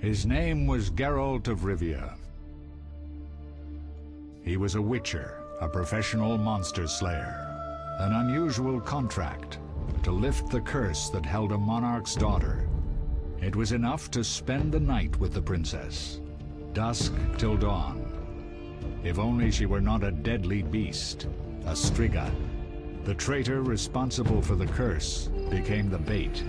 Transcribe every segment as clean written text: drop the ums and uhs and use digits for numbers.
His name was Geralt of Rivia. He was a witcher, a professional monster slayer. An unusual contract to lift the curse that held a monarch's daughter. It was enough to spend the night with the princess, dusk till dawn. If only she were not a deadly beast, a Striga. The traitor responsible for the curse became the bait.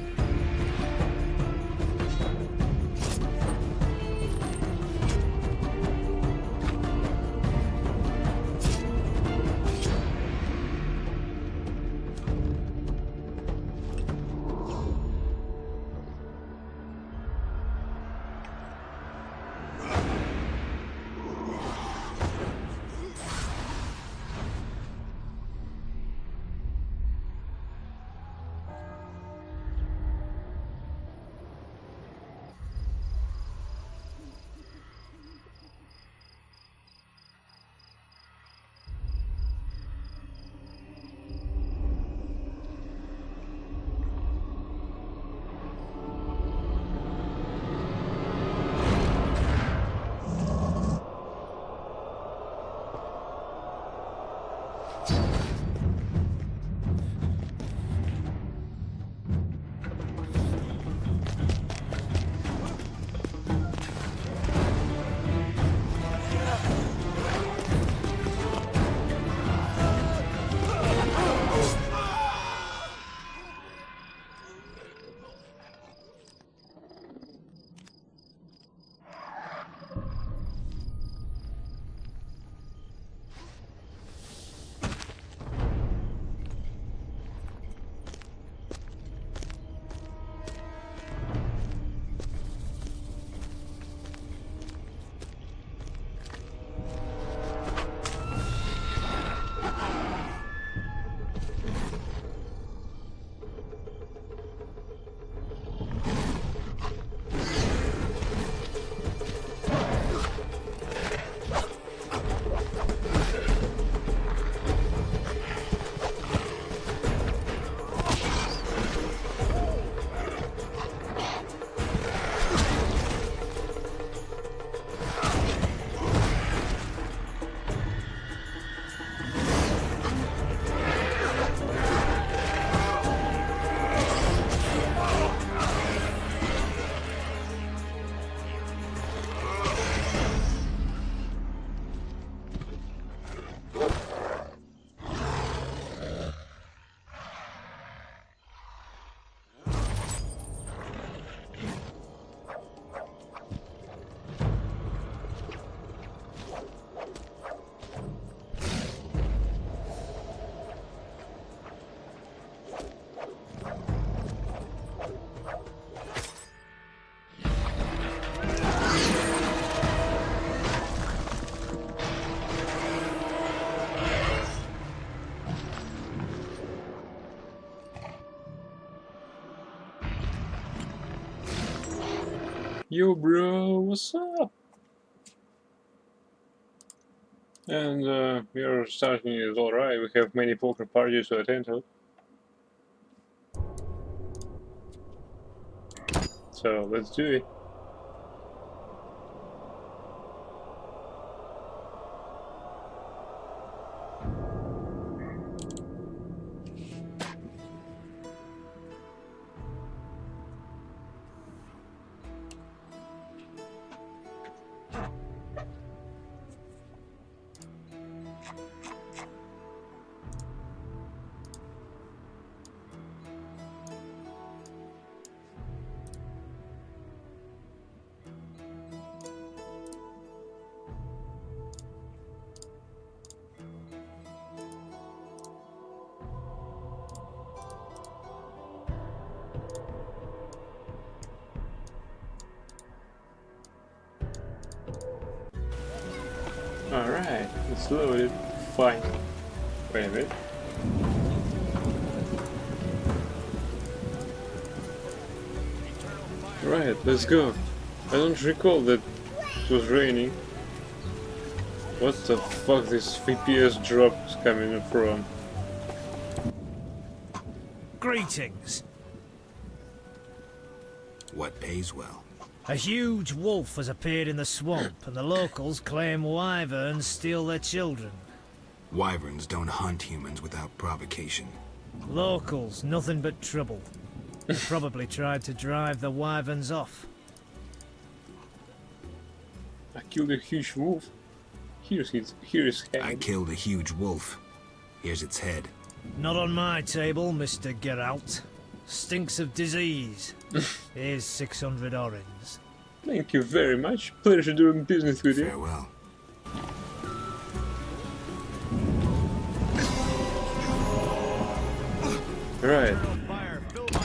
Yo bro, what's up? And we are starting it alright, we have many poker parties to attend to. So let's do it. Alright, it's loaded. Fine. Wait a minute. Right, let's go. I don't recall that it was raining. What the fuck this FPS drop is coming from? Greetings. What pays well? A huge wolf has appeared in the swamp, and the locals claim wyverns steal their children. Wyverns don't hunt humans without provocation. Locals, nothing but trouble. They probably tried to drive the wyverns off. I killed a huge wolf. Here's his head. I killed a huge wolf. Here's its head. Not on my table, Mr. Geralt. Stinks of disease. Here's 600 orens. Thank you very much. Pleasure doing business with you. Farewell. Right.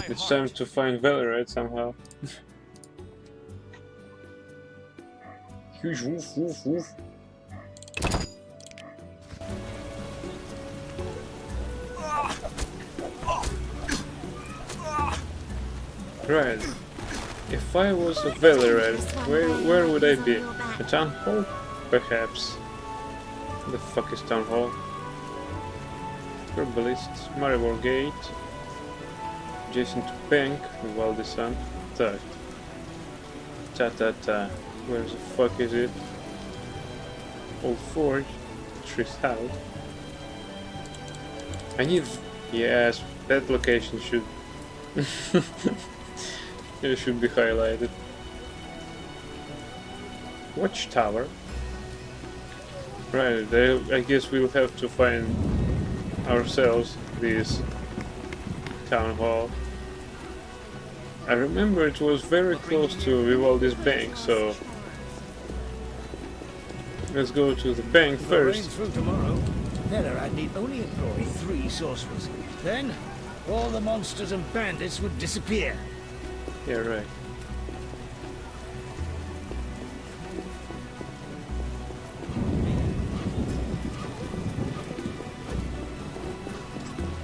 It's time to find Valerite somehow. Huge wolf, wolf, wolf. Right. If I was a Valerite, where would I be? A town hall? Perhaps. The fuck is town hall? Herbalist, Maribor Gate, adjacent to Bank, Valdesan, Tak. Ta. Where the fuck is it? Old Forge, Tree's House. I need. Yes, that location should. It should be highlighted. Watchtower. Right, I guess we'll have to find ourselves this town hall. I remember it was very close to Vivaldi's bank, so let's go to the bank first. Through tomorrow, Valerite need only employ 3 sorcerers. Then, all the monsters and bandits would disappear. Yeah, right.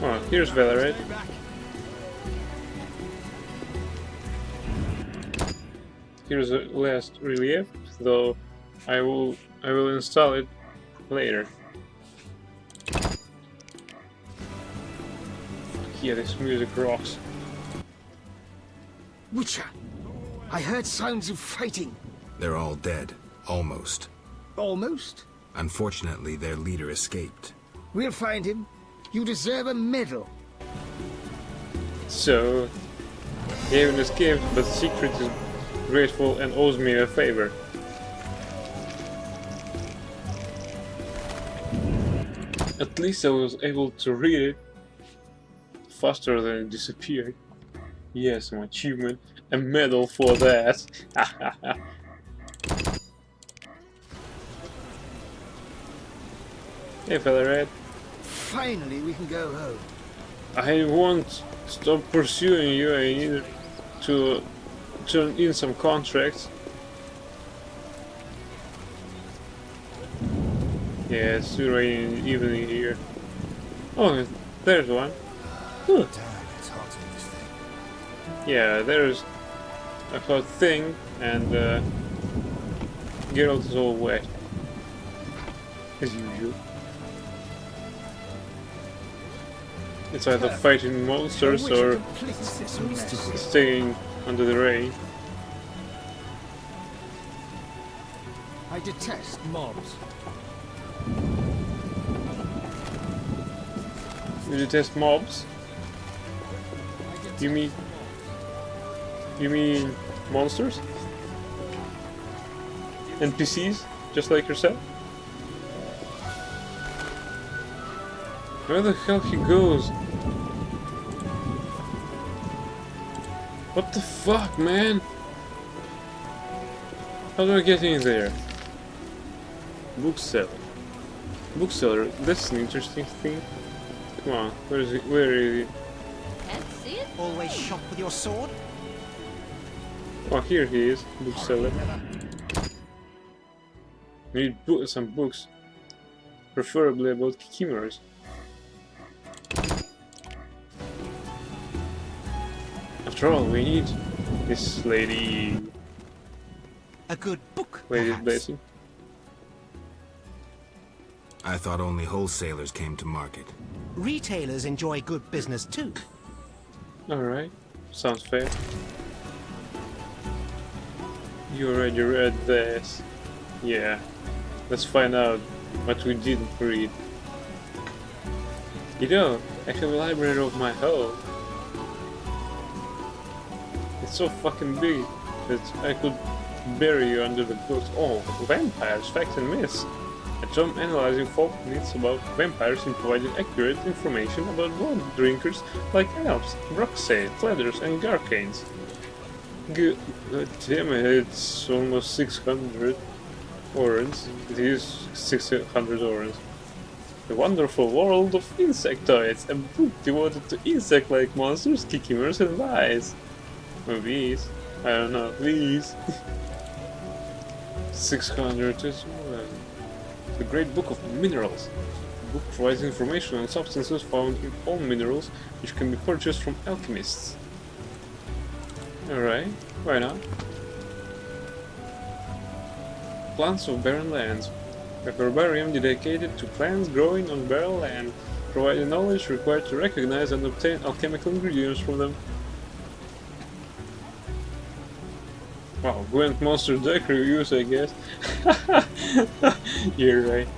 Oh, here's Valerite. Here's the last relief, though I will install it later. Yeah, this music rocks. Witcher, I heard sounds of fighting. They're all dead. Almost. Almost. Unfortunately, their leader escaped. We'll find him. You deserve a medal. So, he even escaped, but Secret is grateful and owes me a favor. At least I was able to read it faster than it disappeared. Yes, an achievement. A medal for that. Hey, Valerite. Finally, we can go home. I won't stop pursuing you. I need to turn in some contracts. Yeah, it's too raining evening here. Oh, there's one. Huh. Yeah, there's a hot thing, and Geralt is all wet. As usual. It's either fighting monsters or staying under the rain. I detest Mobs. You detest mobs? You mean monsters? NPCs? Just like yourself? Where the hell he goes? What the fuck, man? How do I get in there? Bookseller. Bookseller, that's an interesting thing. Come on, where is it? Where is it? Can't see it? Always shop with your sword. Oh, here he is, bookseller. We need some books, preferably about chimeras. After all, we need this lady. A good book, Lady's perhaps. blessing. I thought only wholesalers came to market. Retailers enjoy good business too. Alright, sounds fair. You already read this. Yeah. Let's find out what we didn't read. You know, I have a library of my own. It's so fucking big that I could bury you under the books. Oh, vampires, facts and myths. A tome analyzing folk myths about vampires and providing accurate information about blood drinkers like elves, Broxay, Flathers, and Garcanes. God damn it, it's almost 600 orans. It is 600 orans. The Wonderful World of Insectoids, a book devoted to insect-like monsters, kikimers, and lies. Or these. I don't know, these. 600 as well. The Great Book of Minerals. The book provides information on substances found in all minerals, which can be purchased from alchemists. Alright, why not? Plants of Barren Lands. A herbarium dedicated to plants growing on barren land, providing knowledge required to recognize and obtain alchemical ingredients from them. Wow, Gwent Monster deck reviews, I guess. You're right.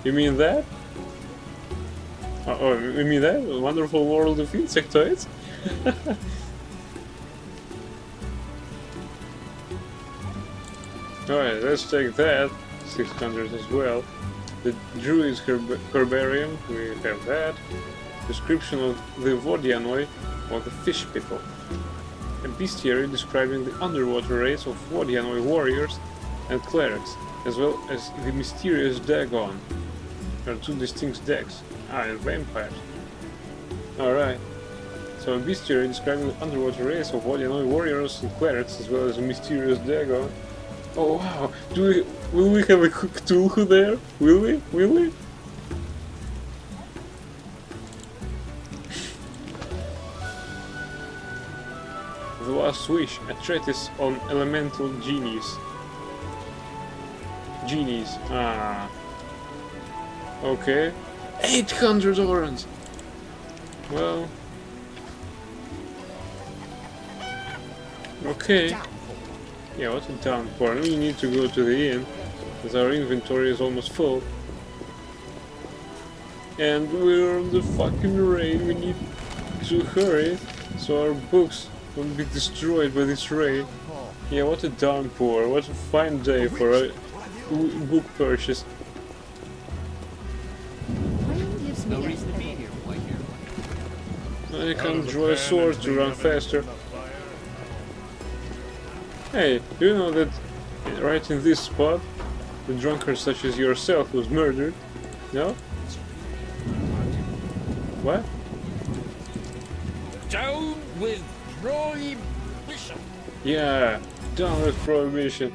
You mean that? Oh, you mean that? A Wonderful World of Insectoids? Alright, let's take that. 600 as well. The Druid's Herbarium, we have that. Description of the Vodianoi, or the Fish People. A bestiary describing the underwater race of Vodianoi warriors and clerics, as well as the mysterious Dagon. There are two distinct decks. And vampires. Alright. So a bestiary describing the underwater race of Vodianoi warriors and clerics, as well as a mysterious Dagon. Oh wow, will we have a Cthulhu there? Will we? Will we? The Last Wish, a treatise on elemental genies. Genies, okay. 800 orans! Well... okay. Yeah, what's a downpour? We need to go to the inn, because our inventory is almost full. And we're on the fucking raid, we need to hurry, so our books won't be destroyed by this raid. Yeah, what a downpour, what a fine day for a book purchase. I can draw a sword to run faster. Hey, do you know that right in this spot, the drunkard such as yourself was murdered? No? What? Down with prohibition! Yeah, down with prohibition.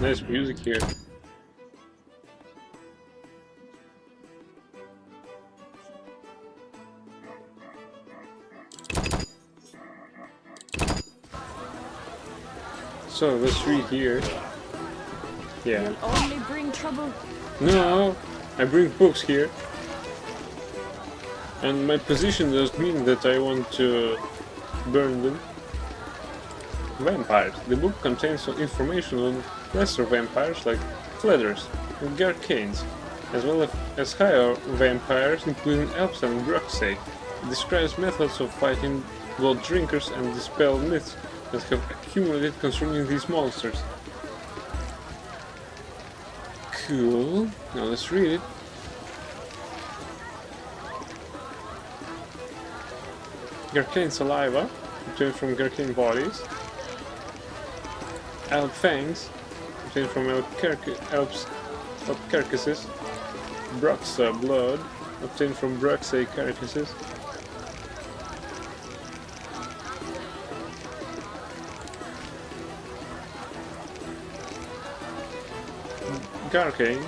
Nice music here. So let's read here. Yeah. You'll only bring trouble. No, I bring books here. And my position does mean that I want to burn them. Vampires. The book contains some information on lesser vampires like Flathers and Garcanes, as well as higher vampires including Elves and Broxay. It describes methods of fighting blood drinkers and dispel myths that have accumulated concerning these monsters. Cool. Now let's read it. Garcane saliva, obtained from Garcane bodies. Elk fangs, obtained from elk carcasses. Broxa blood, obtained from Broxay carcasses. Garcane,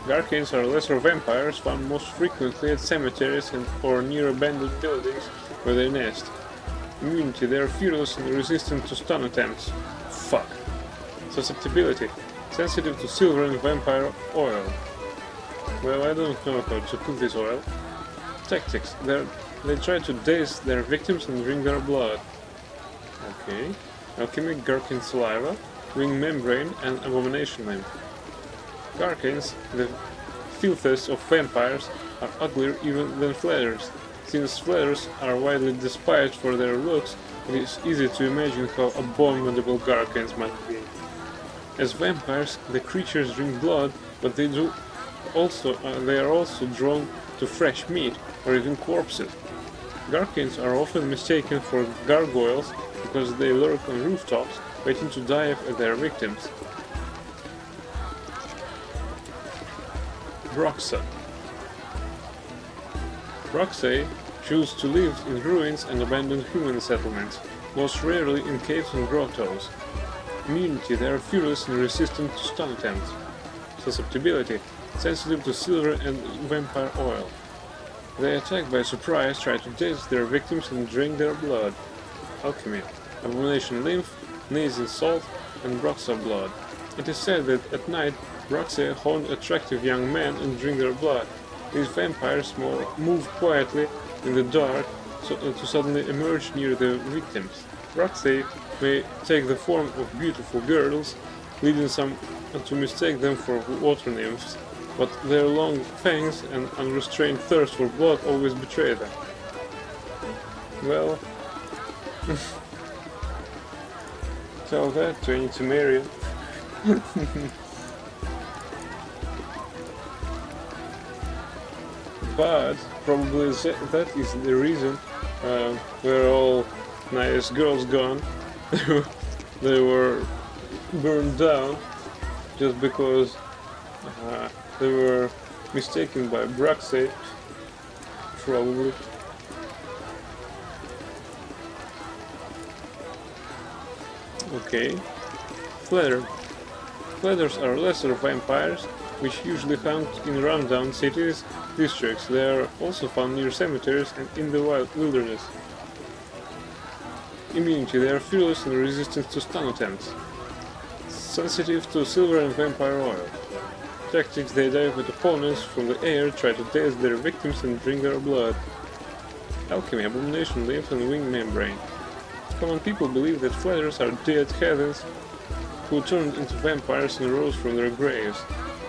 Garcans are lesser vampires found most frequently at cemeteries and or near abandoned buildings where they nest. Immunity, they are fearless and resistant to stun attempts. Fuck. Susceptibility, sensitive to silver and vampire oil. Well, I don't know how to cook this oil. Tactics, they try to daze their victims and drink their blood. Okay. Alchemic, Garcan saliva, wing membrane, and abomination limb. Garcans, the filthiest of vampires, are uglier even than flayers. Since flayers are widely despised for their looks, it is easy to imagine how abominable Garcans might be. As vampires, the creatures drink blood, but they are also drawn to fresh meat or even corpses. Garcans are often mistaken for gargoyles because they lurk on rooftops, waiting to dive at their victims. Broxa. Broxae choose to live in ruins and abandoned human settlements, most rarely in caves and grottos. Immunity, they are fearless and resistant to stun attempts. Susceptibility, sensitive to silver and vampire oil. They attack by surprise, try to daze their victims and drink their blood. Alchemy, abomination lymph, Nazen salt, and Broxa blood. It is said that at night Broxae haunt attractive young men and drink their blood. These vampires move quietly in the dark to suddenly emerge near the victims. Broxae may take the form of beautiful girls, leading some to mistake them for water nymphs, but their long fangs and unrestrained thirst for blood always betray them. Well, tell that to any Temerian. But probably that is the reason where all nice girls gone. They were burned down just because they were mistaken by Broxae, probably. Okay. Flatter. Flatters are lesser vampires, which usually hunt in rundown cities districts. They are also found near cemeteries and in the wilderness. Immunity, they are fearless and resistant to stun attempts. Sensitive to silver and vampire oil. Tactics, they dive at opponents from the air, try to daze their victims and drink their blood. Alchemy, abomination lymph and wing membrane. Common people believe that flatters are dead heathens who turned into vampires and rose from their graves.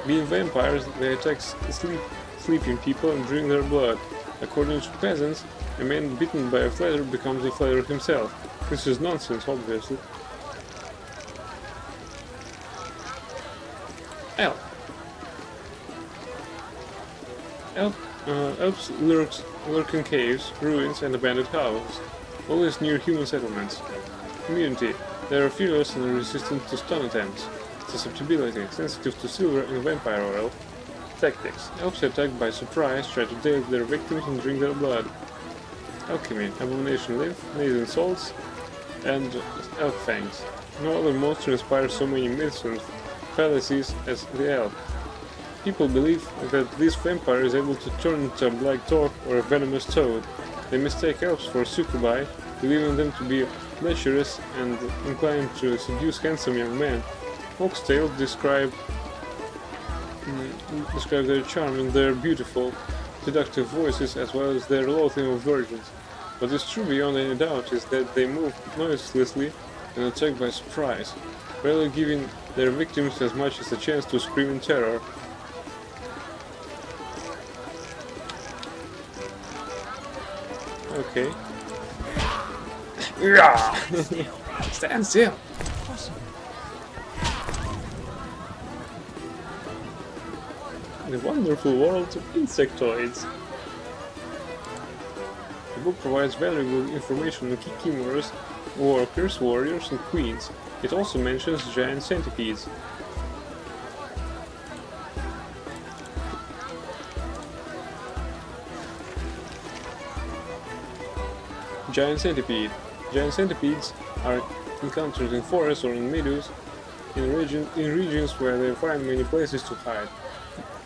Being vampires, they attack sleeping people and drink their blood. According to peasants, a man bitten by a flatter becomes a flatter himself. This is nonsense, obviously. Elf. Elves lurk in caves, ruins and abandoned houses, always near human settlements. Immunity, they are fearless and resistant to stun attempts. Susceptibility, sensitive to silver and vampire oil. Tactics, elves attack by surprise, try to daze their victims and drink their blood. Alchemy, abomination lymph, Nazen salts, and elf fangs. No other monster inspires so many myths and fallacies as the elf. People believe that this vampire is able to turn into a black dog or a venomous toad. They mistake elves for succubi, believing them to be lecherous and inclined to seduce handsome young men. Folktales describe their charm and their beautiful, seductive voices as well as their loathing of virgins. What is true beyond any doubt is that they move noiselessly and attack by surprise, rarely giving their victims as much as a chance to scream in terror. Okay. Stand still! The wonderful world of insectoids. The book provides valuable information on chimeras, workers, warriors, and queens. It also mentions giant centipedes. Giant centipede. Giant centipedes are encountered in forests or in meadows, in regions where they find many places to hide.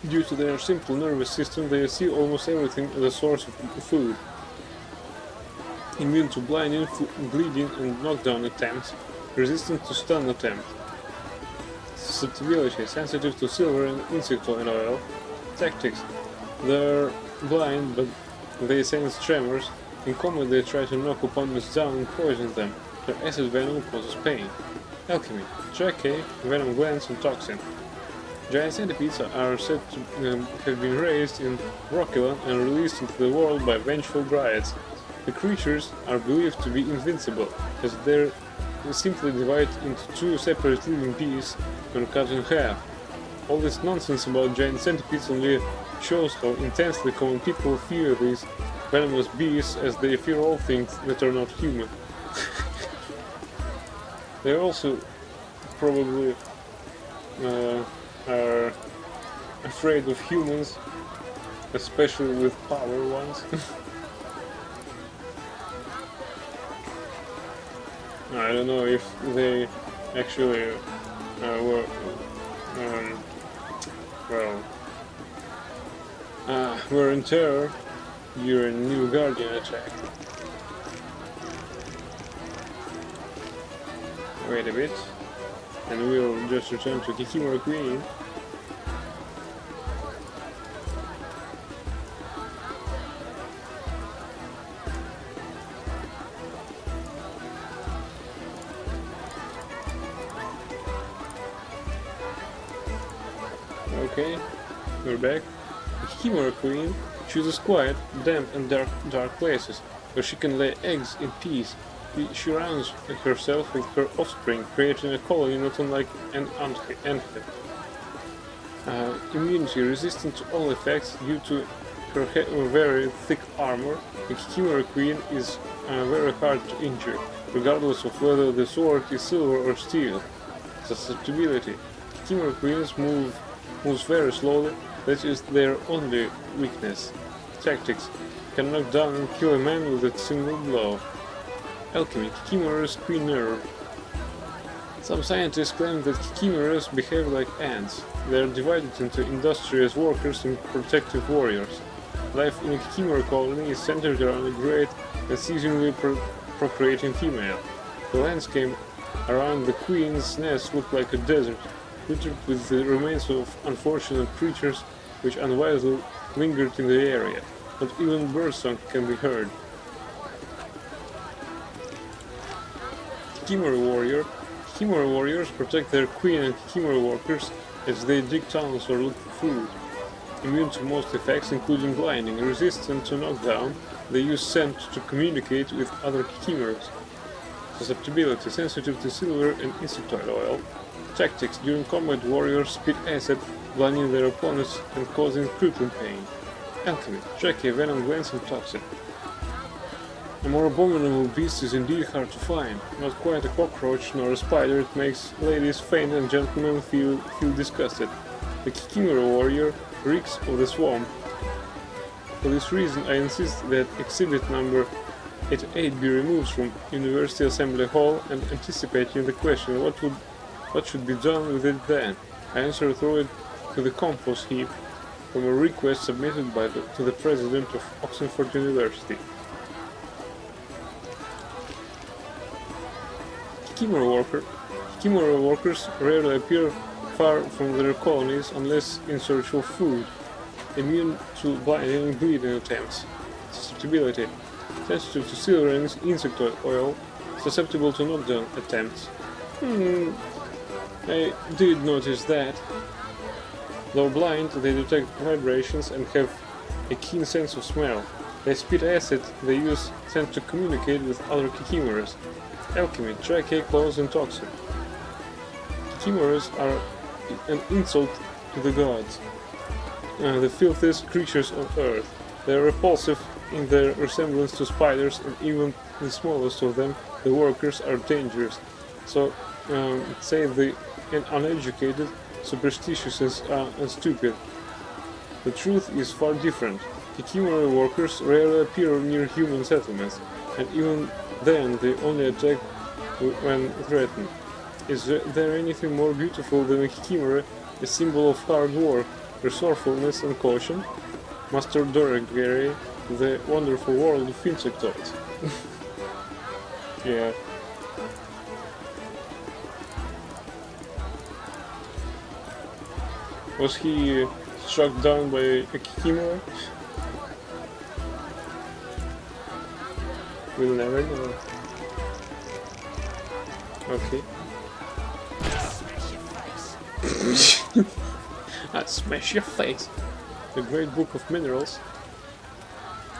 Due to their simple nervous system, they see almost everything as a source of food. Immune to blinding, bleeding and knockdown attempts, resistant to stun attempts. Susceptibility, sensitive to silver and insectoid oil. Tactics, they're blind but they sense tremors. In combat they try to knock opponents down and poison them. Their acid venom causes pain. Alchemy, Trachea, venom glands and toxin. Giant centipedes are said to have been raised in Rockland and released into the world by vengeful dryads. The creatures are believed to be invincible, as they're simply divided into two separate living beings when cut in half. All this nonsense about giant centipedes only shows how intensely common people fear these venomous beasts, as they fear all things that are not human. They also probably are afraid of humans, especially with power ones. I don't know if they actually were in terror during New Guardian attack. Wait a bit, and we'll just return to Kikimora Queen. Okay, we're back. The Kikimora Queen chooses quiet, damp and dark places, where she can lay eggs in peace. She surrounds herself with her offspring, creating a colony not unlike an anthill. Immunity, resistant to all effects due to her very thick armor, the Kikimora Queen is very hard to injure, regardless of whether the sword is silver or steel. Susceptibility. Kikimora Queens moves very slowly, that is their only weakness. Tactics. Can knock down and kill a man with a single blow. Alchemy, Kikimoras Queen Nerve. Some scientists claim that Kikimoras behave like ants. They are divided into industrious workers and protective warriors. Life in a Kikimora colony is centered around a great and seasonally procreating female. The landscape around the queen's nest looked like a desert, littered with the remains of unfortunate creatures which unwisely lingered in the area. Not even birdsong can be heard. Kikimora Warrior. Kikimora warriors protect their queen and Kikimora workers as they dig tunnels or look for food. Immune to most effects, including blinding, resistant to knockdown, they use scent to communicate with other Kikimoras. Susceptibility, sensitive to silver and insectoid oil. Tactics, during combat warriors spit acid, blinding their opponents and causing crippling pain. Alchemy, Trachea, venom glands and toxin. A more abominable beast is indeed hard to find. Not quite a cockroach nor a spider, it makes ladies faint and gentlemen feel disgusted. The Kikimora warrior reeks of the swamp. For this reason I insist that exhibit number 88 be removed from University Assembly Hall, and anticipating the question what should be done with it then, I answer throw it to the compost heap from a request submitted to the president of Oxford University. Kikimora workers rarely appear far from their colonies unless in search of food. Immune to blinding and bleeding attempts. Susceptibility. Sensitive to silver and insectoid oil. Susceptible to knockdown attempts. I did notice that. Though blind, they detect vibrations and have a keen sense of smell. They spit acid, they use scent to communicate with other Kikimoras. Alchemy, Trachea, claws and toxin. Kikimoras are an insult to the gods, the filthiest creatures on earth. They are repulsive in their resemblance to spiders, and even the smallest of them, the workers, are dangerous. So, say the uneducated, superstitious and stupid. The truth is far different. Kikimora workers rarely appear near human settlements, and even then they only attack when threatened. Is there anything more beautiful than a Kikimora, a symbol of hard work, resourcefulness and caution. Master Doragary, the wonderful world of insectoids. Yeah. Was he struck down by a Kikimora? We'll never know. Okay. I'd smash your face. The Great Book of Minerals.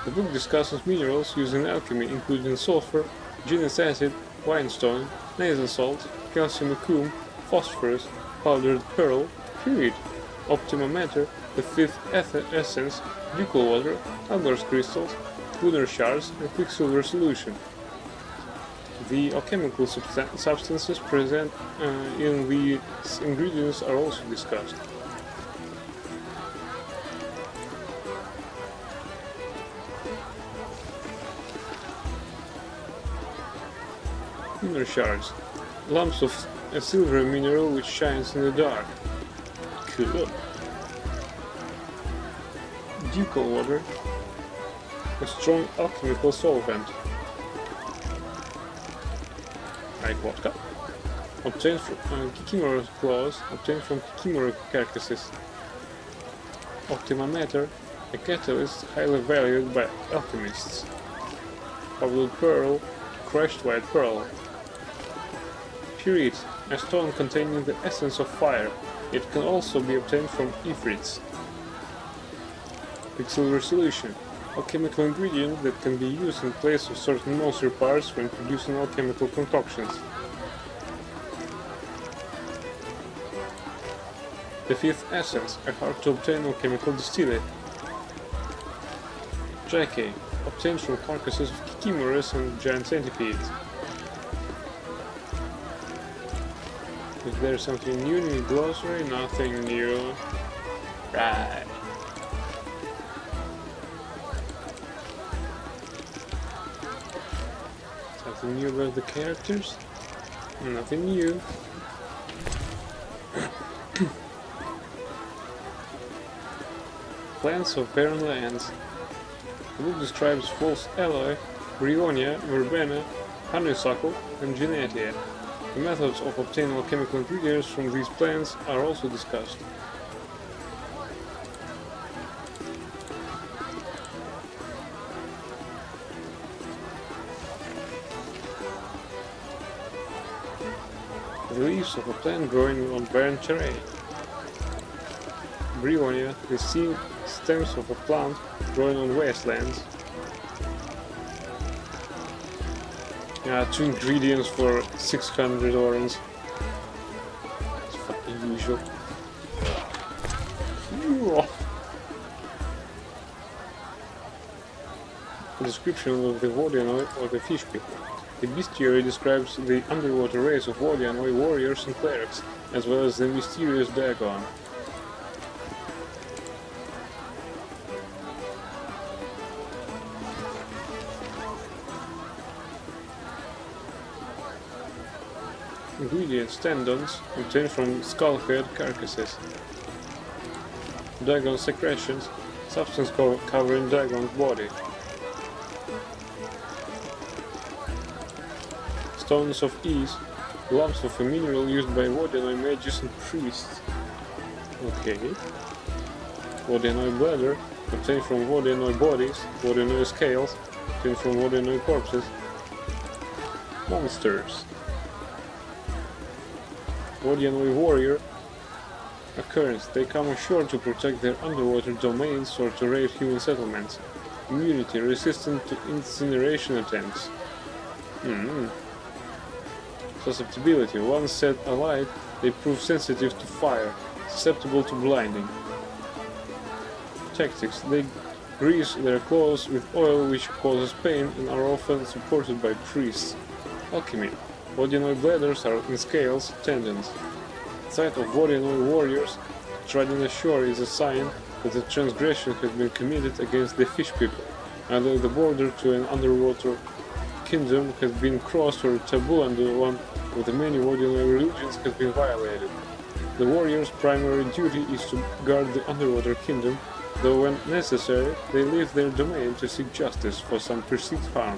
The book discusses minerals used in alchemy, including sulfur, genus acid, whinstone, nasal salt, calcium acuum, phosphorus, powdered pearl, period, optima mater, the fifth essence, ducal water, Algor's crystals, lunar shards, and quicksilver solution. The alchemical substances present in the ingredients are also discussed. Lunar shards, lumps of a silver mineral which shines in the dark. Cool. Ducal water, a strong alchemical solvent. Like vodka. Obtained from Kikimora claws, obtained from Kikimora carcasses. Optima mater, a catalyst highly valued by alchemists. Powdered pearl, crushed white pearl. Pyrite, a stone containing the essence of fire. It can also be obtained from ifrits. Quicksilver solution, a chemical ingredient that can be used in place of certain monster parts when producing alchemical concoctions. The fifth essence, a hard to obtain alchemical distillate. Jacquet, obtained from carcasses of Kikimoras and giant centipedes. Is there something new in the glossary? Nothing new. Right. Something new about the characters? Nothing new. Plants of barren lands. The book describes false alloy, bryonia, verbena, honeysuckle, and genetia. The methods of obtaining alchemical ingredients from these plants are also discussed. The leaves of a plant growing on barren terrain. Bryonia, the stems of a plant growing on wastelands. 2 ingredients for 600 orens. It's fucking usual. A description of the Vodianoi or the fish people. The bestiary describes the underwater race of Vodianoi warriors and clerics, as well as the mysterious Dagon. Ingredients: tendons, obtained from skullhead carcasses. Dagon secretions, substance covering Dagon's body. Stones of ease, lumps of a mineral used by Vodianoi mages and priests. Okay. Vodianoi bladder, obtained from Vodianoi bodies, Vodianoi scales, obtained from Vodianoi corpses. Monsters. Vodianoi warrior. Occurrence. They come ashore to protect their underwater domains or to raid human settlements. Immunity. Resistant to incineration attempts. Susceptibility. Once set alight, they prove sensitive to fire, susceptible to blinding. Tactics. They grease their claws with oil which causes pain and are often supported by priests. Alchemy. Vodianoi bladders are in scales, tendons. Sight of Vodianoi warriors treading ashore is a sign that a transgression has been committed against the fish people, either the border to an underwater kingdom has been crossed or a taboo under one of the many Vodianoi religions has been violated. The warrior's primary duty is to guard the underwater kingdom, though when necessary, they leave their domain to seek justice for some perceived harm.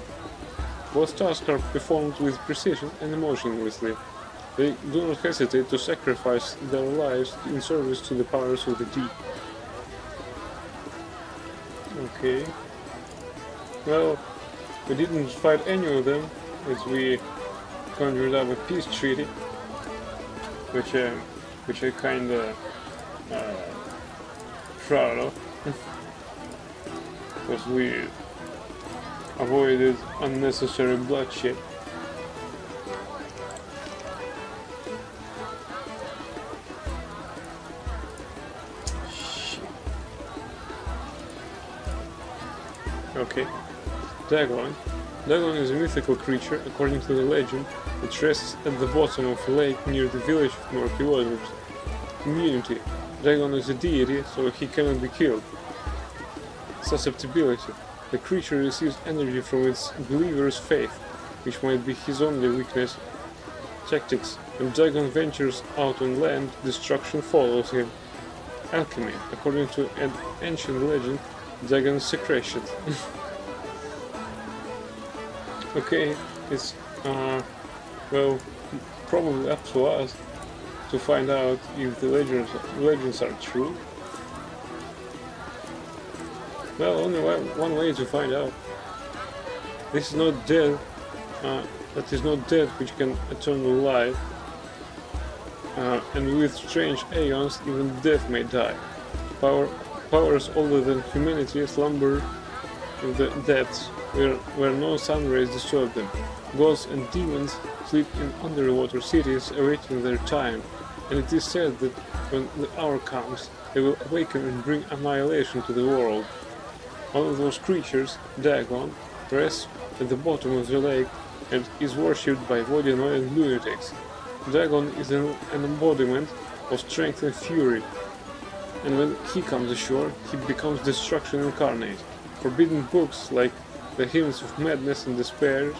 Both tasks are performed with precision and emotionlessly. They do not hesitate to sacrifice their lives in service to the powers of the deep. Okay. Well, we didn't fight any of them, as we conjured up a peace treaty, which I kinda proud of, because we avoided unnecessary bloodshed. Okay. Dagon. Dagon is a mythical creature, according to the legend, that rests at the bottom of a lake near the village of Murky Waters. Immunity. Dagon is a deity, so he cannot be killed. Susceptibility. The creature receives energy from its believer's faith, which might be his only weakness. Tactics. When Dagon ventures out on land, destruction follows him. Alchemy. According to an ancient legend, Dagon's secretion. Okay, it's well, probably up to us to find out if the legends are true. Well, only one way to find out. This is not death, that is not death which can eternally live, and with strange aeons even death may die. Powers older than humanity slumber in the depths, where no sun rays disturb them. Gods and demons sleep in underwater cities awaiting their time, and it is said that when the hour comes, they will awaken and bring annihilation to the world. One of those creatures, Dagon, rests at the bottom of the lake and is worshipped by Vodanoid lunatics. Dagon is an embodiment of strength and fury, and when he comes ashore, he becomes destruction incarnate. Forbidden books like the Hymns of Madness and Despair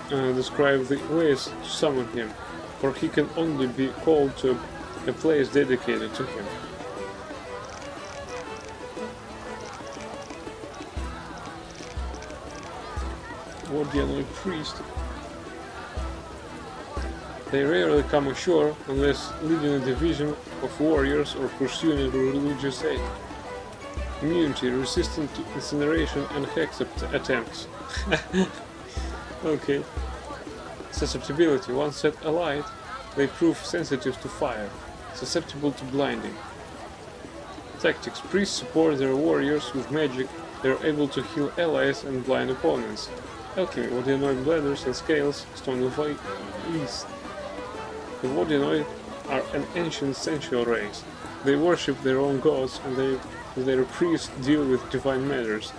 describe the ways to summon him, for he can only be called to a place dedicated to him. Vodanoid priest. They rarely come ashore unless leading a division of warriors or pursuing a religious aim. Immunity, resistant to incineration and hex attempts. Okay. Susceptibility. Once set alight, they prove sensitive to fire, susceptible to blinding. Tactics. Priests support their warriors with magic. They are able to heal allies and blind opponents. Alchemy. Vodanoid bladders and scales, stone of east. The Vodanoid are an ancient sensual race. They worship their own gods, and their priests deal with divine matters.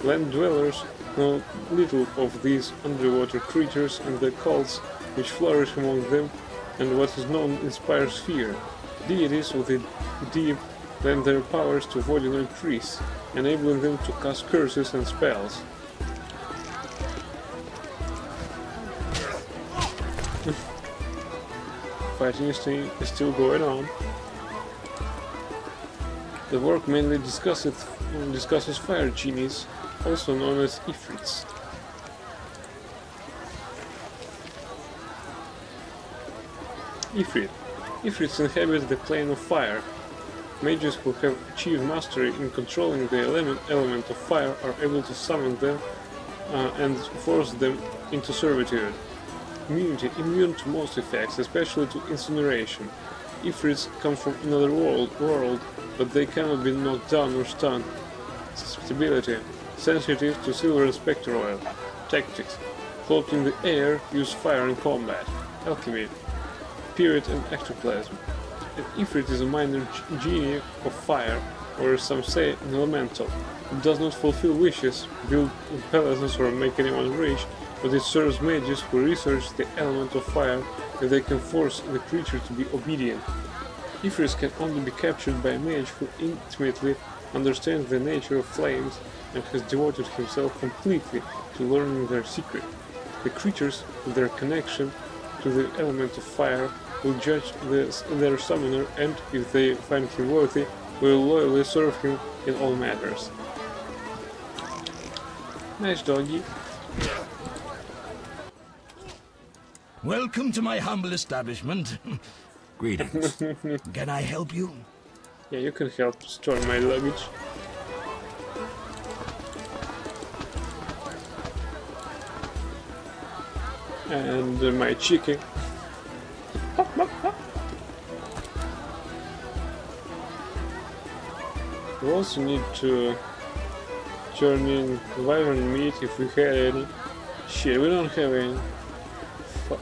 Land dwellers know little of these underwater creatures and the cults which flourish among them, and what is known inspires fear. Deities of the deep lend their powers to Vodanoid priests, enabling them to cast curses and spells. Fighting is still going on. The work mainly discusses fire genies, also known as Ifrits. Ifrit. Ifrits inhabit the plane of fire. Mages who have achieved mastery in controlling the element of fire are able to summon them and force them into servitude. Immunity. Immune to most effects, especially to incineration. Ifrits come from another world, but they cannot be knocked down or stunned. Susceptibility. Sensitive to silver and spectre oil. Tactics. Float in the air, use fire in combat. Alchemy. Spirit and ectoplasm. An Ifrit is a minor genie of fire, or some say an elemental. It does not fulfill wishes, build palaces or make anyone rich, but it serves mages who research the element of fire, and they can force the creature to be obedient. Ifrits can only be captured by a mage who intimately understands the nature of flames and has devoted himself completely to learning their secret. The creatures, with their connection to the element of fire, will judge their summoner, and if they find him worthy, will loyally serve him in all matters. Nice doggy. Welcome to my humble establishment. Greetings. Can I help you? Yeah, you can help store my luggage. And my chicken. We also need to turn in wyvern meat if we had any. Shit, we don't have any. Fuck.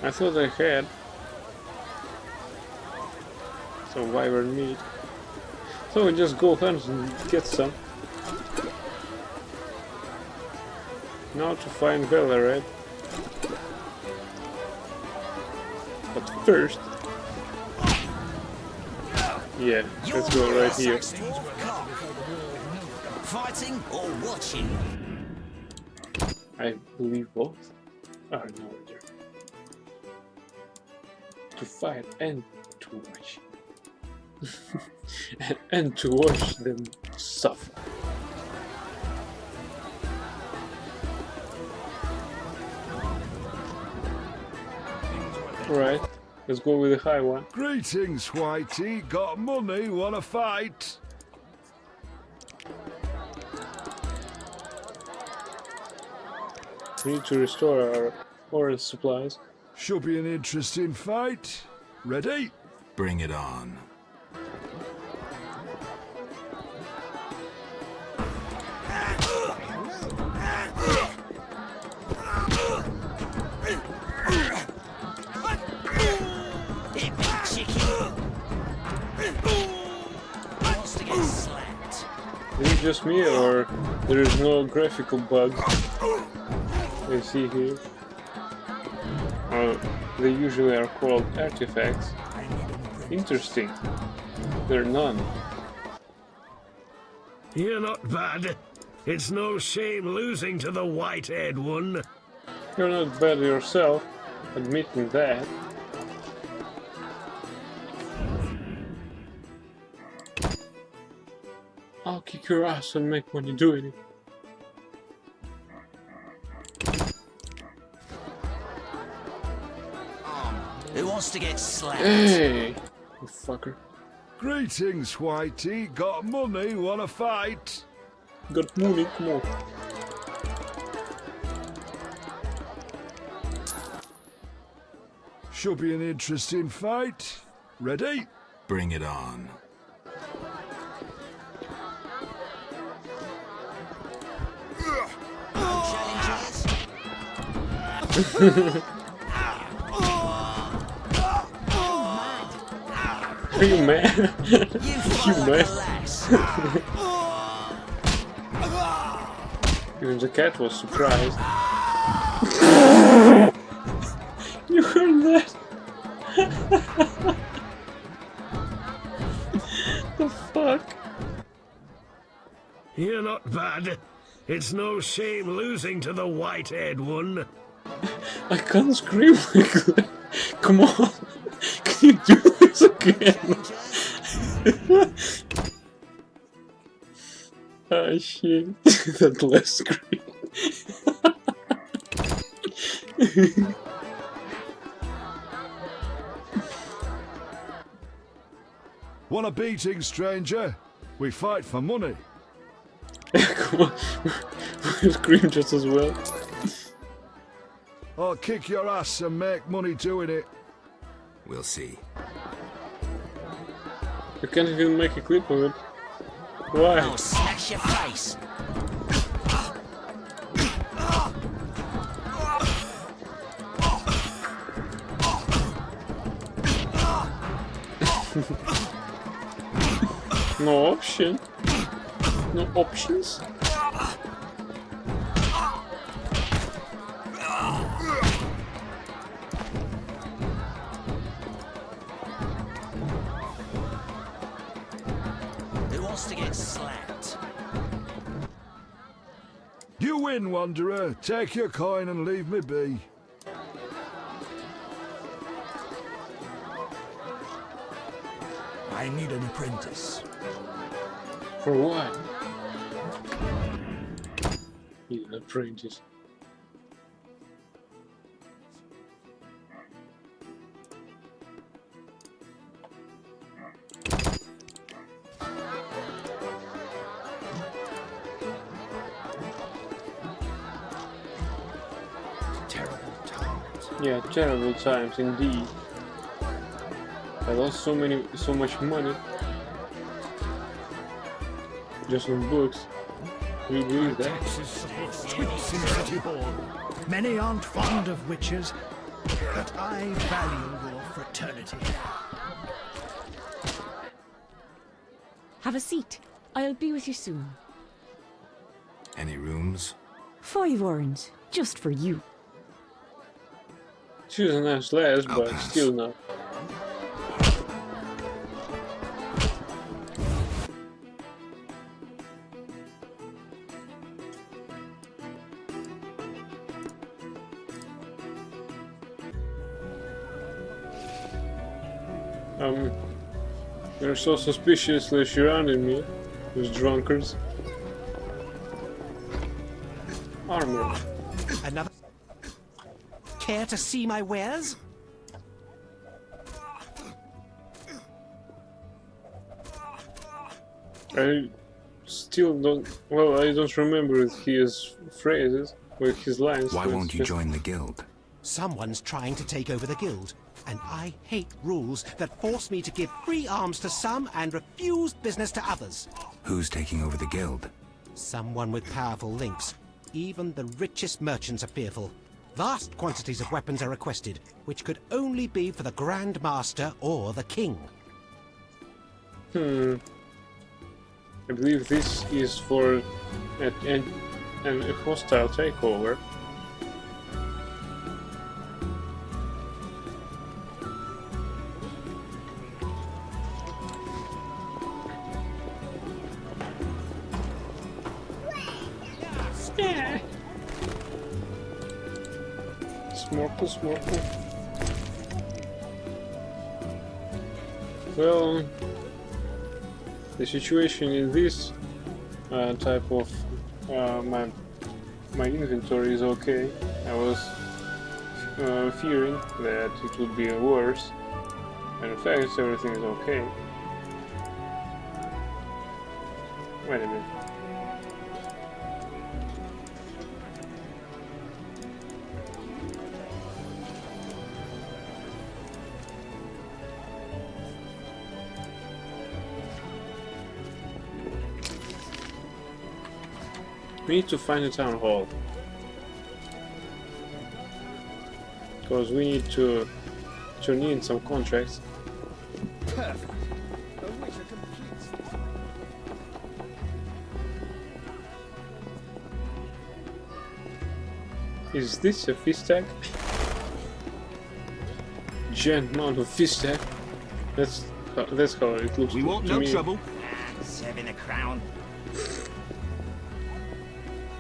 I thought I had some wyvern meat. So we just go hunt and get some. Now to find Vela, right? But first... Yeah, let's go right here. Fighting or watching? I believe both are in order. To fight and to watch. and to watch them suffer. Alright, let's go with the high one. Greetings, Whitey. Got money, wanna fight? We need to restore our orange supplies. Should be an interesting fight. Ready? Bring it on. Is it just me, or there is no graphical bugs I see here? They usually are called artifacts. Interesting. There are none. You're not bad. It's no shame losing to the white-haired one. You're not bad yourself, admitting that. I'll kick your ass and make money doing it. Who wants to get slapped? Hey, you fucker. Greetings, Whitey. Got money, wanna fight? Got money, come on. Should be an interesting fight. Ready? Bring it on. Challenges? Are you mad? You mad? relax. Even the cat was surprised. You heard that? The fuck? You're not bad. It's no shame losing to the white-haired one. I can't scream like that. Come on. Can you do this again? Ah shit. That last scream. Want a beating, stranger? We fight for money. Come on. We'll scream just as well. I'll kick your ass and make money doing it. We'll see. You can't even make a clip of it. Why? I'll smash your face. No option. No options? Who wants to get slapped? You win, Wanderer. Take your coin and leave me be. I need an apprentice. For what? He's an apprentice. Terrible times. Yeah, terrible times indeed. I lost so much money just on books. Do you believe that? Taxes supposed to be City Hall. Many aren't fond of witches, but I value your fraternity. Have a seat. I'll be with you soon. Any rooms? 5 orange, just for you. She's a nice lass, I'll but pass. still not. They're so suspiciously surrounding me with drunkards. Armor. Another. Care to see my wares? I still don't. Well, I don't remember his phrases or his lines. Why so won't it's you just- join the guild? Someone's trying to take over the guild, and I hate rules that force me to give free arms to some and refuse business to others. Who's taking over the guild? Someone with powerful links. Even the richest merchants are fearful. Vast quantities of weapons are requested, which could only be for the Grand Master or the King. I believe this is for a hostile takeover. Smorkle, smorkle. Well, the situation in this type of my inventory is okay. I was fearing that it would be worse, and in fact everything is okay. Wait a minute. We need to find a town hall. Because we need to turn in some contracts. Perfect. A witcher completes this. Is this a fish tag? Giant amount of fish tag. That's how it looks. We want to no me. trouble. Serving a crown.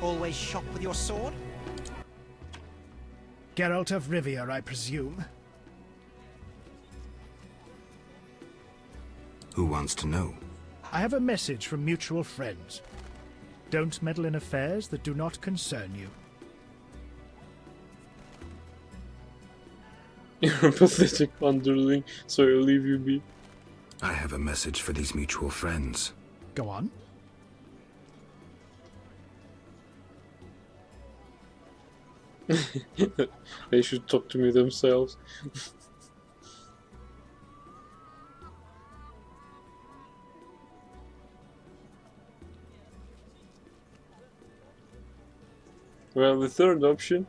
Always shop with your sword? Geralt of Rivia, I presume. Who wants to know? I have a message from mutual friends. Don't meddle in affairs that do not concern you. You're a pathetic underling, so I'll leave you be. I have a message for these mutual friends. Go on. They should talk to me themselves. Well, the third option.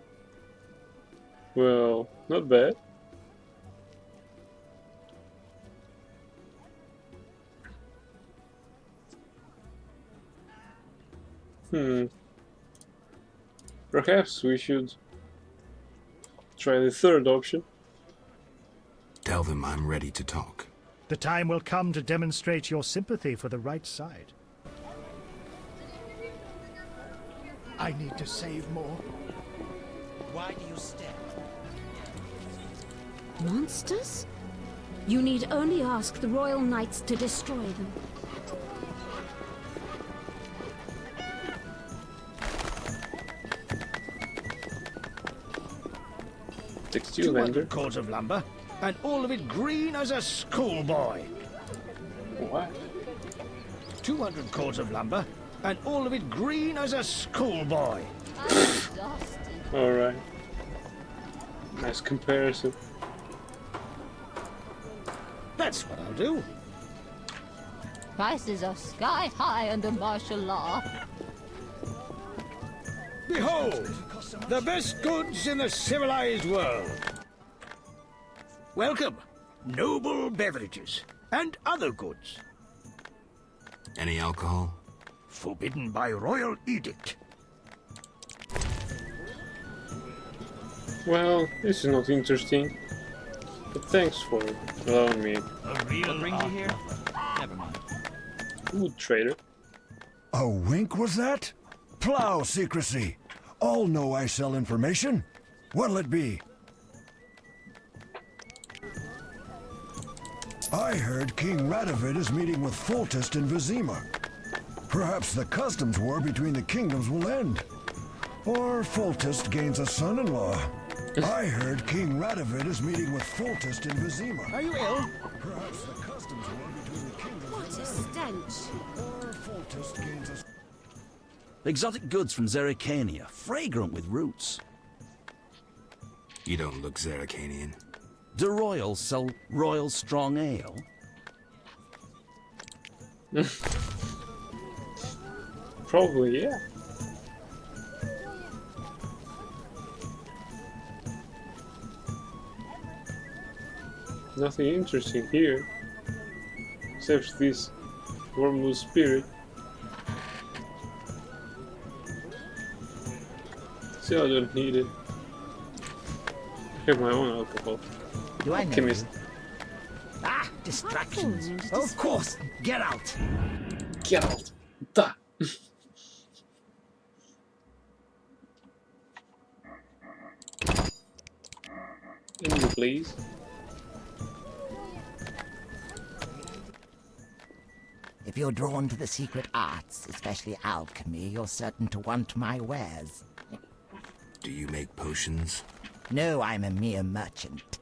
Well, not bad. Perhaps we should try the third option. Tell them I'm ready to talk. The time will come to demonstrate your sympathy for the right side. I need to save more. Why do you stare? Monsters? You need only ask the Royal Knights to destroy them. Textile vendor. 200 cords of lumber, and all of it green as a schoolboy. What? 200 cords of lumber, and all of it green as a schoolboy. Alright. Nice comparison. That's what I'll do. Prices are sky high under martial law. Behold, the best goods in the civilized world. Welcome, noble beverages, and other goods. Any alcohol? Forbidden by royal edict. Well, this is not interesting. But thanks for allowing me. A real What brings you here? Never mind. Food trader. A wink was that? Plow secrecy. All know I sell information. What'll it be? I heard King Radovid is meeting with Foltest in Vizima. Perhaps the customs war between the kingdoms will end. Or Foltest gains a son-in-law. I heard King Radovid is meeting with Foltest in Vizima. Are you ill? Perhaps the customs war between the kingdoms What a stench. or Foltest gains a... Exotic goods from Zerrikania, fragrant with roots. You don't look Zerrikanian. Do royals sell royal strong ale? Probably, yeah. Nothing interesting here. Except this wormwood spirit. Still, I don't need it. I have my own alcohol. Do I know Chemist. you? Ah, distractions. Falling into Of despair. course, get out. Get out! Da! In you, please. If you're drawn to the secret arts, especially alchemy, you're certain to want my wares. Do you make potions? No, I'm a mere merchant.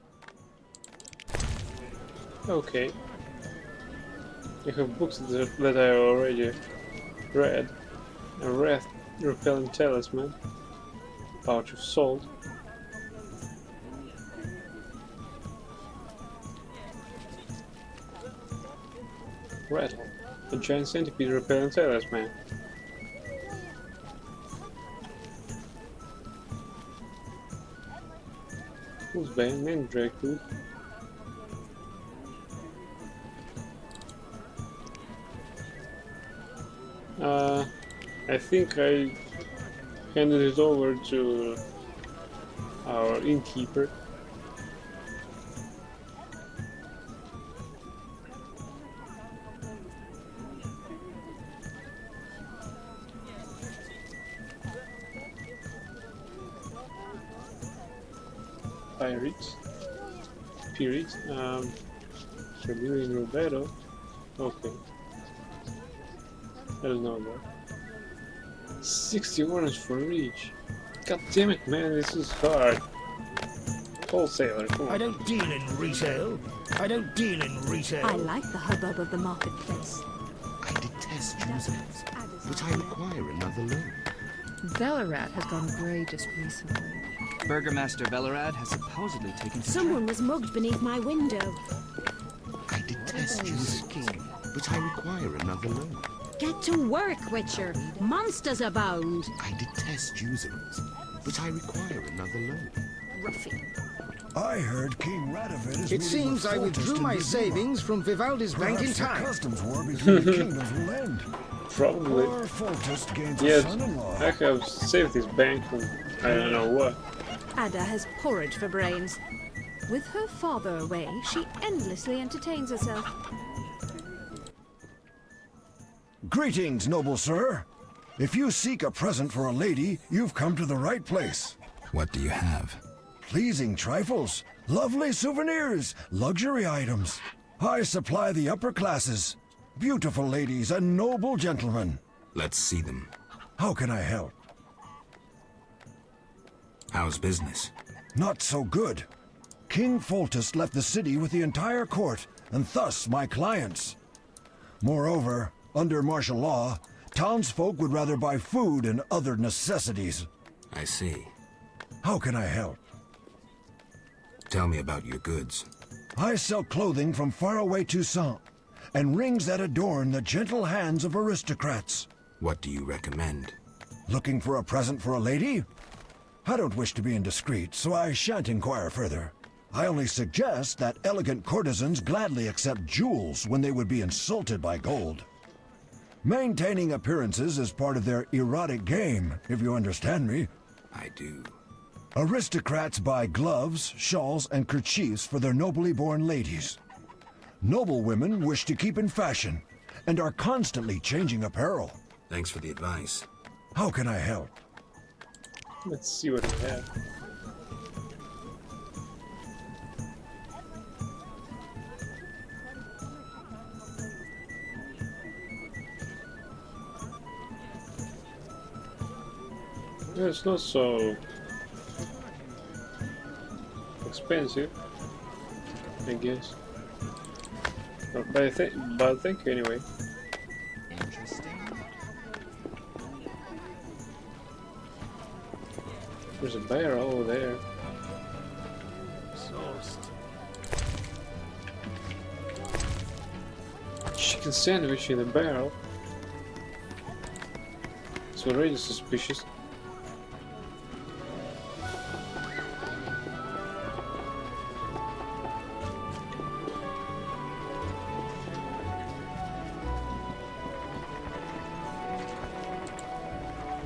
Okay. You have books that I already read. A wrath repellent talisman. Pouch of salt. Rattle. A giant centipede repellent talisman. Who's buying Mandrake food? I think I handed it over to our innkeeper. Pirates. Spirits. Tribune in Roberto. Okay. I don't know that. 60 orange for each. God damn it, man, this is hard. Wholesaler, come I on. don't deal in retail. I don't deal in retail. I like the hubbub of the marketplace. I detest usurers, but I require another loan. Velarad has gone grey just recently. Burgomaster Velarad has supposedly taken to Someone was mugged beneath my window. I detest usurers, but I require another loan. Get to work, Witcher. Monsters abound. I detest usurers, but I require another loan. Ruffian. I heard King Radovid is It meeting seems with I Foltest withdrew in my Vizima. savings from Vivaldi's bank in Perhaps the time. customs war between the kingdoms will end. Probably. Or Foltest gains a Yes, son-in-law. I have saved this bank from I don't know what. Ada has porridge for brains. With her father away, she endlessly entertains herself. Greetings, noble sir. If you seek a present for a lady, you've come to the right place. What do you have? pleasing trifles, lovely souvenirs, luxury items. I supply the upper classes, beautiful ladies and noble gentlemen. Let's see them. How can I help? How's business? Not so good. King Foltest left the city with the entire court, and thus my clients. Moreover, under martial law, townsfolk would rather buy food and other necessities. I see. How can I help? Tell me about your goods. I sell clothing from faraway Toussaint, and rings that adorn the gentle hands of aristocrats. What do you recommend? Looking for a present for a lady? I don't wish to be indiscreet, so I shan't inquire further. I only suggest that elegant courtesans gladly accept jewels when they would be insulted by gold. Maintaining appearances is part of their erotic game, if you understand me. I do. Aristocrats buy gloves, shawls, and kerchiefs for their nobly born ladies. Noble women wish to keep in fashion, and are constantly changing apparel. Thanks for the advice. How can I help? Let's see what we have. Yeah, it's not so expensive, I guess. But thank you anyway. There's a barrel over there. Chicken sandwich in a barrel. It's already suspicious.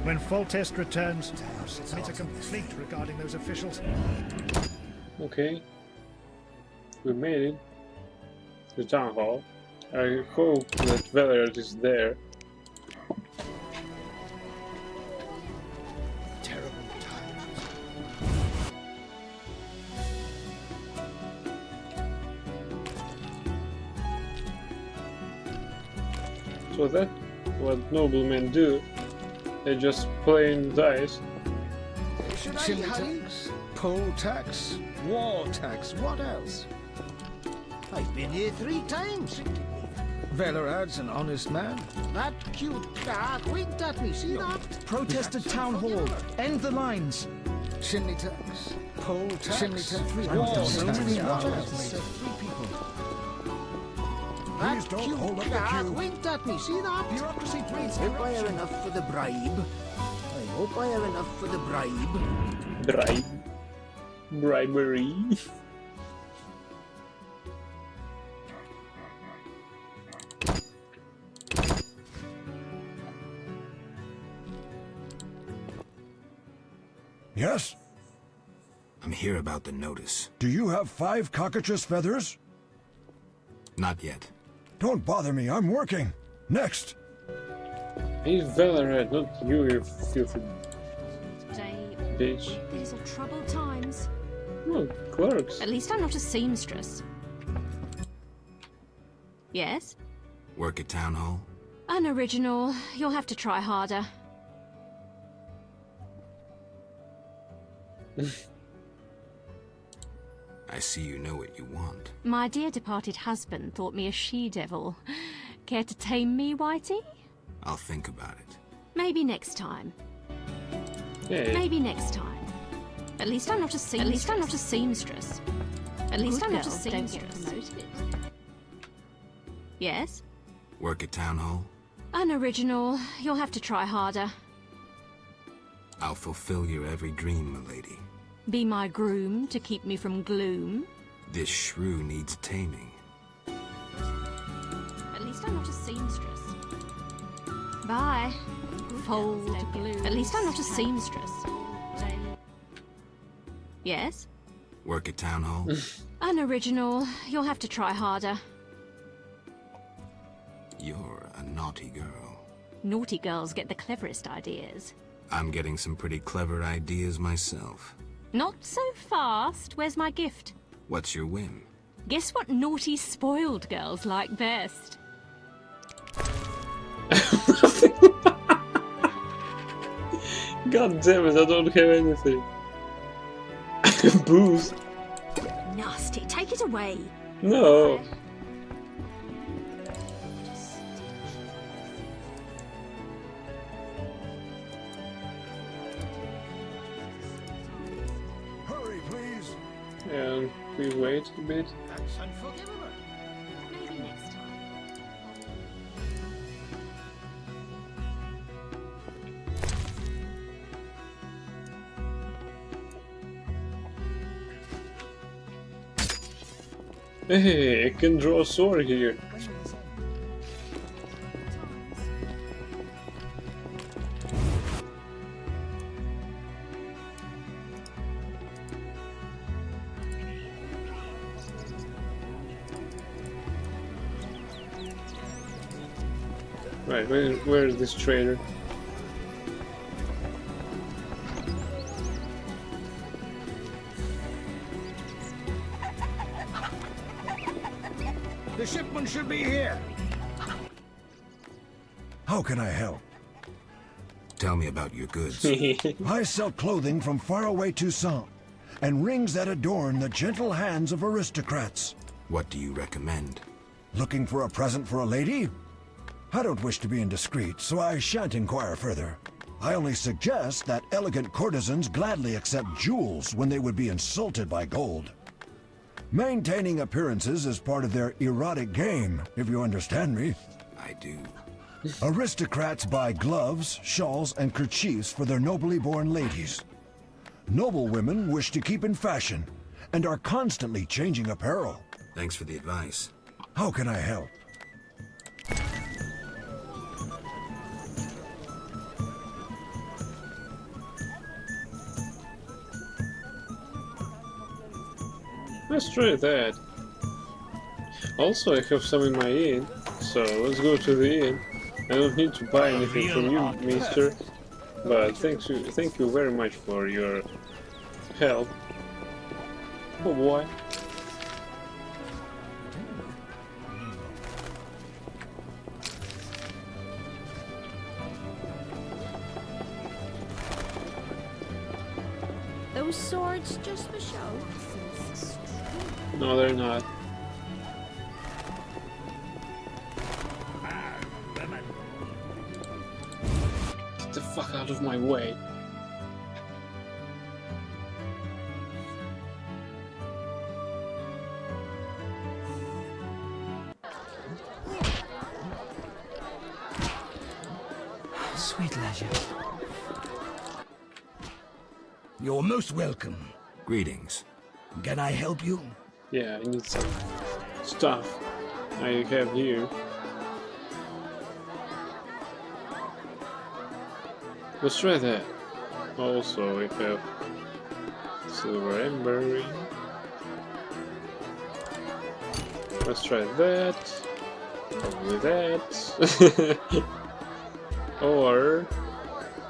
When Foltest returns, submit a complaint regarding those officials. Okay. We made it. The town hall. I hope that Valerian is there. Terrible times. So that's what noblemen do. They just playing dice. Chimney tax, poll tax, war tax, what else? I've been here 3 times. Velerad's an honest man. That cute dark winked at me, see that? Protest at Town Hall. End the lines. Chimney tax, poll tax, Chimney tax, war tax, what what else? else? Please That don't cute hold up the dark queue. winked at me, see that? Bureaucracy breeds Hope I have enough for the bribe. I hope I have enough for the bribe. Bribery. Yes? I'm here about the notice. Do you have 5 cockatrice feathers? Not yet. Don't bother me, I'm working. Next. He's Valerian, not you, you filthy bitch. These are troubled times. Oh, clerks. At least I'm not a seamstress. Yes? Work at Town Hall? Unoriginal. You'll have to try harder. I see you know what you want. My dear departed husband thought me a she-devil. Care to tame me, Whitey? I'll think about it. Maybe next time. Yeah. Maybe next time. At least I'm not a seamstress. At least I'm not a seamstress. At least I'm not a seamstress. Yes? Work at Town Hall? Unoriginal. You'll have to try harder. I'll fulfill your every dream, milady. Be my groom to keep me from gloom. This shrew needs taming. At least I'm not a seamstress. Bye. Fold glue. At least I'm not a seamstress. Yes? Work at Town Hall? Unoriginal. You'll have to try harder. You're a naughty girl. Naughty girls get the cleverest ideas. I'm getting some pretty clever ideas myself. Not so fast. Where's my gift? What's your whim? Guess what naughty spoiled girls like best? God damn it, I don't have anything. Booze. Nasty. Take it away. No. Hurry, please. And we wait a bit. That's unforgivable. Maybe next time. Hey, I can draw a sword here. Right, where is this trader? The shipment should be here. How can I help? Tell me about your goods. I sell clothing from faraway Toussaint, and rings that adorn the gentle hands of aristocrats. What do you recommend? Looking for a present for a lady? I don't wish to be indiscreet, so I shan't inquire further. I only suggest that elegant courtesans gladly accept jewels when they would be insulted by gold. Maintaining appearances is part of their erotic game, if you understand me. I do. Aristocrats buy gloves, shawls, and kerchiefs for their nobly born ladies. Noble women wish to keep in fashion, and are constantly changing apparel. Thanks for the advice. How can I help? Let's try that. Also, I have some in my inn, so let's go to the inn. I don't need to buy anything from you, mister, but thank you very much for your help. Oh boy. Those swords just for show? No, they're not. Get the fuck out of my way. Sweet leisure. You're most welcome. Greetings. Can I help you? Yeah, I need some stuff I have here. Let's try that. Also, we have silver ember ring. Let's try that. Probably that. Or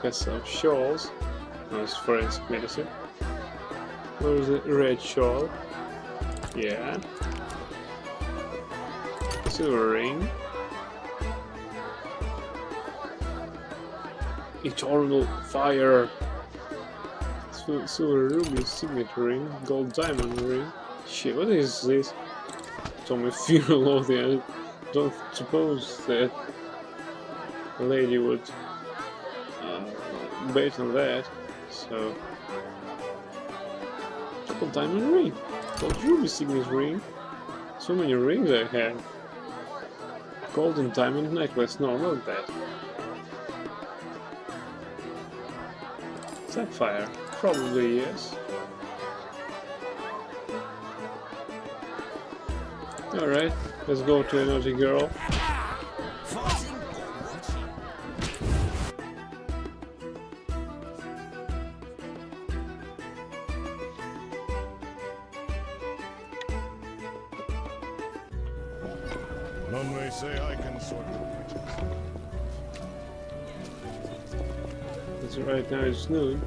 get some shawls. That's forensic medicine. Where's the red shawl? Yeah. Silver ring. Eternal fire. Silver ruby signet ring. Gold diamond ring. Shit, what is this? Tommy Funeral of the end. Don't suppose that a lady would bet on that. So. Gold diamond ring. Gold ruby signet ring. So many rings I have. Golden diamond necklace. No, not that. Sapphire. Probably yes. Alright, let's go to a naughty girl. None may say I can sort of. It's right now it's noon.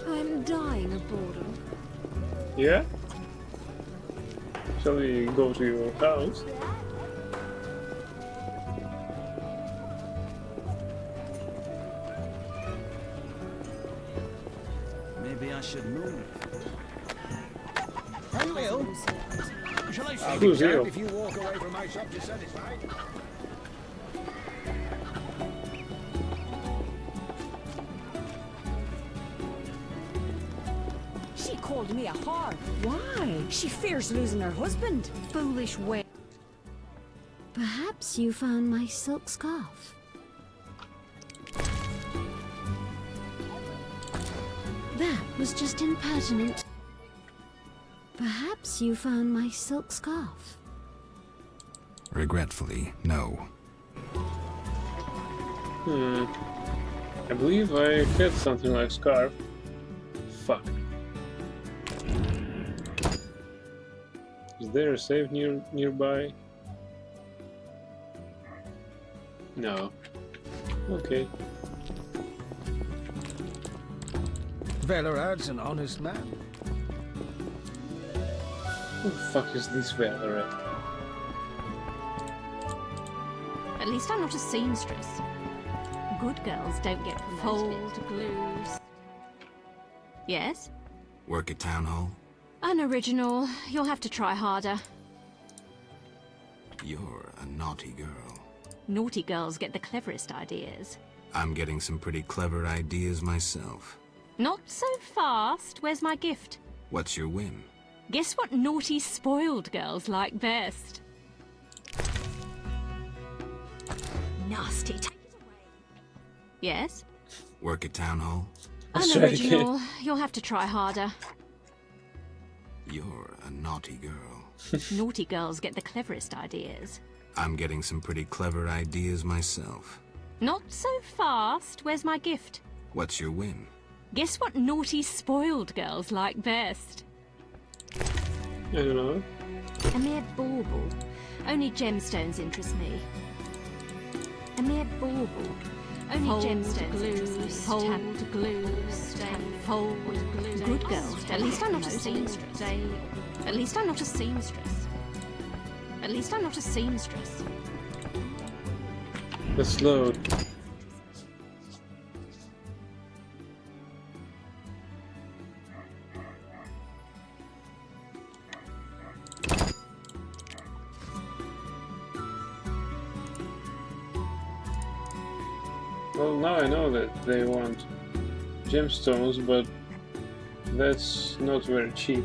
I'm dying of boredom. Yeah? Shall we go to your house? Maybe I should move. Are you ill? Shall I say Who's ill? if you walk away from my shop dissatisfied? She called me a whore. Why? She fears losing her husband. Foolish way. Perhaps you found my silk scarf. That was just impertinent. Perhaps you found my silk scarf. Regretfully, no. I believe I had something like scarf. Fuck. Is there a save nearby? No. Okay. Velerad's an honest man. Who the fuck is this Velerad? At least I'm not a seamstress. Good girls don't get fold glues. Yes? Work at town hall? Unoriginal. You'll have to try harder. You're a naughty girl. Naughty girls get the cleverest ideas. I'm getting some pretty clever ideas myself. Not so fast. Where's my gift? What's your whim? Guess what naughty, spoiled girls like best? Nasty. Yes? Work at town hall? Unoriginal. You'll have to try harder. You're a naughty girl. Naughty girls get the cleverest ideas. I'm getting some pretty clever ideas myself. Not so fast. Where's my gift? What's your whim? Guess what naughty, spoiled girls like best? I don't know. A mere bauble. Only gemstones interest me. A mere bauble. Only gemstones interest me. Fold glues. Fold glues. Good girls. At least I'm not a seamstress. At least I'm not a seamstress. At least I'm not a seamstress. Let's load. Well, now I know that they want gemstones, but that's not very cheap.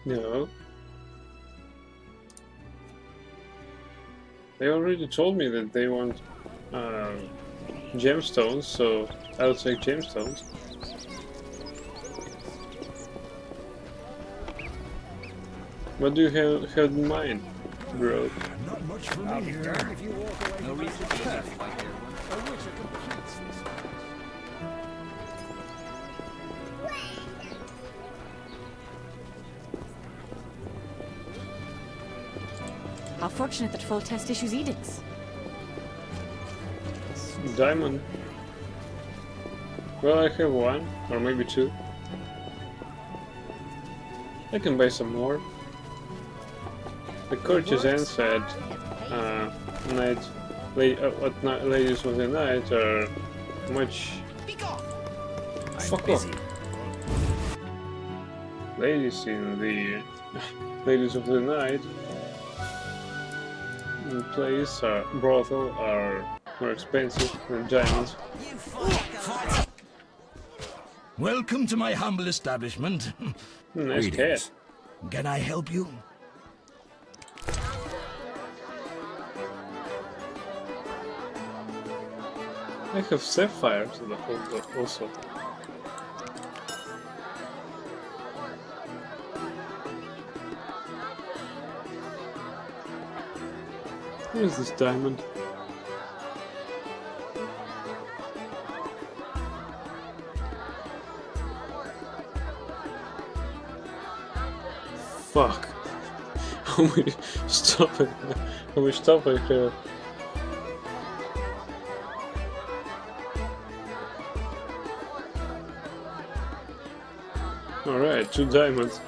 No. They already told me that they want gemstones, so I'll take gemstones. What do you have in mind, bro? Not much for me here. If you walk away No from reason my to shop be like I wish I could fix this. How fortunate that Foltest issues edicts. Diamond. Well, I have one, or maybe two. I can buy some more. The courtesan said, ladies of the night are much. Fuck off. Ladies in the ladies of the night place brothel are more expensive than diamonds. Welcome to my humble establishment. Nice cat. Can I help you? I have sapphires in the whole also. What is this diamond? Fuck. How much stuff I have. Alright, 2 diamonds.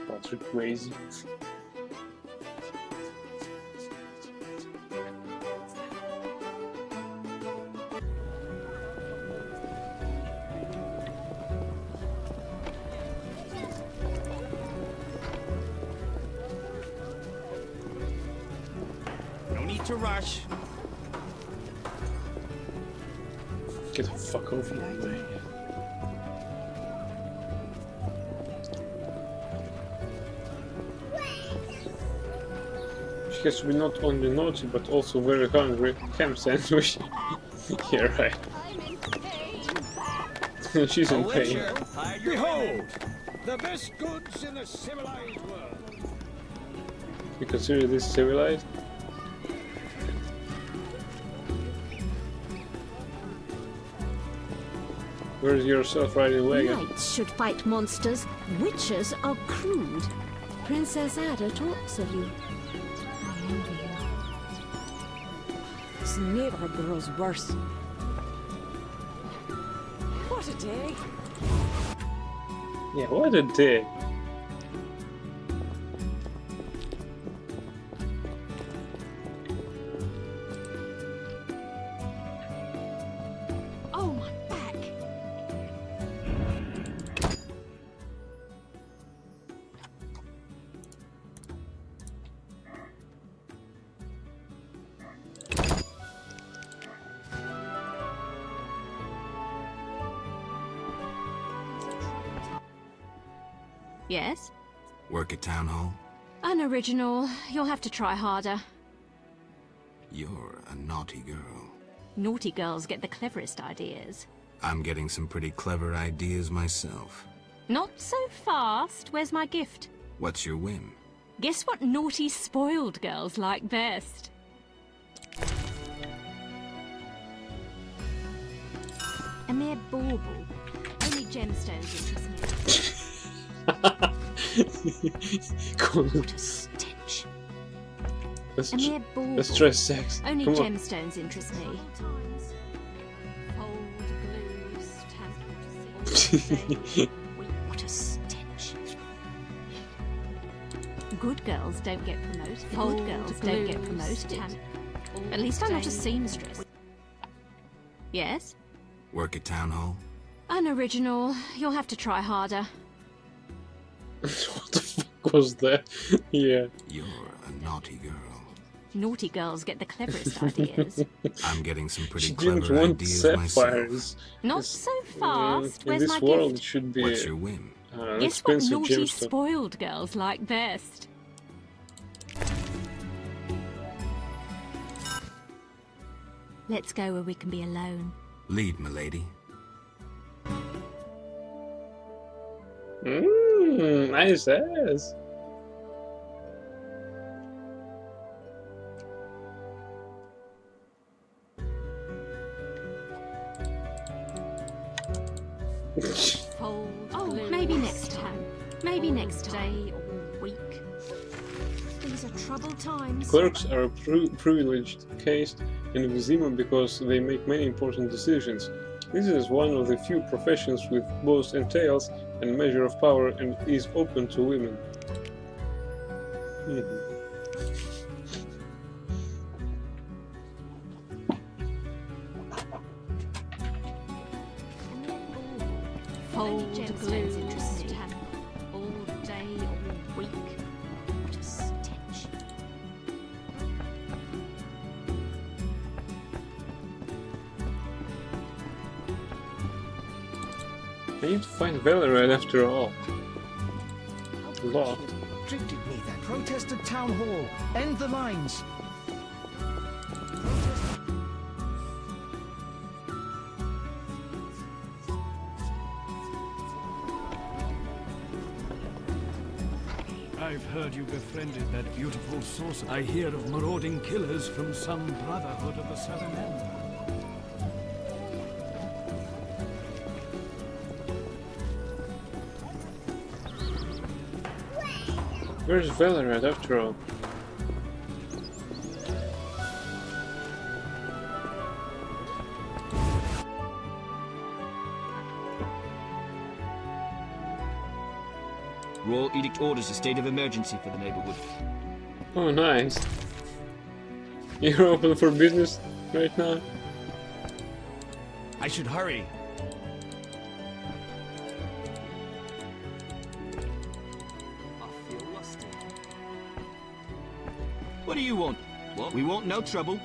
Patrick crazy. To rush. Get the fuck over my way. She has to be not only naughty but also very hungry. Ham sandwich. Yeah, right. She's in pain. Behold, the best goods in the civilized world. You consider this civilized? Where's your self-riding wagon? Knights should fight monsters. Witches are crude. Princess Ada talks of you. I envy you. This never grows worse. What a day! Yeah, what a day! Oh, my back! Yes? Work at Town Hall? Unoriginal. You'll have to try harder. You're a naughty girl. Naughty girls get the cleverest ideas. I'm getting some pretty clever ideas myself. Not so fast. Where's my gift? What's your whim? Guess what naughty, spoiled girls like best? A mere bauble. Only gemstones interest me. What a stench. A mere bauble. Let's try sex. Only Come on. gemstones interest me. What a stench. Good girls don't get promoted. Good girls don't get promoted. At least I'm not a seamstress. Yes? Work at Town Hall? Unoriginal. You'll have to try harder. What the fuck was that? Yeah. You're a naughty girl. Naughty girls get the cleverest ideas. I'm getting some pretty She didn't clever want ideas sapphires. myself. Not so fast. In Where's this my world, gift? it should be What's your whim? an Guess what expensive naughty, gemstone. spoiled girls like best? Let's go where we can be alone. Lead, milady. Nice ass. Oh, maybe next time. Maybe next time. Day or week. These are troubled times. Clerks are a privileged caste in Vizima because they make many important decisions. This is one of the few professions with both entails and measure of power and is open to women. Fold glues all day or week. What a stench. I need to find Valorant after all. Law. Treated me then. Protest at Town Hall. End the lines. I've heard you befriended that beautiful sorcerer. I hear of marauding killers from some brotherhood of the Southern End. Where's Valerat after all? Royal Edict orders a state of emergency for the neighborhood. Oh, nice. You're open for business right now? I should hurry. I feel lusty. What do you want? What? We want no trouble.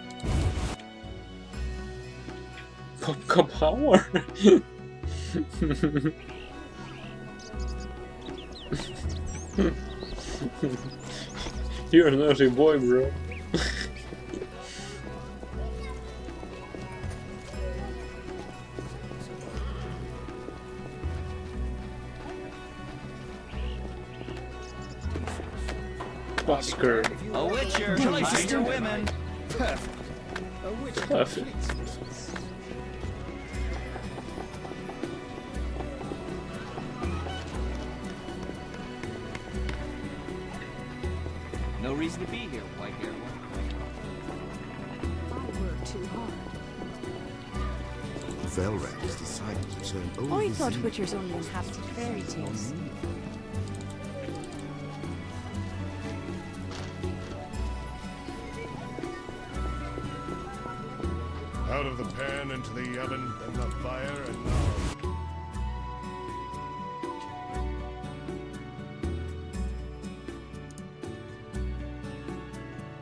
Come power. You're a naughty boy, bro. Busker. A witcher, find your women. Perfect. A witch Perfect. No reason to be here, white-haired one. I work too hard. Velret has decided to turn over. I thought witchers only inhabited fairy tales. Out of the pan into the oven, then the fire, and now...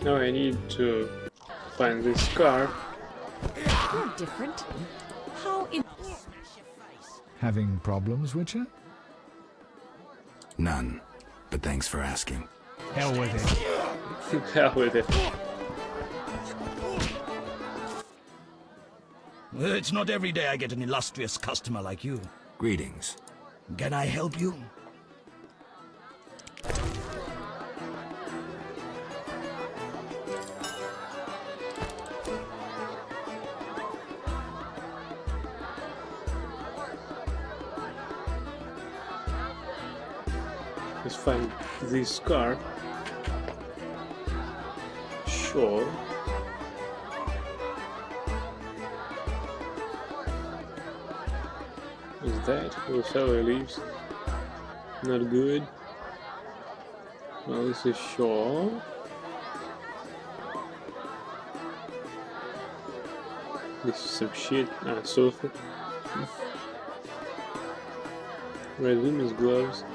Now I need to find this scarf. You're different. How in... Having problems, Witcher? None. But thanks for asking. Hell with it. Hell with it. It's not every day I get an illustrious customer like you. Greetings. Can I help you? Let's find this scarf. Sure. Is that the sour leaves? Not good. Well, this is shawl. This is some shit. Ah, sofa. Red women's gloves.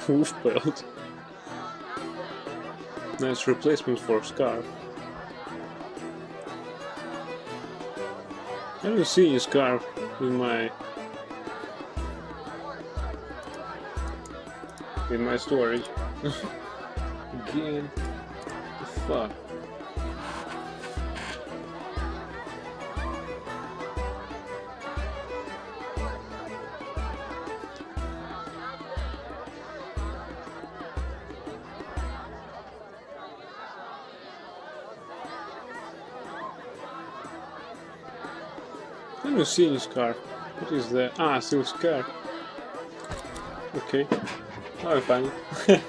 Wolf belt. Nice replacement for a scarf. I don't see a scarf in my storage. Again. The fuck. I don't see any scarf. What is that? Ah, still scarf. Okay. Now I find it.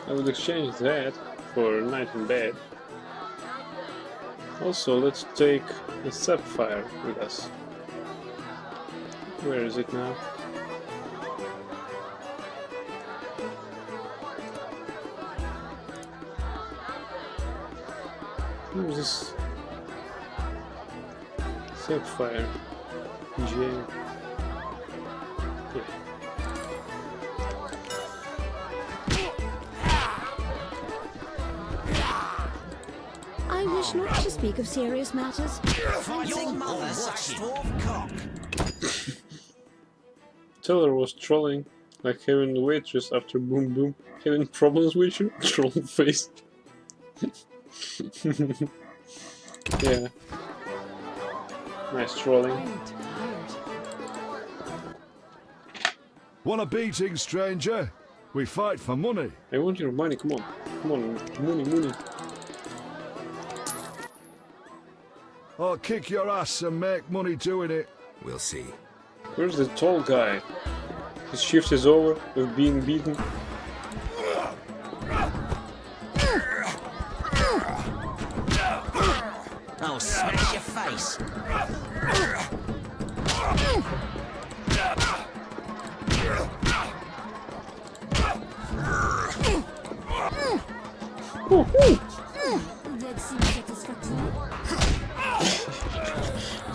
I would exchange that for a night in bed. Also, let's take the sapphire with us. Where is it now? Who's this? Sapphire. Jane. Yeah. I wish not to speak of serious matters. Teller was trolling like having the waitress after Boom Boom. Having problems with you? Troll face. Yeah. Nice trolling. Want a beating, stranger? We fight for money. I want your money, come on. Come on, money. I'll kick your ass and make money doing it. We'll see. Where's the tall guy? His shift is over with being beaten. I'll smash your face.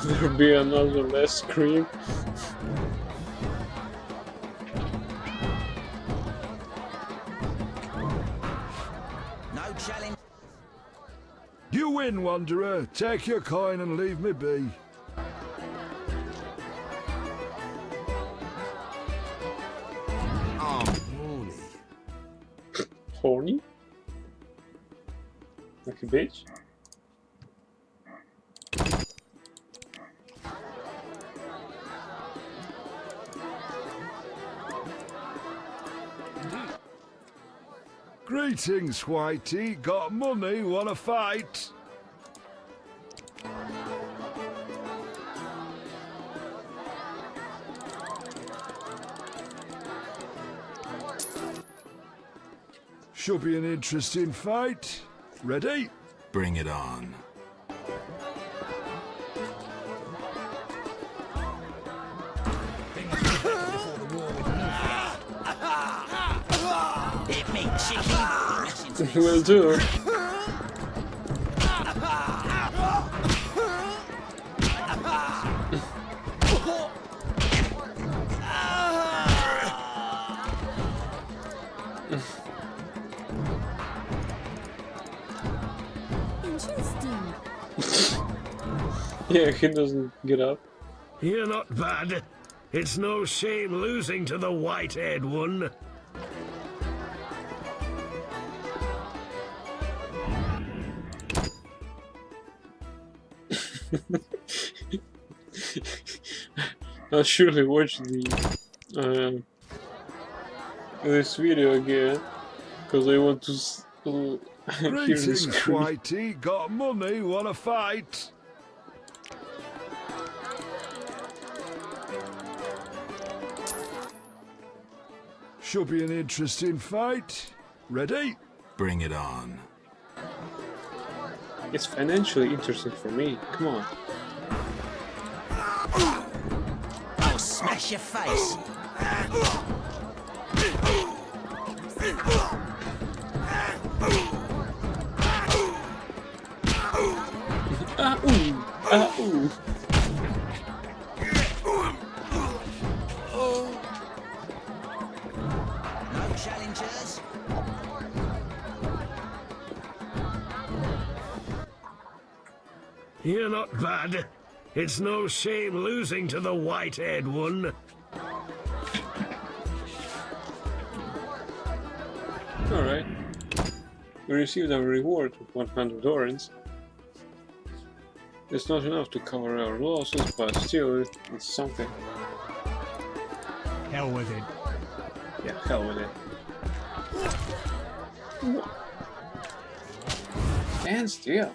There'll be another last scream. No challenge. You win, Wanderer. Take your coin and leave me be. Oh, Mooney. Horny? Like a bitch? Greetings, Whitey. Got money, wanna fight? Should be an interesting fight. Ready? Bring it on. It makes you keep. Will do. Interesting. Yeah, he doesn't get up. You're not bad. It's no shame losing to the white-haired one. I'll surely watch the this video again because I want to hear Greetings, this scream. Whitey. Got money, wanna fight? Should be an interesting fight. Ready? Bring it on. It's financially interesting for me. Come on. I'll smash your face. Ooh. No challengers. You're not bad. It's no shame losing to the white-haired one. Alright. We received our reward of 100 orens. It's not enough to cover our losses, but still, it's something. Hell with it. Yeah, hell with it. And still.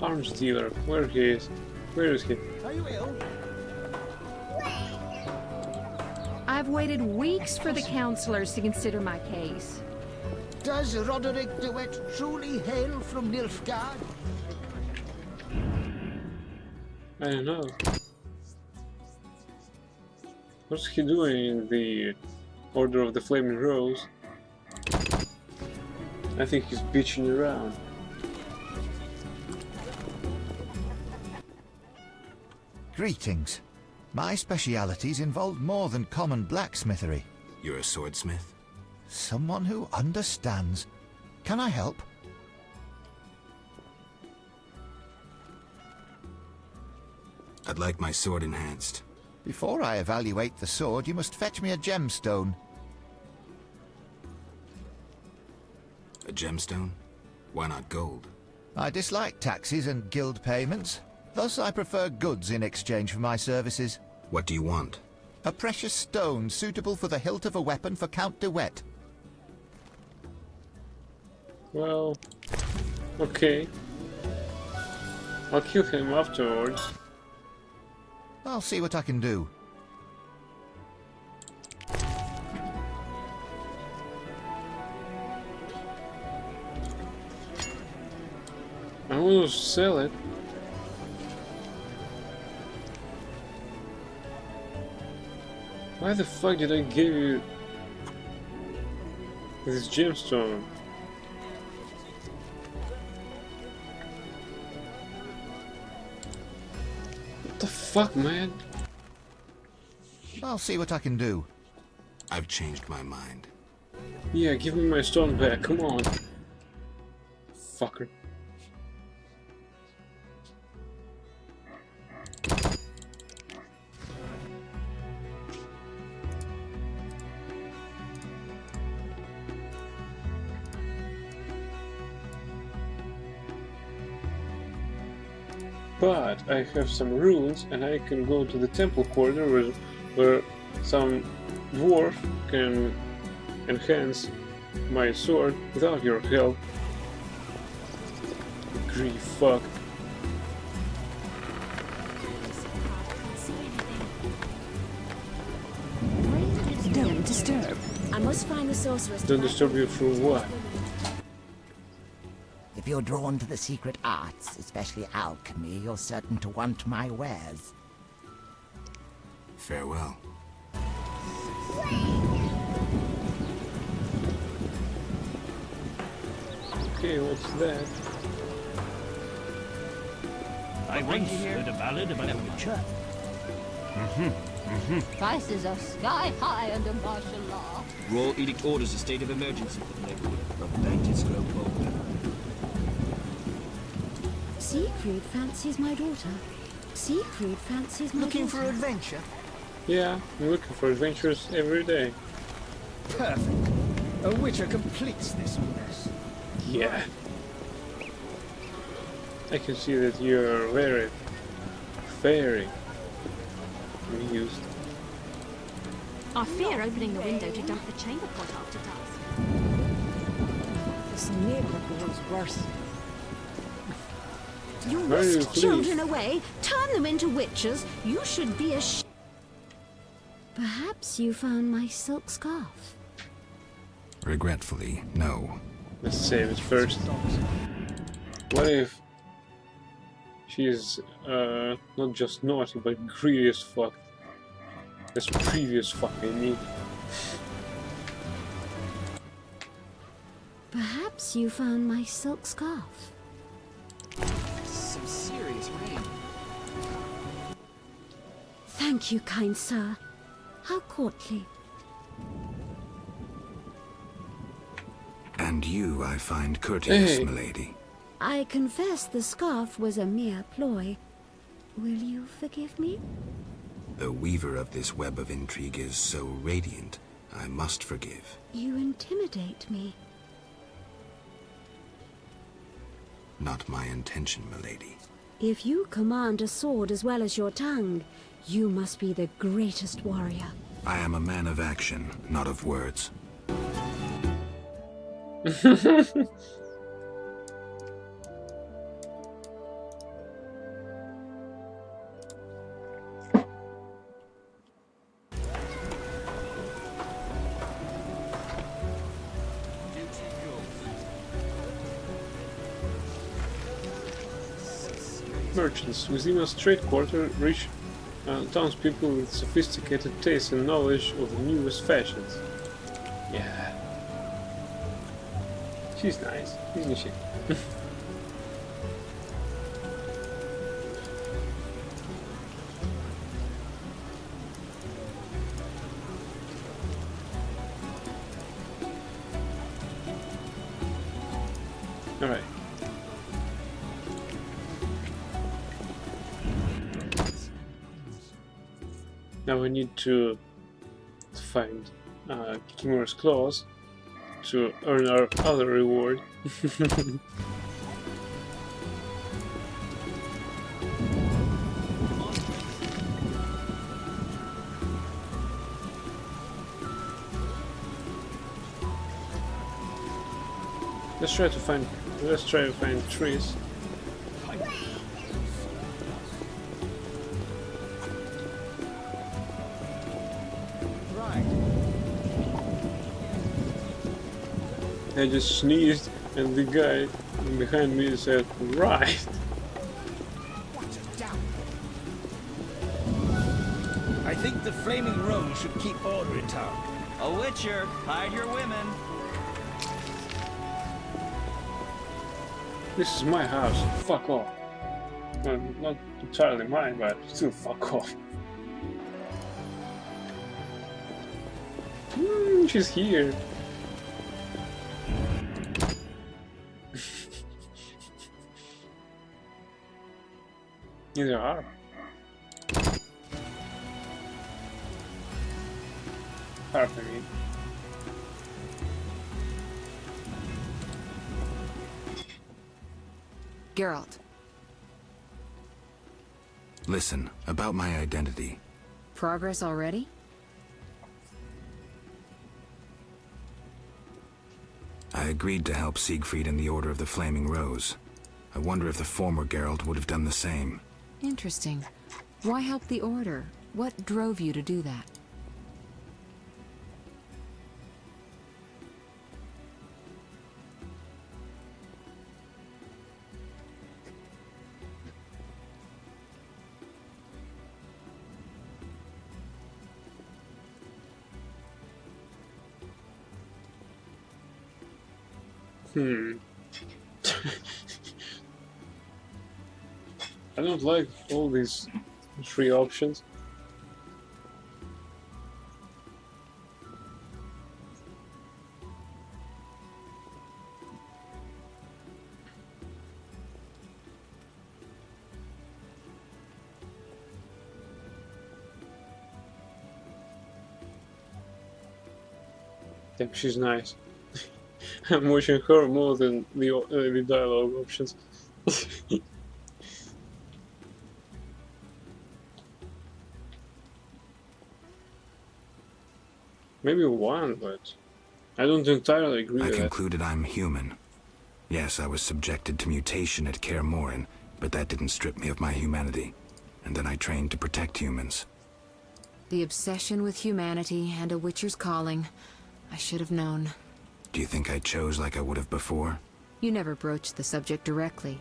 Arms dealer, where he is? Where is he? Are you ill? I've waited weeks for the councillors to consider my case. Does Roderick DeWitt truly hail from Nilfgaard? I don't know. What's he doing in the Order of the Flaming Rose? I think he's bitching around. Greetings. My specialities involve more than common blacksmithery. You're a swordsmith? Someone who understands. Can I help? I'd like my sword enhanced. Before I evaluate the sword, you must fetch me a gemstone. A gemstone? Why not gold? I dislike taxes and guild payments. Thus I prefer goods in exchange for my services. What do you want? A precious stone suitable for the hilt of a weapon for Count de Wet. Well, okay. I'll kill him afterwards. I'll see what I can do. I will sell it. Why the fuck did I give you this gemstone? What the fuck, man? I'll see what I can do. I've changed my mind. Yeah, give me my stone back, come on. Fucker. But I have some runes and I can go to the temple corridor where some dwarf can enhance my sword without your help. Grief, fuck. Don't disturb. I must find the sorceress. Don't disturb you for what? If you're drawn to the secret arts, especially alchemy, you're certain to want my wares. Farewell. Okay, what's that? I once heard a ballad about a witcher. Prices are sky high under martial law. Royal Edict orders a state of emergency for the neighborhood. The bandits grow bolder. Siegfried fancies my daughter. Siegfried fancies my Looking daughter. for adventure? Yeah, I'm looking for adventures every day. Perfect. A witcher completes this mess. Yeah. I can see that you're very amused. I fear opening the window to dump the chamber pot after dusk. This neighborhood was worse. You Where are you, whisk please? children away, turn them into witches. You should be ashamed. Perhaps you found my silk scarf. Regretfully, no. Let's save it first. What if she's not just naughty but greedy as fuck? That's previous fuck, I mean. Perhaps you found my silk scarf. Some serious rain. Thank you, kind sir. How courtly. And you, I find courteous, Hey. milady. I confess the scarf was a mere ploy. Will you forgive me? The weaver of this web of intrigue is so radiant, I must forgive. You intimidate me. Not my intention, milady. If you command a sword as well as your tongue, you must be the greatest warrior. I am a man of action, not of words. Merchants within a trade quarter reach townspeople with sophisticated taste and knowledge of the newest fashions. Yeah. She's nice, isn't she? Alright. Now we need to find Kimura's claws to earn our other reward. Let's try to find trees. I just sneezed and the guy behind me said, right. I think the Flaming Rose should keep order in town. A Witcher, hide your women. This is my house, fuck off. Well, not entirely mine, but still fuck off. She's here. Neither are. Half I mean. Geralt. Listen, about my identity. Progress already? I agreed to help Siegfried in the Order of the Flaming Rose. I wonder if the former Geralt would have done the same. Interesting. Why help the Order? What drove you to do that? I don't like all these three options. Damn, she's nice. I'm watching her more than the dialogue options. Maybe one, but I don't entirely agree with that. I concluded I'm human. Yes, I was subjected to mutation at Kaer Morhen, but that didn't strip me of my humanity. And then I trained to protect humans. The obsession with humanity and a Witcher's calling. I should have known. Do you think I chose like I would have before? You never broached the subject directly.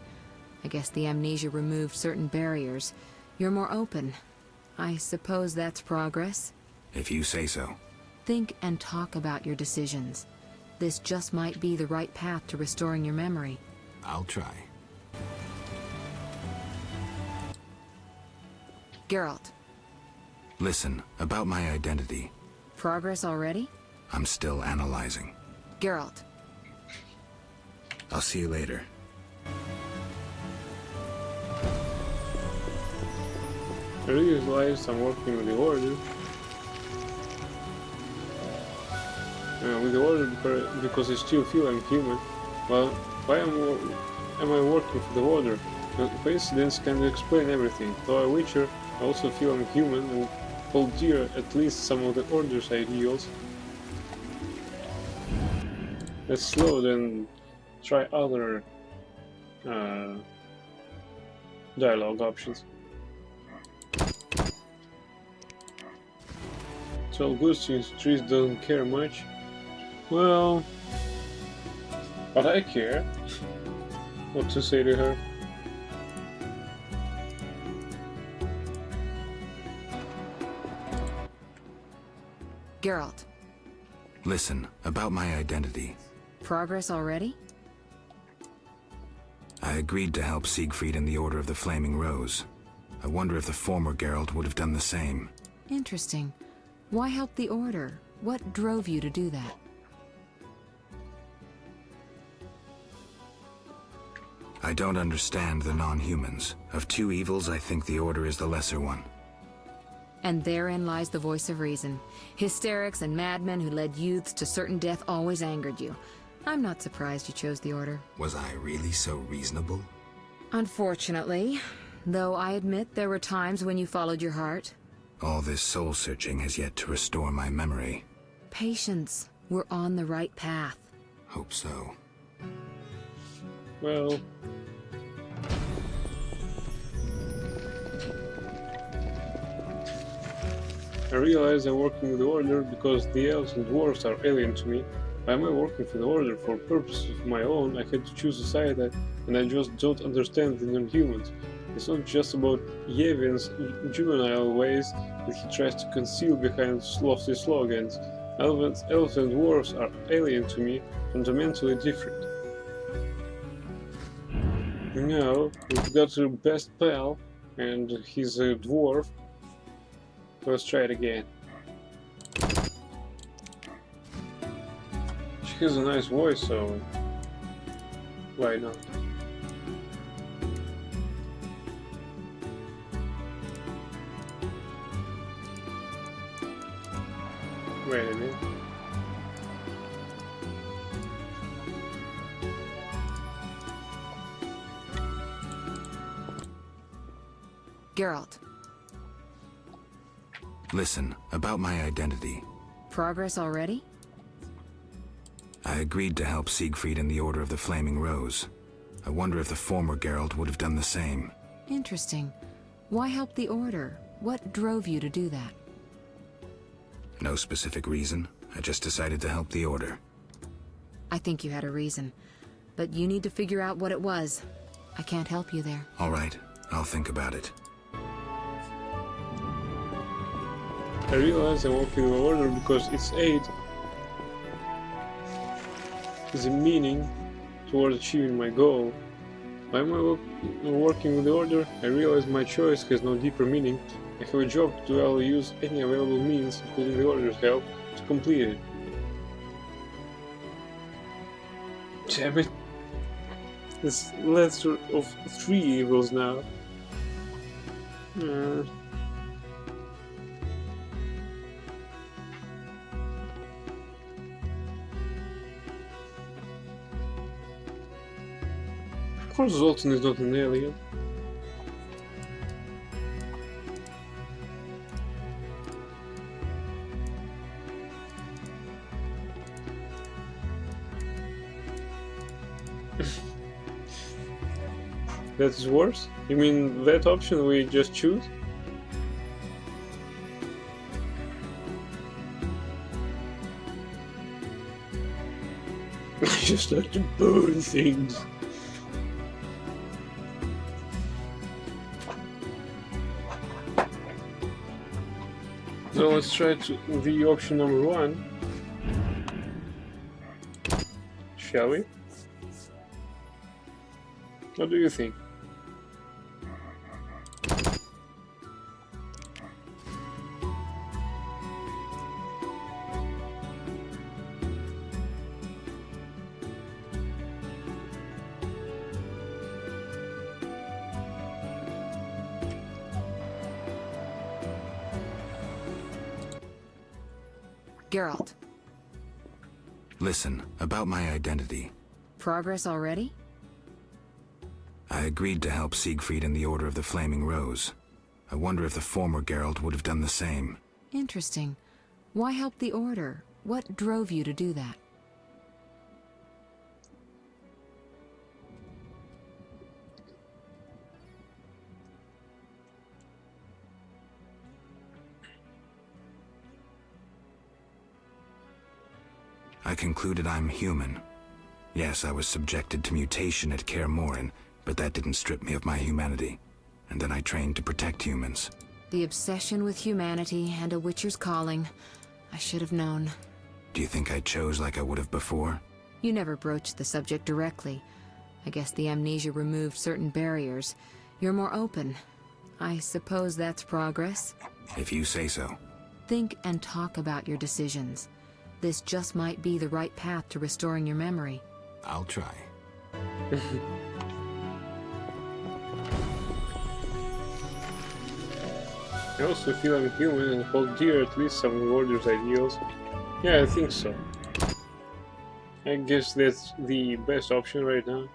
I guess the amnesia removed certain barriers. You're more open. I suppose that's progress? If you say so. Think and talk about your decisions. This just might be the right path to restoring your memory. I'll try. Geralt. Listen, about my identity. Progress already? I'm still analyzing. Geralt. I'll see you later. I realized I'm working with the Order. With the Order because I still feel I'm human. Well, why am I working for the Order? Coincidence can explain everything. Though a Witcher, I also feel I'm human and hold dear at least some of the Order's ideals. Let's slow then try other dialogue options. It's all good since Triss doesn't care much. Well, but I care what to say to her. Geralt. Listen, about my identity. Progress already? I agreed to help Siegfried in the Order of the Flaming Rose. I wonder if the former Geralt would have done the same. Interesting. Why help the Order? What drove you to do that? I don't understand the non-humans. Of two evils, I think the Order is the lesser one. And therein lies the voice of reason. Hysterics and madmen who led youths to certain death always angered you. I'm not surprised you chose the Order. Was I really so reasonable? Unfortunately. Though I admit there were times when you followed your heart. All this soul-searching has yet to restore my memory. Patience. We're on the right path. Hope so. Well... I realize I'm working with the Order because the elves and dwarves are alien to me. Why am I working for the Order for purposes of my own? I had to choose a side and I just don't understand the non-humans. It's not just about Yevon's juvenile ways that he tries to conceal behind lofty slogans. Elves and dwarves are alien to me, fundamentally different. Now, we've got our best pal, and he's a dwarf. Let's try it again. She has a nice voice, so why not? Wait a minute. Geralt. Listen, about my identity. Progress already? I agreed to help Siegfried in the Order of the Flaming Rose. I wonder if the former Geralt would have done the same. Interesting. Why help the Order? What drove you to do that? No specific reason. I just decided to help the Order. I think you had a reason. But you need to figure out what it was. I can't help you there. All right. I'll think about it. I realize I'm working with the Order because its aid is a meaning towards achieving my goal. Why am I working with the Order? I realize my choice has no deeper meaning. I have a job to do. I'll use any available means, including the Order's help, to complete it. Damn it. It's lesser of 3 evils now. Of course Zoltan is not an alien. That is worse? You mean that option we just choose? I just like to burn things. So let's try the option number 1. Shall we? What do you think? Geralt. Listen, about my identity. Progress already? I agreed to help Siegfried in the Order of the Flaming Rose. I wonder if the former Geralt would have done the same. Interesting. Why help the Order? What drove you to do that? I concluded I'm human. Yes, I was subjected to mutation at Kaer Morhen, but that didn't strip me of my humanity. And then I trained to protect humans. The obsession with humanity and a Witcher's calling. I should have known. Do you think I chose like I would have before? You never broached the subject directly. I guess the amnesia removed certain barriers. You're more open. I suppose that's progress? If you say so. Think and talk about your decisions. This just might be the right path to restoring your memory. I'll try. I also feel I'm human and hold dear at least some of Order's ideals. Yeah, I think so. I guess that's the best option right now.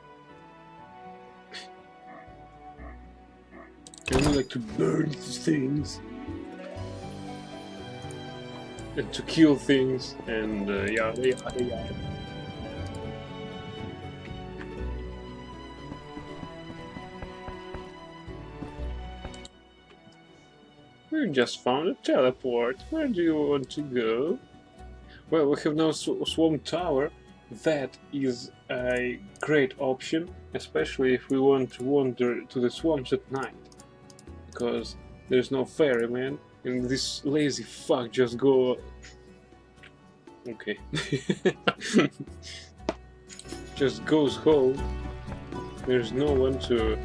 I would like to burn things. And to kill things, and yada yada yada. We just found a teleport. Where do you want to go? Well, we have now Swamp Tower. That is a great option, especially if we want to wander to the swamps at night. Because there's no ferryman, and this lazy fuck just go... Okay. Just goes home. There's no one to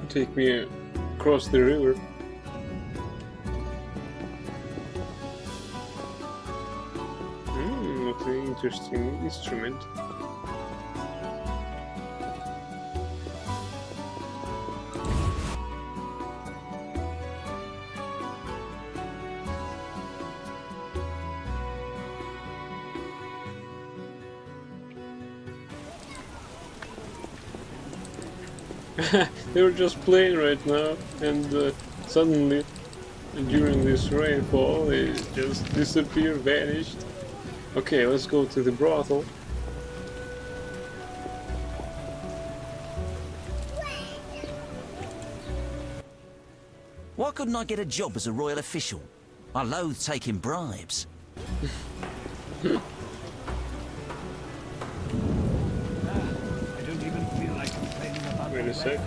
take me across the river. What an interesting instrument. They were just playing right now, and suddenly, during this rainfall, they just disappeared, vanished. Okay, let's go to the brothel. Why couldn't I get a job as a royal official? I loathe taking bribes. I don't even feel like complaining about Wait a sec.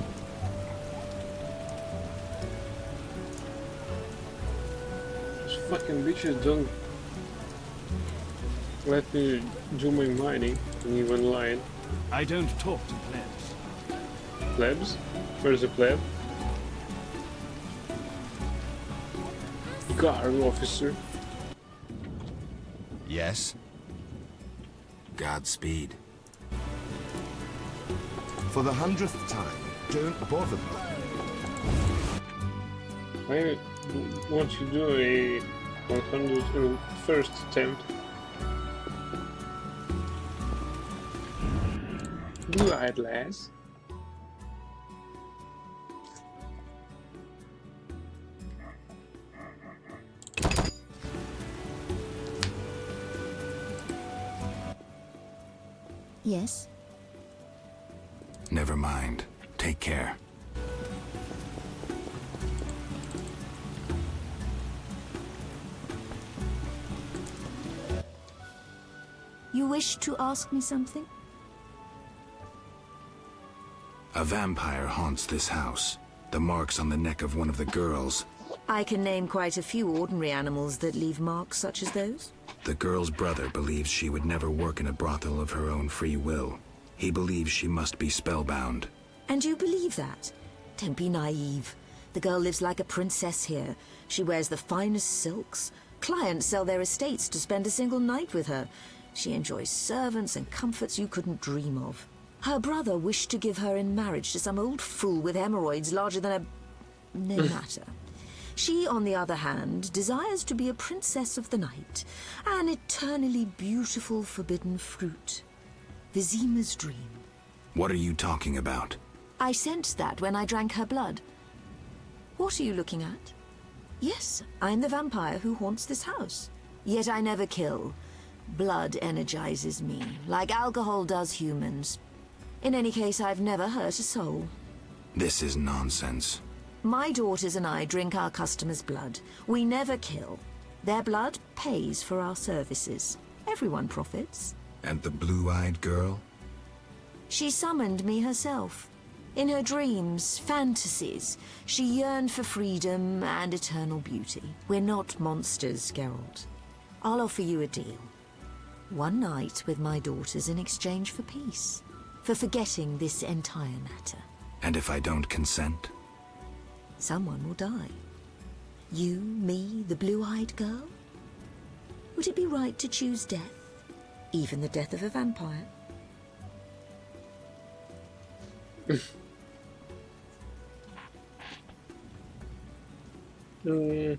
Those fucking bitches don't let me do my mining in even line. I don't talk to plebs. Plebs? Where's the pleb? Guard officer. Yes? Godspeed. For the 100th time, don't bother me. I want to do a 101st attempt. Blue-eyed lass. Yes? Never mind. Take care. You wish to ask me something? A vampire haunts this house. The marks on the neck of one of the girls. I can name quite a few ordinary animals that leave marks such as those. The girl's brother believes she would never work in a brothel of her own free will. He believes she must be spellbound. And you believe that? Don't be naive. The girl lives like a princess here. She wears the finest silks. Clients sell their estates to spend a single night with her. She enjoys servants and comforts you couldn't dream of. Her brother wished to give her in marriage to some old fool with hemorrhoids larger than a... no matter. She, on the other hand, desires to be a princess of the night, an eternally beautiful forbidden fruit. Vizima's dream. What are you talking about? I sensed that when I drank her blood. What are you looking at? Yes, I'm the vampire who haunts this house. Yet I never kill. Blood energizes me, like alcohol does humans. In any case, I've never hurt a soul. This is nonsense. My daughters and I drink our customers' blood. We never kill. Their blood pays for our services. Everyone profits. And the blue-eyed girl? She summoned me herself. In her dreams, fantasies, she yearned for freedom and eternal beauty. We're not monsters, Geralt. I'll offer you a deal. One night with my daughters in exchange for peace. For forgetting this entire matter. And if I don't consent? Someone will die. You, me, the blue-eyed girl? Would it be right to choose death? Even the death of a vampire? I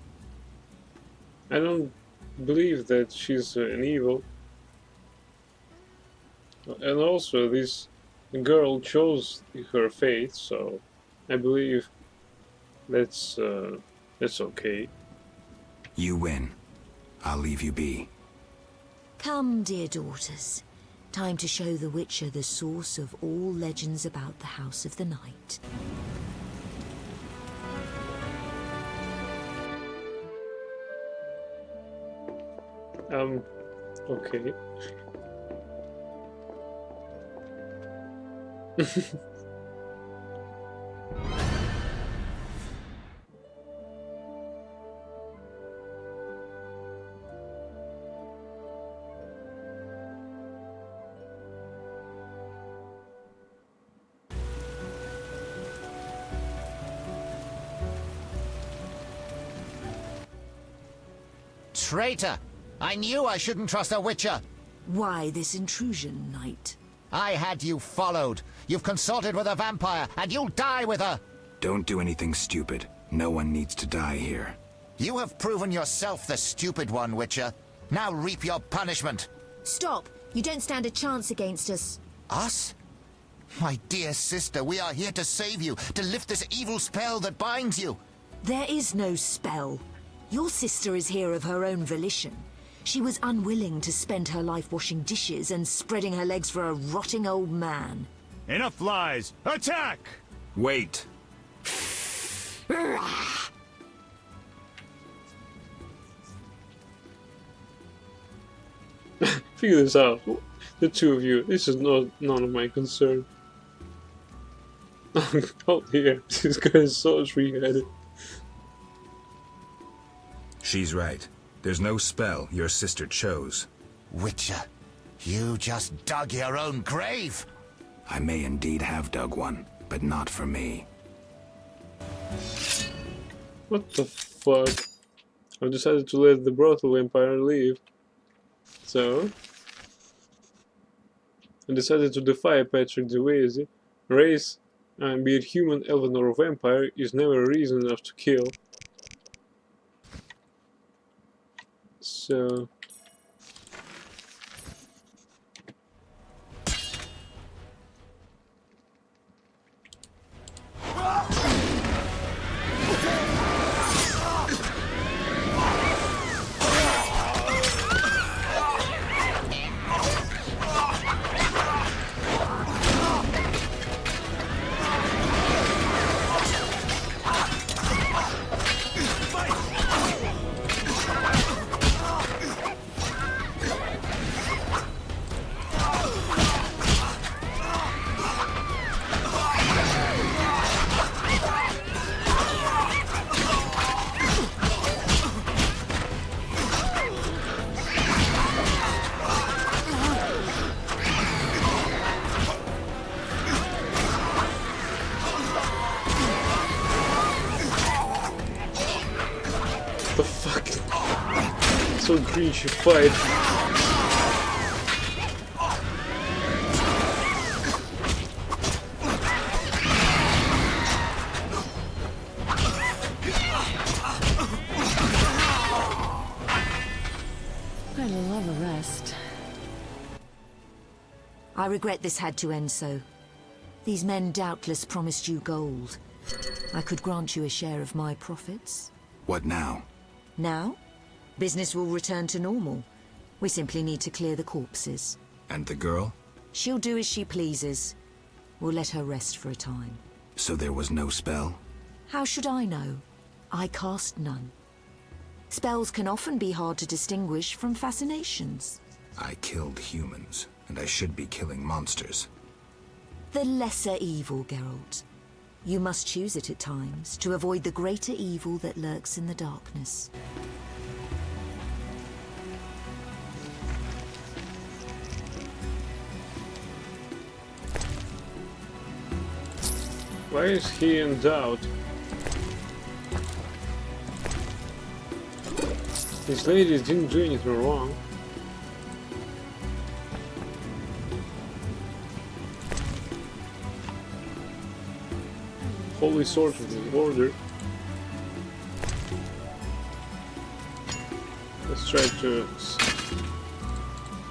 don't believe that she's an evil. And also, this girl chose her fate, so I believe that's okay. You win. I'll leave you be. Come, dear daughters. Time to show the Witcher the source of all legends about the House of the Night. Okay. Traitor! I knew I shouldn't trust a Witcher! Why this intrusion, knight? I had you followed. You've consulted with a vampire, and you'll die with her! Don't do anything stupid. No one needs to die here. You have proven yourself the stupid one, Witcher. Now reap your punishment. Stop! You don't stand a chance against us. Us? My dear sister, we are here to save you, to lift this evil spell that binds you. There is no spell. Your sister is here of her own volition. She was unwilling to spend her life washing dishes and spreading her legs for a rotting old man. Enough lies! Attack! Wait. Figure this out. The two of you. This is none of my concern. Oh dear, this guy is so three-headed. She's right. There's no spell your sister chose. Witcher, you just dug your own grave. I may indeed have dug one, but not for me. What the fuck? I've decided to let the brothel vampire leave. So I decided to defy Patrick Dewey. Race, be it human, elven or vampire, is never reason enough to kill. So the fuck? So green should fight. I'd love a rest. I regret this had to end so. These men doubtless promised you gold. I could grant you a share of my profits. What now? Now? Business will return to normal. We simply need to clear the corpses. And the girl? She'll do as she pleases. We'll let her rest for a time. So there was no spell? How should I know? I cast none. Spells can often be hard to distinguish from fascinations. I killed humans, and I should be killing monsters. The lesser evil, Geralt. You must choose it at times to avoid the greater evil that lurks in the darkness. Why is he in doubt? These ladies didn't do anything wrong. Holy Sword of the Order. let's try to...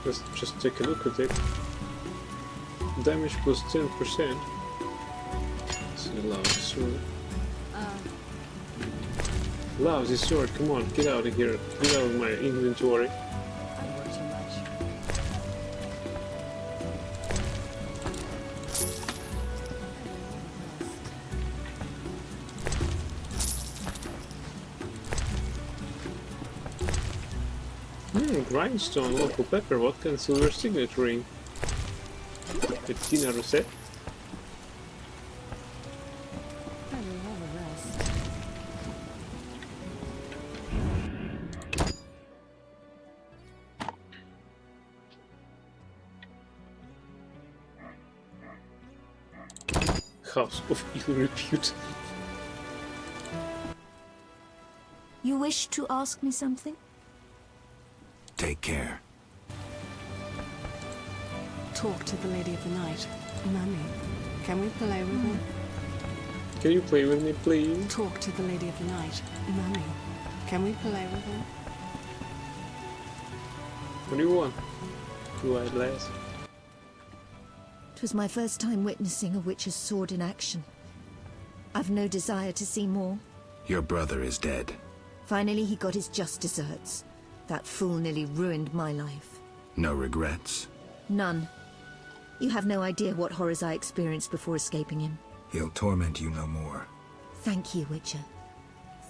Let's just take a look at it. Damage plus 10%. This is a lousy sword. Lousy sword, come on, get out of here. Get out of my inventory. Grindstone, local pepper, what can silver signet ring? Bettina Rosette. House of ill repute. You wish to ask me something? Take care. Talk to the Lady of the Night. Mummy, can we play with her? Can you play with me, please? Talk to the Lady of the Night. Mummy, can we play with her? What do you want? Blue-eyed lass. It was my first time witnessing a witch's sword in action. I've no desire to see more. Your brother is dead. Finally, he got his just desserts. That fool nearly ruined my life. No regrets? None. You have no idea what horrors I experienced before escaping him. He'll torment you no more. Thank you, Witcher.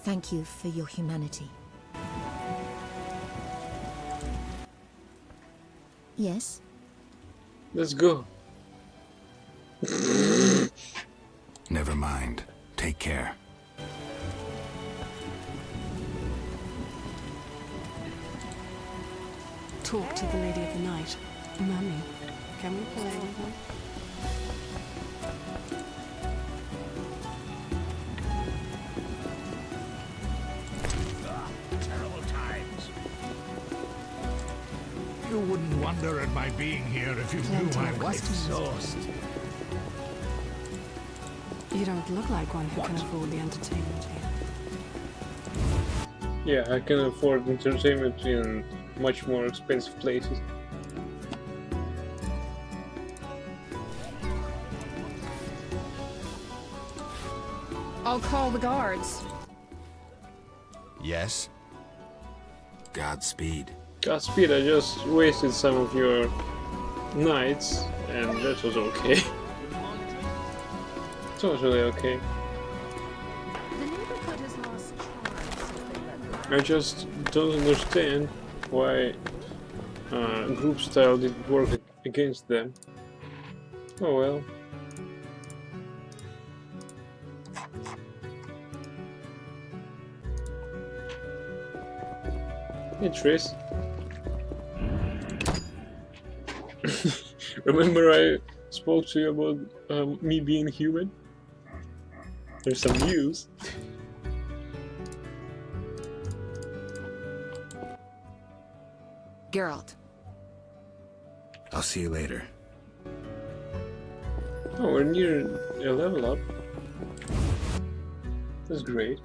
Thank you for your humanity. Yes? Let's go. Never mind. Take care. Talk to the Lady of the Night. Mummy, can we play with her? Terrible times. You wouldn't wonder at my being here if you knew my wife's exhaust. You don't look like one who can afford the entertainment here. Yeah, I can afford entertainment in much more expensive places. I'll call the guards. Yes? Godspeed. Godspeed, I just wasted some of your nights, and that was okay. Totally okay. I just don't understand why group style didn't work against them. Oh well. Hey Triss. Remember I spoke to you about me being human? There's some news. Geralt. I'll see you later. Oh, we're near a level up. That's great.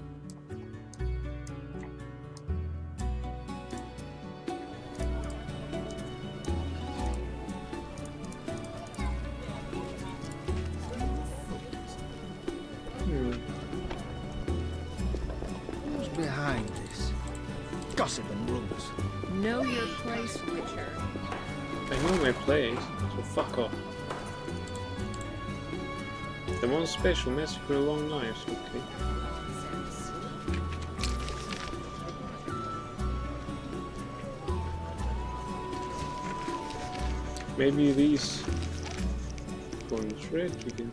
Who's behind this? Gossip and rumors. Know your place, Witcher. I know my place, so fuck off. The most special massacre along knives, okay. Maybe these points red we can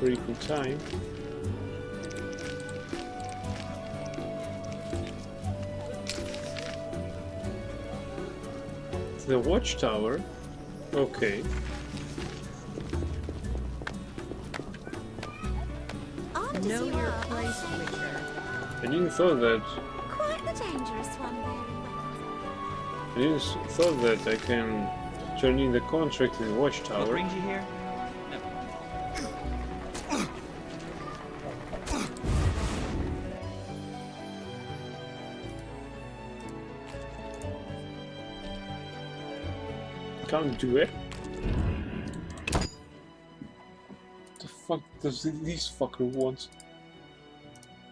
reap in time. The watchtower? Okay. Know your place, Witcher. I didn't thought that. Quite the dangerous one, I didn't thought that I can turn in the contract in the watchtower. What brings you here? Can't do it. The fuck does this fucker want?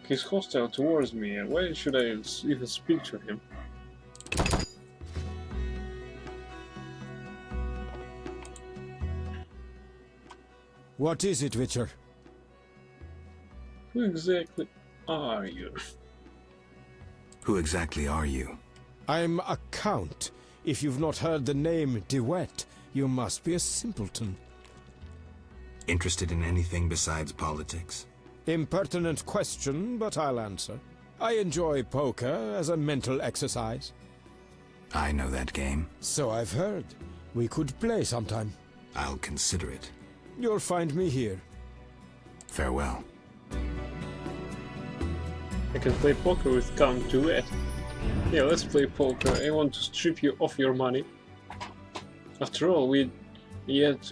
He's hostile towards me, and why should I even speak to him? What is it, Witcher? Who exactly are you? Who exactly are you? I'm a count. If you've not heard the name DeWitt, you must be a simpleton. Interested in anything besides politics? Impertinent question, but I'll answer. I enjoy poker as a mental exercise. I know that game. So I've heard. We could play sometime. I'll consider it. You'll find me here. Farewell. I can play poker with Count Duet. Yeah, let's play poker. I want to strip you of your money. After all, we yet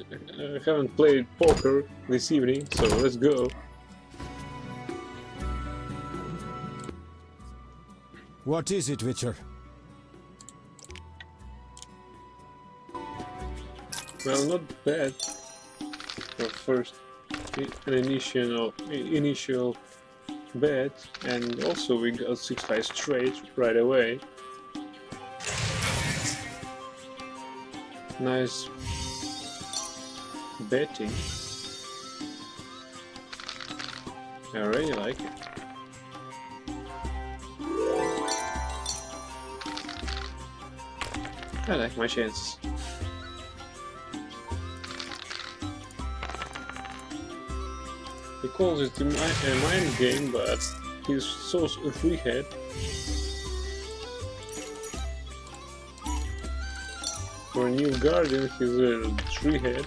haven't played poker this evening, so let's go. What is it, Witcher? Well, not bad. For first, an initial bet, and also we got 6 high straight right away. Nice betting. I really like it. I like my chances. He calls it a mind game, but he's so free-head. For a new guardian, he's a three-head.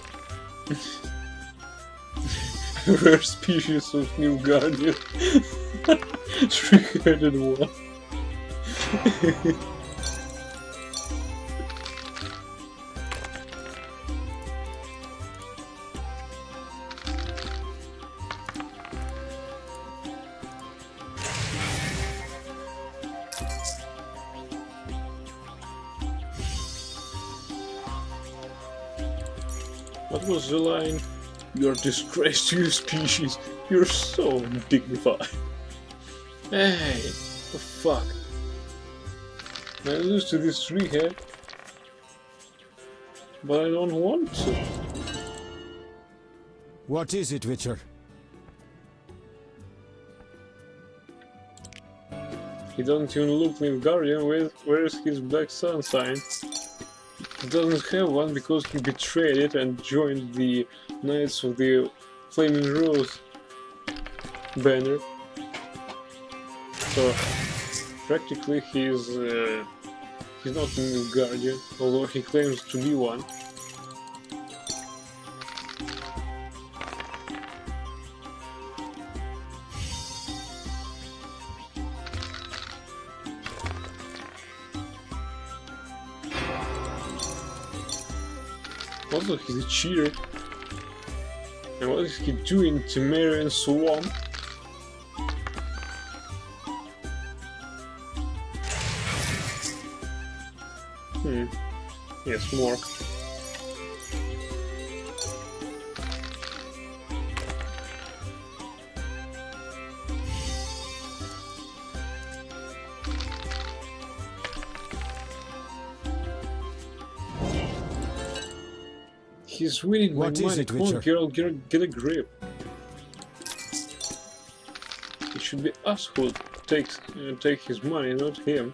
Rare species of new guardian. Three-headed one. What was the line? You're a disgrace to your species. You're so undignified. Hey, the fuck? I lose to this three-head, but I don't want to. What is it, Witcher? He doesn't even look like Guardian. Where is his Black Sun sign? He doesn't have one because he betrayed it and joined the Knights of the Flaming Rose banner. So practically he's not a new Guardian, although he claims to be one. Also, he's a cheater. And what is he doing to Marion Swamp? Yes, more. He's winning my money. Come on, girl, get a grip. It should be us who take his money, not him.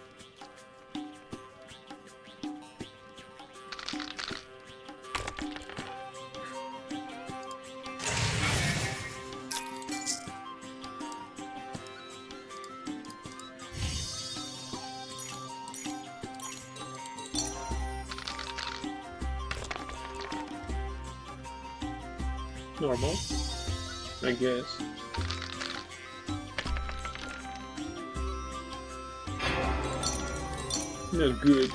Normal, I guess. Not good.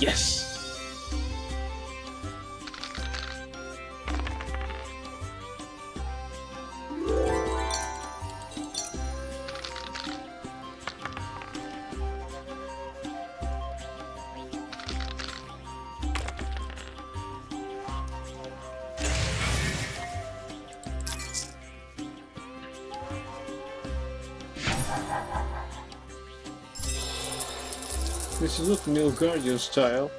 Yes! This is not Nilfgaardian style.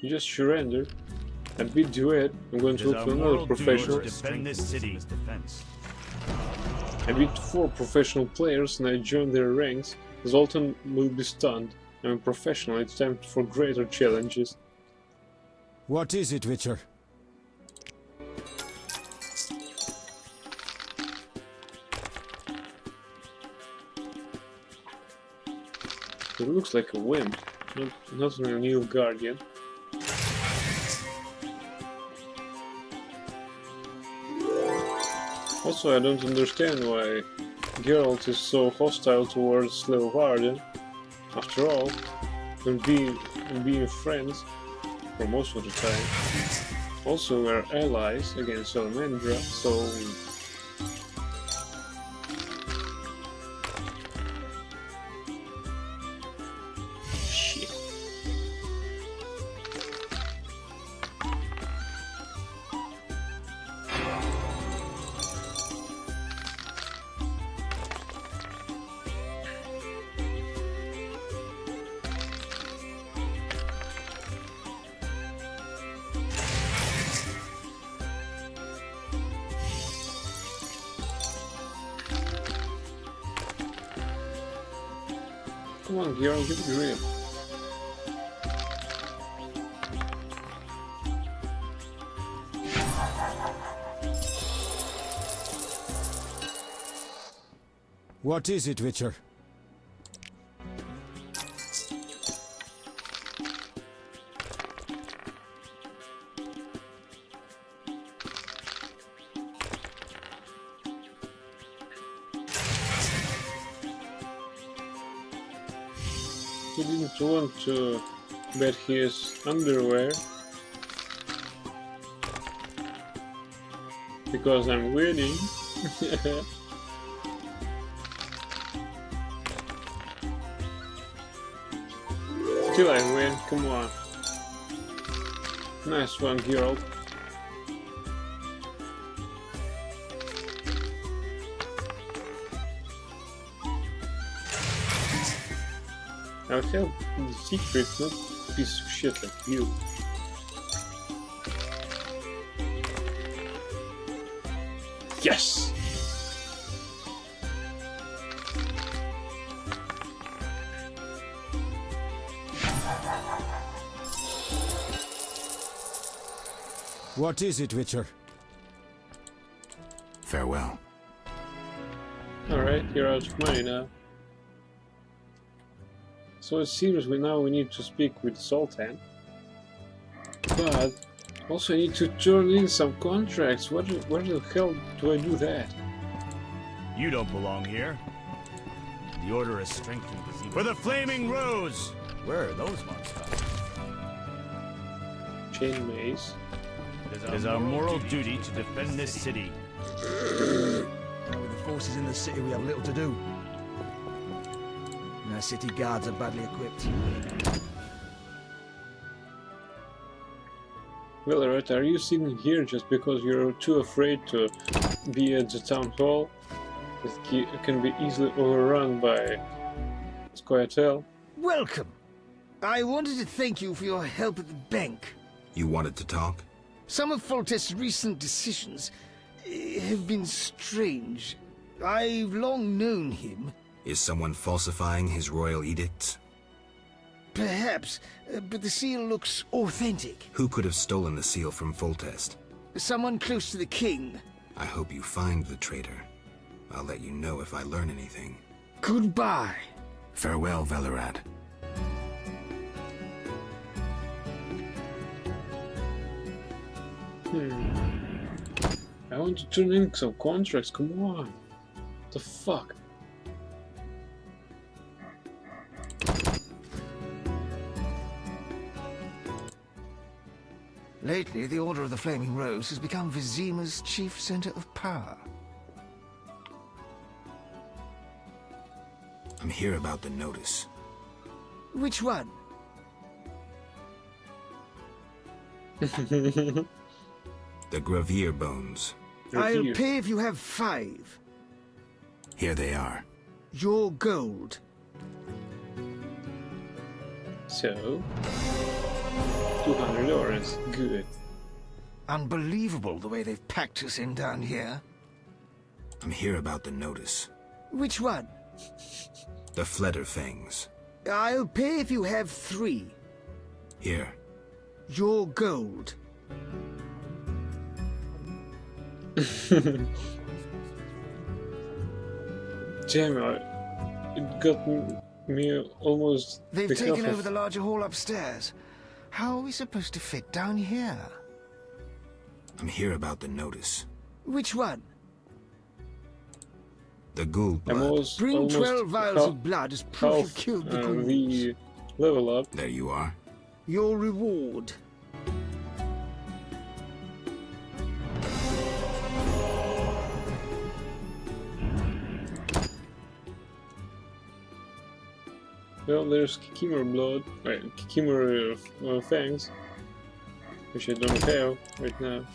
You just surrender. I beat Duet. I'm going to look for another professional. Defend this city's defense. I beat 4 professional players and I joined their ranks. Zoltan will be stunned. I'm a professional. It's time for greater challenges. What is it, Witcher? It looks like a wimp, not a Nilfgaardian. Also, I don't understand why Geralt is so hostile towards Leeuwarden. After all, we're being friends for most of the time. Also, we're allies against Salamandra, so... Come on, Geralt, give it real. What is it, Witcher? He didn't want to bet his underwear because I'm winning. Still I win, come on. Nice one, Geralt. I'll help the secret, not piece of shit like you. Yes! What is it, Witcher? Farewell. Alright, you're out of money now. So it seems we need to speak with Zoltan. But also I need to turn in some contracts. Where the hell do I do that? You don't belong here. The Order is strengthened for the Flaming Rose! Where are those monsters? Chain maze. It is our moral duty to defend this city. With the forces in the city, we have little to do. And our city guards are badly equipped. Well, alright, are you sitting here just because you're too afraid to be at the town hall? It can be easily overrun by Scoia'tael. Welcome! I wanted to thank you for your help at the bank. You wanted to talk? Some of Foltest's recent decisions have been strange. I've long known him. Is someone falsifying his royal edicts? Perhaps, but the seal looks authentic. Who could have stolen the seal from Foltest? Someone close to the king. I hope you find the traitor. I'll let you know if I learn anything. Goodbye. Farewell, Velerad. I want to turn in some contracts, come on. What the fuck? Lately, the Order of the Flaming Rose has become Vizima's chief center of power. I'm here about the notice. Which one? The Gravier bones. I'll pay if you have 5. Here they are. Your gold. So, 200 orange. Good. Unbelievable the way they've packed us in down here. I'm here about the notice. Which one? The Flederfangs. I'll pay if you have 3. Here. Your gold. Damn, it got me almost... They've taken over the larger hall upstairs. How are we supposed to fit down here? I'm here about the notice. Which one? The ghoul blood. Bring 12 vials of blood as proof you've killed the ghouls. The level up. There you are. Your reward. Well, there's Kikimor blood, right? Kikimor fangs, which I don't have right now.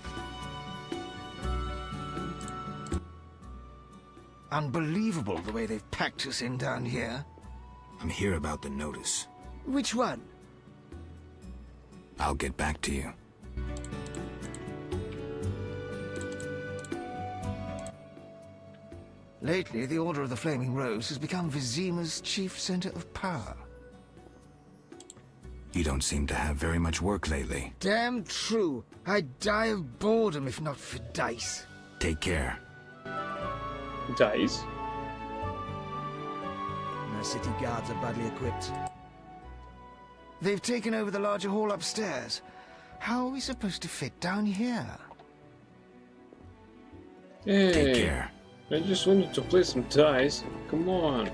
Unbelievable the way they've packed us in down here. I'm here about the notice. Which one? I'll get back to you. Lately, the Order of the Flaming Rose has become Vizima's chief center of power. You don't seem to have very much work lately. Damn true. I'd die of boredom if not for dice. Take care. Dice? My city guards are badly equipped. They've taken over the larger hall upstairs. How are we supposed to fit down here? Hey, take care. I just wanted to play some dice. Come on.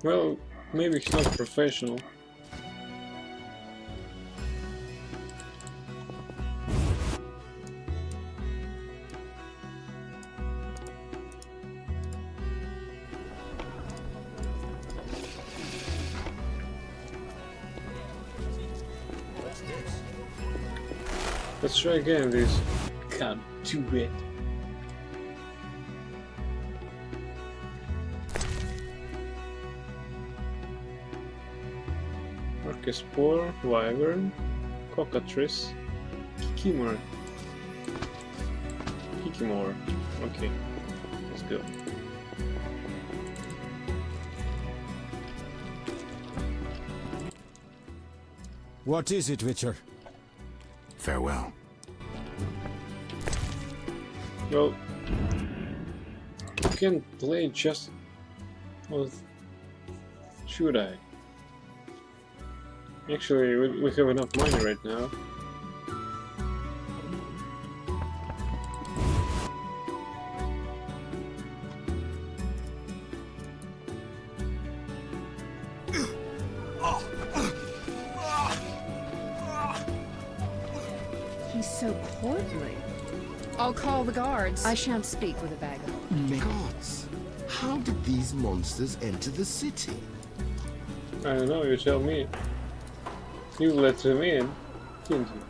Well, maybe he's not professional. Let's try again this. Can't do it. Orchespore, Wyvern, Cockatrice, Kikimor. Kikimor. Okay, let's go. What is it, Witcher? Farewell. Well, you can play just... Well, should I? Actually, we have enough money right now. He's so courtly. I'll call the guards. I shan't speak with a vagabond. Gods, how did these monsters enter the city? I don't know, you tell me. You let them in, didn't you?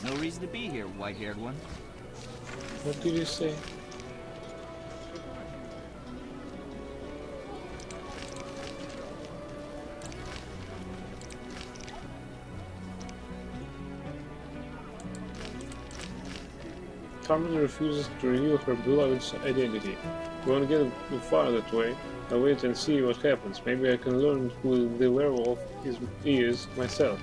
No reason to be here, white-haired one. What did you say? Carmen refuses to reveal her beloved's identity. You want to get far that way? I'll wait and see what happens. Maybe I can learn who the werewolf is myself.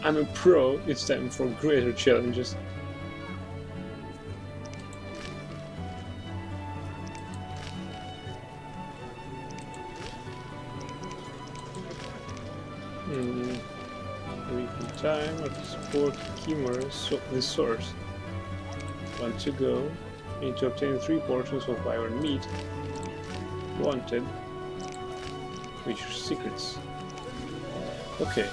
I'm a pro. It's time for greater challenges. Weekly time at sport Kimmer, the source. Want to go? need to obtain 3 portions of iron meat. Wanted. Which are secrets. Okay.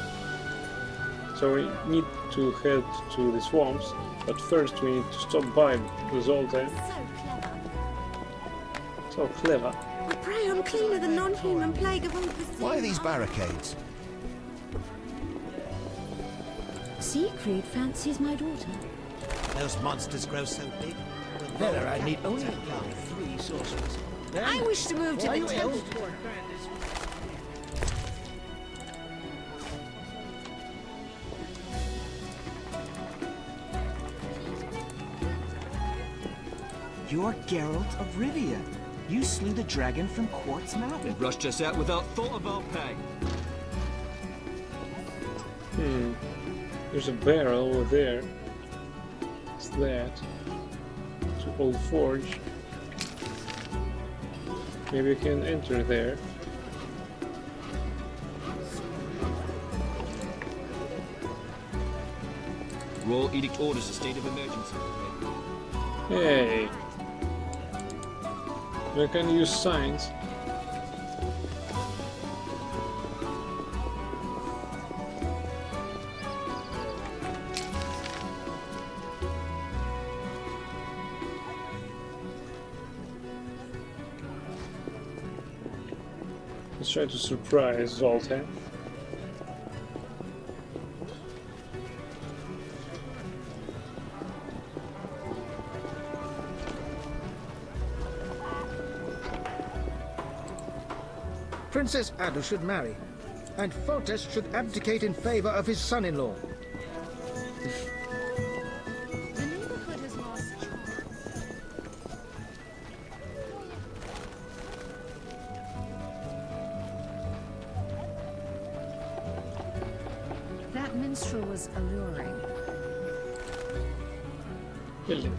So we need to head to the swamps, but first we need to stop by Zoltan. So clever. We prey on cleaner than non-human plague of all the sea. Why these barricades? Siegfried fancies my daughter. Those monsters grow so big. Better, I need only 3 sorcerers. I wish to move to the temple. You're Geralt of Rivia. You slew the dragon from Quartz Mountain. They rushed us out without thought of our pay. There's a barrel over there. What's that? It's an old forge. Maybe we can enter there. Royal Edict orders a state of emergency. Hey! I can use signs. Let's try to surprise Zoltan. Princess Ada should marry, and Foltest should abdicate in favor of his son-in-law. The neighborhood has lost charm. That minstrel was alluring. Hello.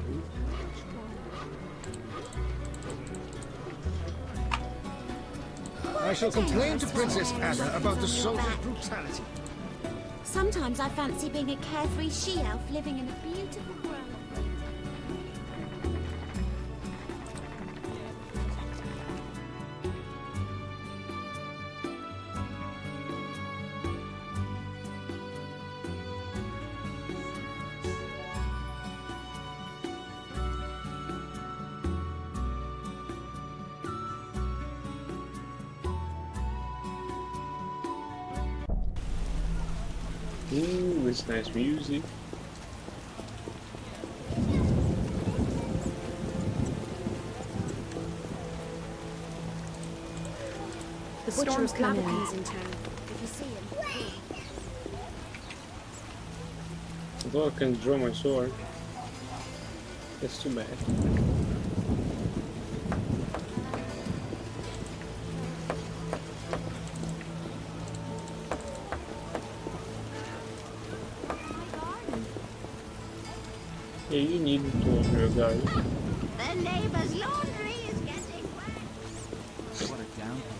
I shall complain to Princess Ada about the soldier's brutality. Sometimes I fancy being a carefree she-elf living in a beautiful grove. Ooh, it's nice music. The storm's coming in town. If you see him. Although I can draw my sword. That's too bad. Yeah, you need to open your garden. The neighbor's laundry is getting wet. What a downpour.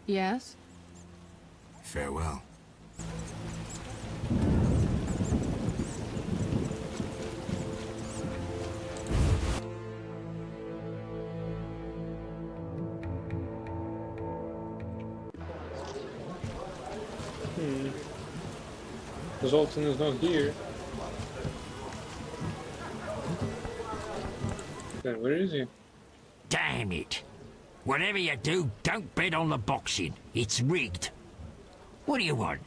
Yes? Farewell. Zoltan is not here. Then where is he? Damn it! Whatever you do, don't bet on the boxing. It's rigged. What do you want?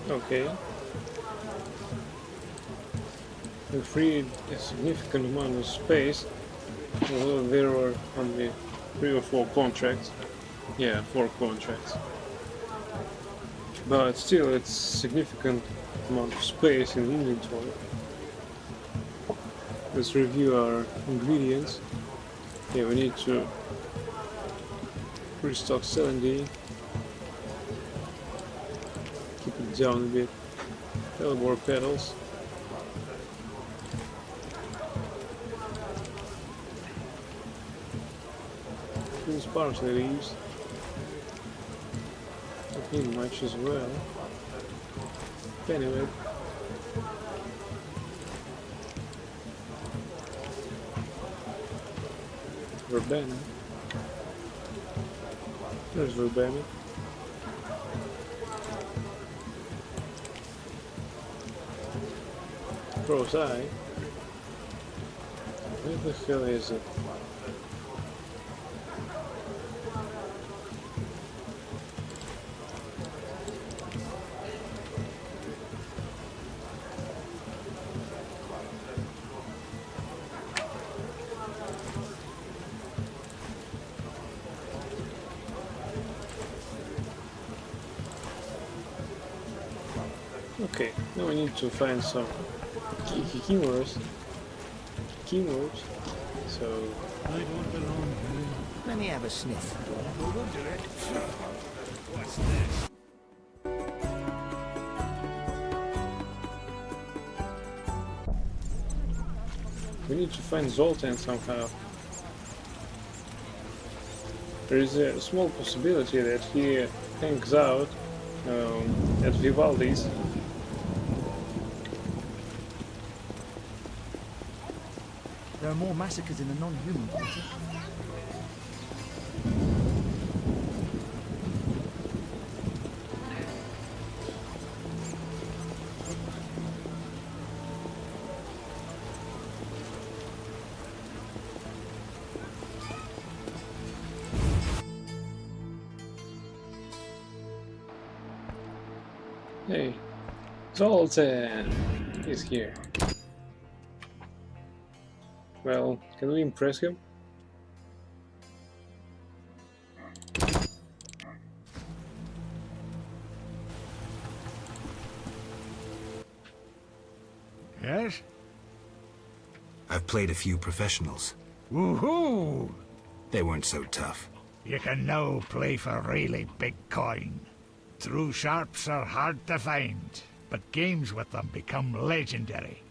Okay. We freed a significant amount of space, although there were only 3 or 4 contracts. Yeah, 4 contracts. But still, it's significant amount of space in inventory. Let's review our ingredients. Yeah, we need to restock Celandine. Keep it down a bit. Hellbore petals. These parsley leaves. Don't need much as well. Anyway. Verbena. There's verbena. Crow's eye. Where the hell is it? Okay, now we need to find some keywords. So I don't belong here. Let me have a sniff. We'll do it. What's this? we need to find Zoltan somehow. There is a small possibility that he hangs out at Vivaldi's. There are more massacres in the non-human quarter. Hey, Zoltan is here. Well, can we impress him? Yes? I've played a few professionals. Woohoo! They weren't so tough. You can now play for really big coin. True sharps are hard to find, but games with them become legendary.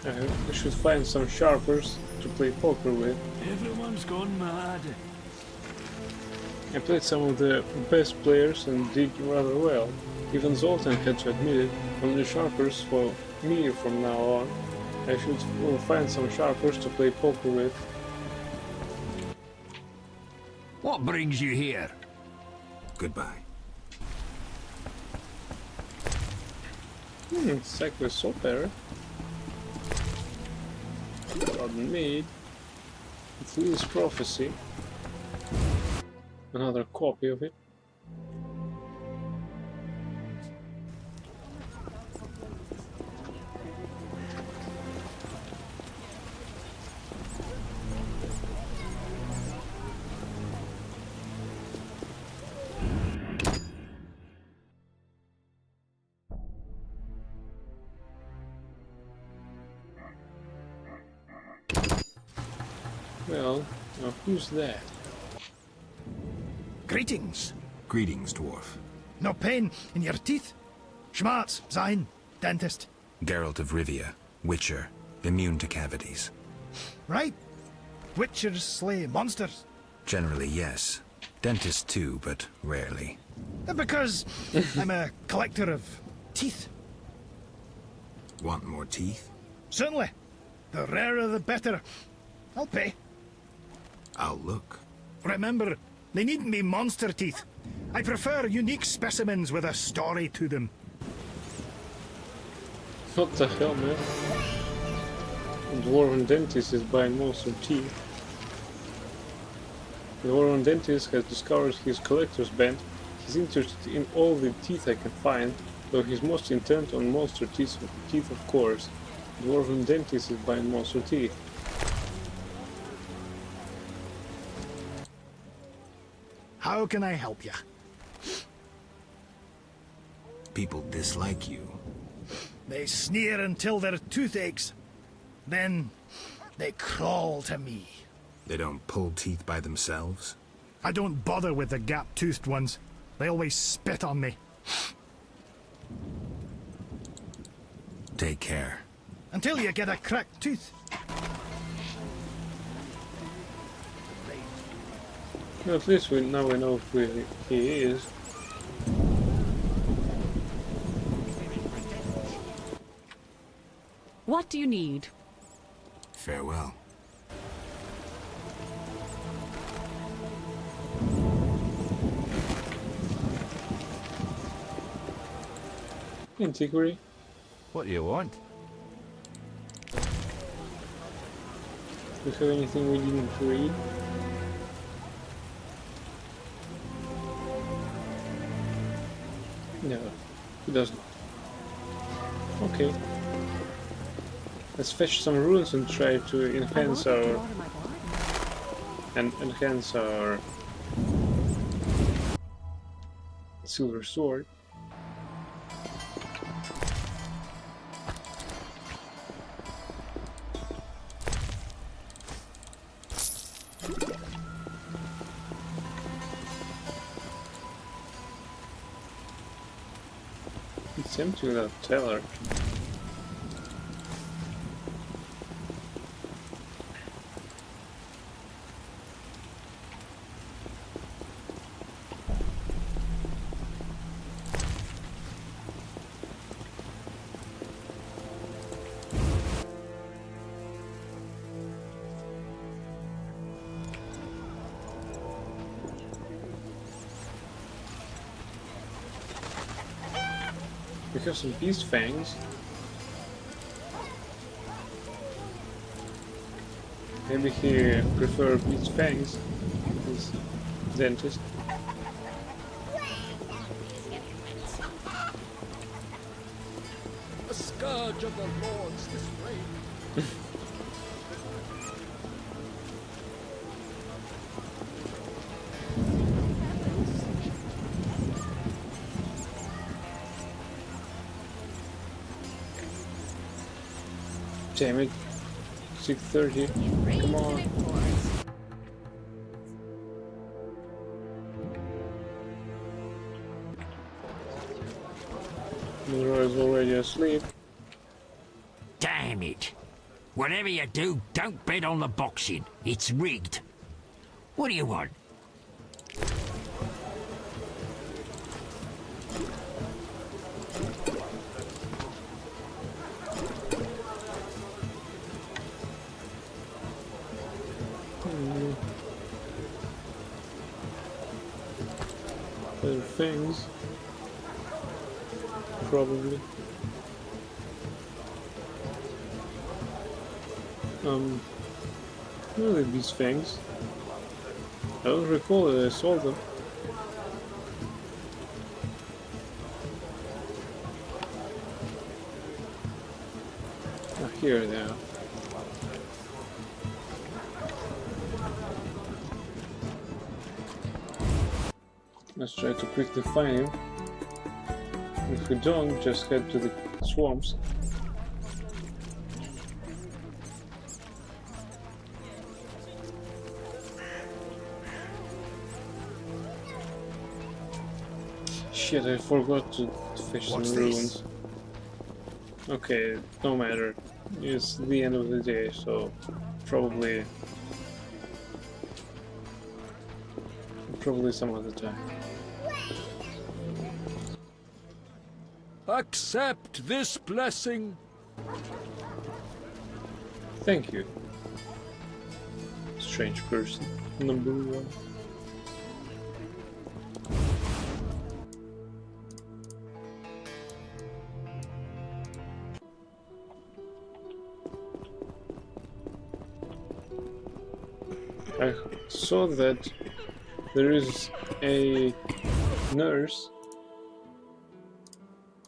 I should find some sharpers to play poker with. Everyone's gone mad. I played some of the best players and did rather well. Even Zoltan had to admit it. Only sharpers for me from now on. I should find some sharpers to play poker with. What brings you here? Goodbye. Cyclist Soulbearer. Garden Maid. Fool's Prophecy. Another copy of it. Well, now who's that? Greetings. Greetings, dwarf. No pain in your teeth? Schmartz, sein, dentist. Geralt of Rivia, Witcher, immune to cavities. Right. Witchers slay monsters. Generally, yes. Dentist too, but rarely. Because I'm a collector of teeth. Want more teeth? Certainly. The rarer the better. I'll pay. I'll look. Remember, they needn't be monster teeth. I prefer unique specimens with a story to them. What the hell, man? The Dwarven Dentist is buying monster teeth. The Dwarven Dentist has discovered his collector's bent. He's interested in all the teeth I can find, though he's most intent on monster teeth, of course. The Dwarven Dentist is buying monster teeth. How can I help you? People dislike you. They sneer until their tooth aches. Then they crawl to me. They don't pull teeth by themselves? I don't bother with the gap-toothed ones. They always spit on me. Take care. Until you get a cracked tooth. Well, at least now we know who he is. What do you need? Farewell. Antiquary. What do you want? Do you have anything we didn't read? No, he doesn't. Okay. Let's fetch some runes and try to enhance our silver sword. It's empty without teller. We have some beast fangs. Maybe he prefers beast fangs. His dentist. The scourge of the Lord's display. Damn it. 6:30. Come on. Leroy is already asleep. Damn it. Whatever you do, don't bet on the boxing. It's rigged. What do you want? Better things. Probably. Where are these fangs? I don't recall that I saw them. Ah, here they are. Let's try to quickly find him. If we don't, just head to the swamps. Shit, I forgot to fetch some ruins. Okay, no matter. It's the end of the day, so probably some other time. Accept this blessing. Thank you. Strange person. Number 1. I saw that there is a nurse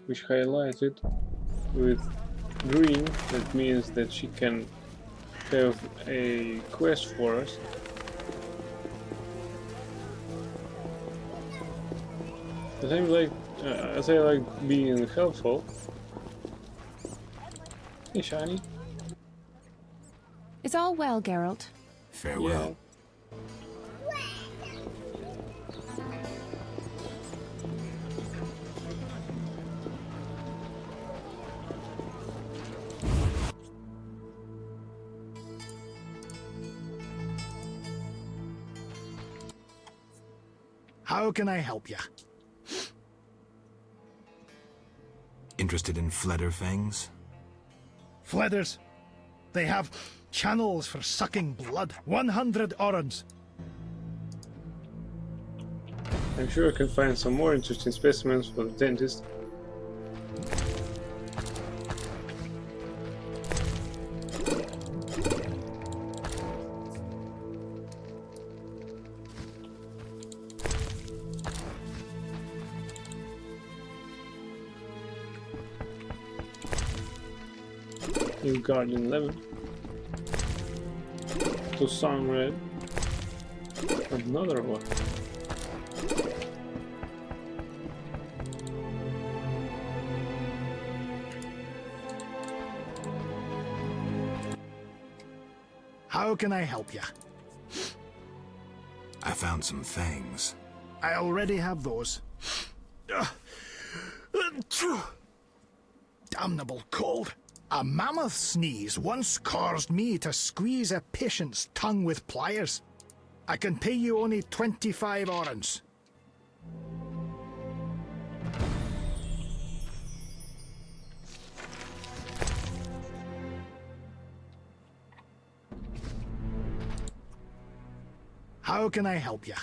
which highlighted with green. That means that she can have a quest for us. As I like being helpful. Hey, Shiny. Is all well, Geralt? Farewell. Yeah. How can I help you? Interested in Flederfangs? Fledders. They have channels for sucking blood. 100 orans. I'm sure I can find some more interesting specimens for the dentist. New Guardian 11. To Sunred. Another one. How can I help you? I found some fangs. I already have those. Damnable cold. A mammoth sneeze once caused me to squeeze a patient's tongue with pliers. I can pay you only 25 orans. How can I help you?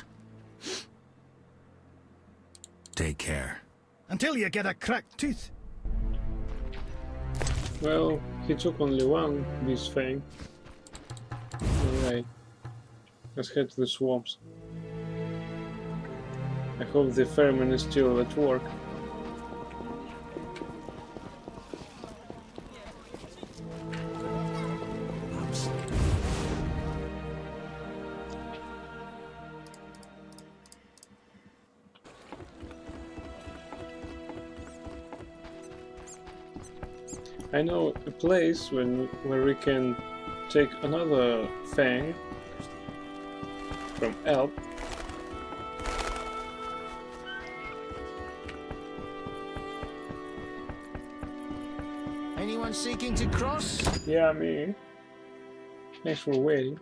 Take care. Until you get a cracked tooth. Well, he took only one, this thing. Alright. Let's head to the swamps. I hope the ferryman is still at work. I know a place where we can take another fang from Elp. Anyone seeking to cross? Yeah, me. Thanks for waiting.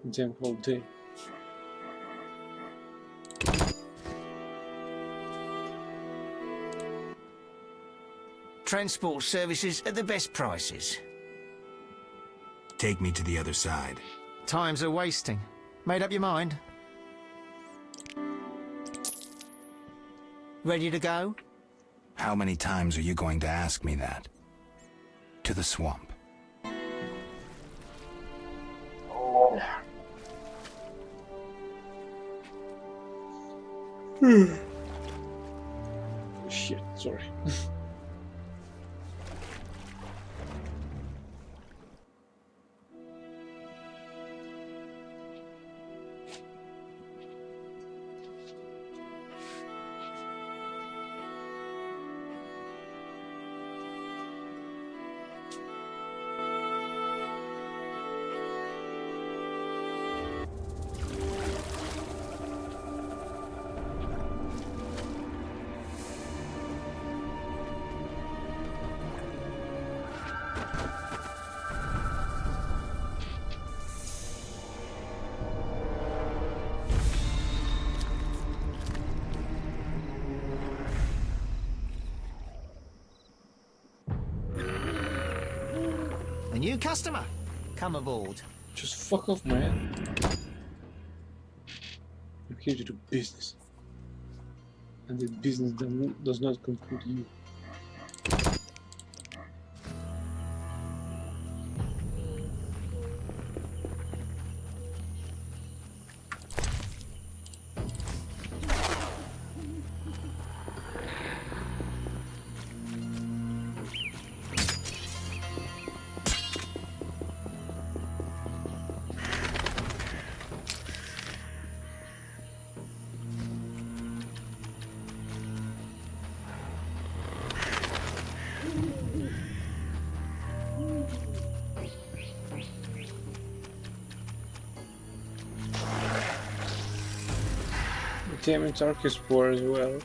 Damn whole day. Transport services at the best prices. Take me to the other side. Times are wasting. Made up your mind? Ready to go? How many times are you going to ask me that? To the swamp. Shit, sorry. A new customer. Come aboard. Just fuck off, man. I'm here to do business. And the business does not conclude you. Damn it, Archispore as well.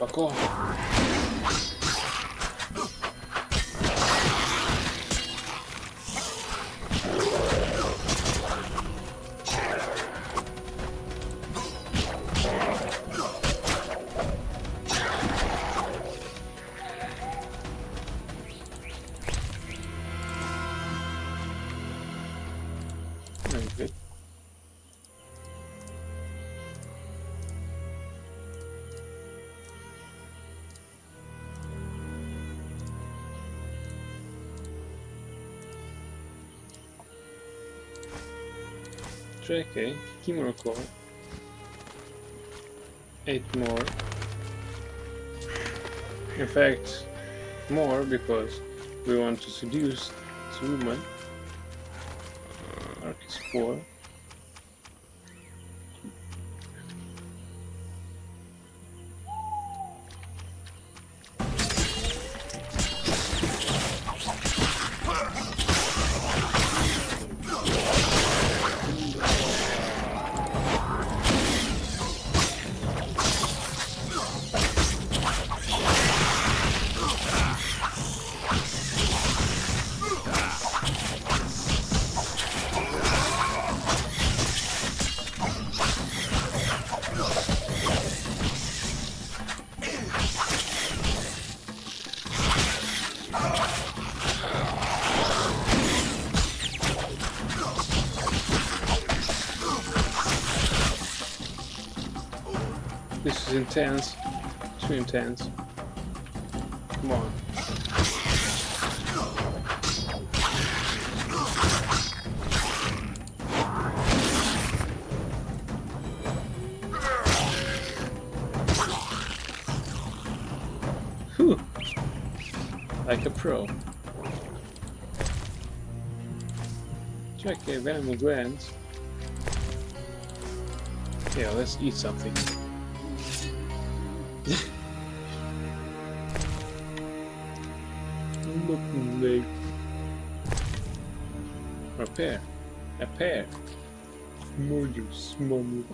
Fuck off. Okay. JK, Kimura core. 8 more. In fact, more because we want to seduce this woman. Arc is 4. This is intense. Too intense. Come on. Whew. Like a pro. Check a Venom glands. Yeah, let's eat something. Leg. A pear. A pear. Small juice, small juice.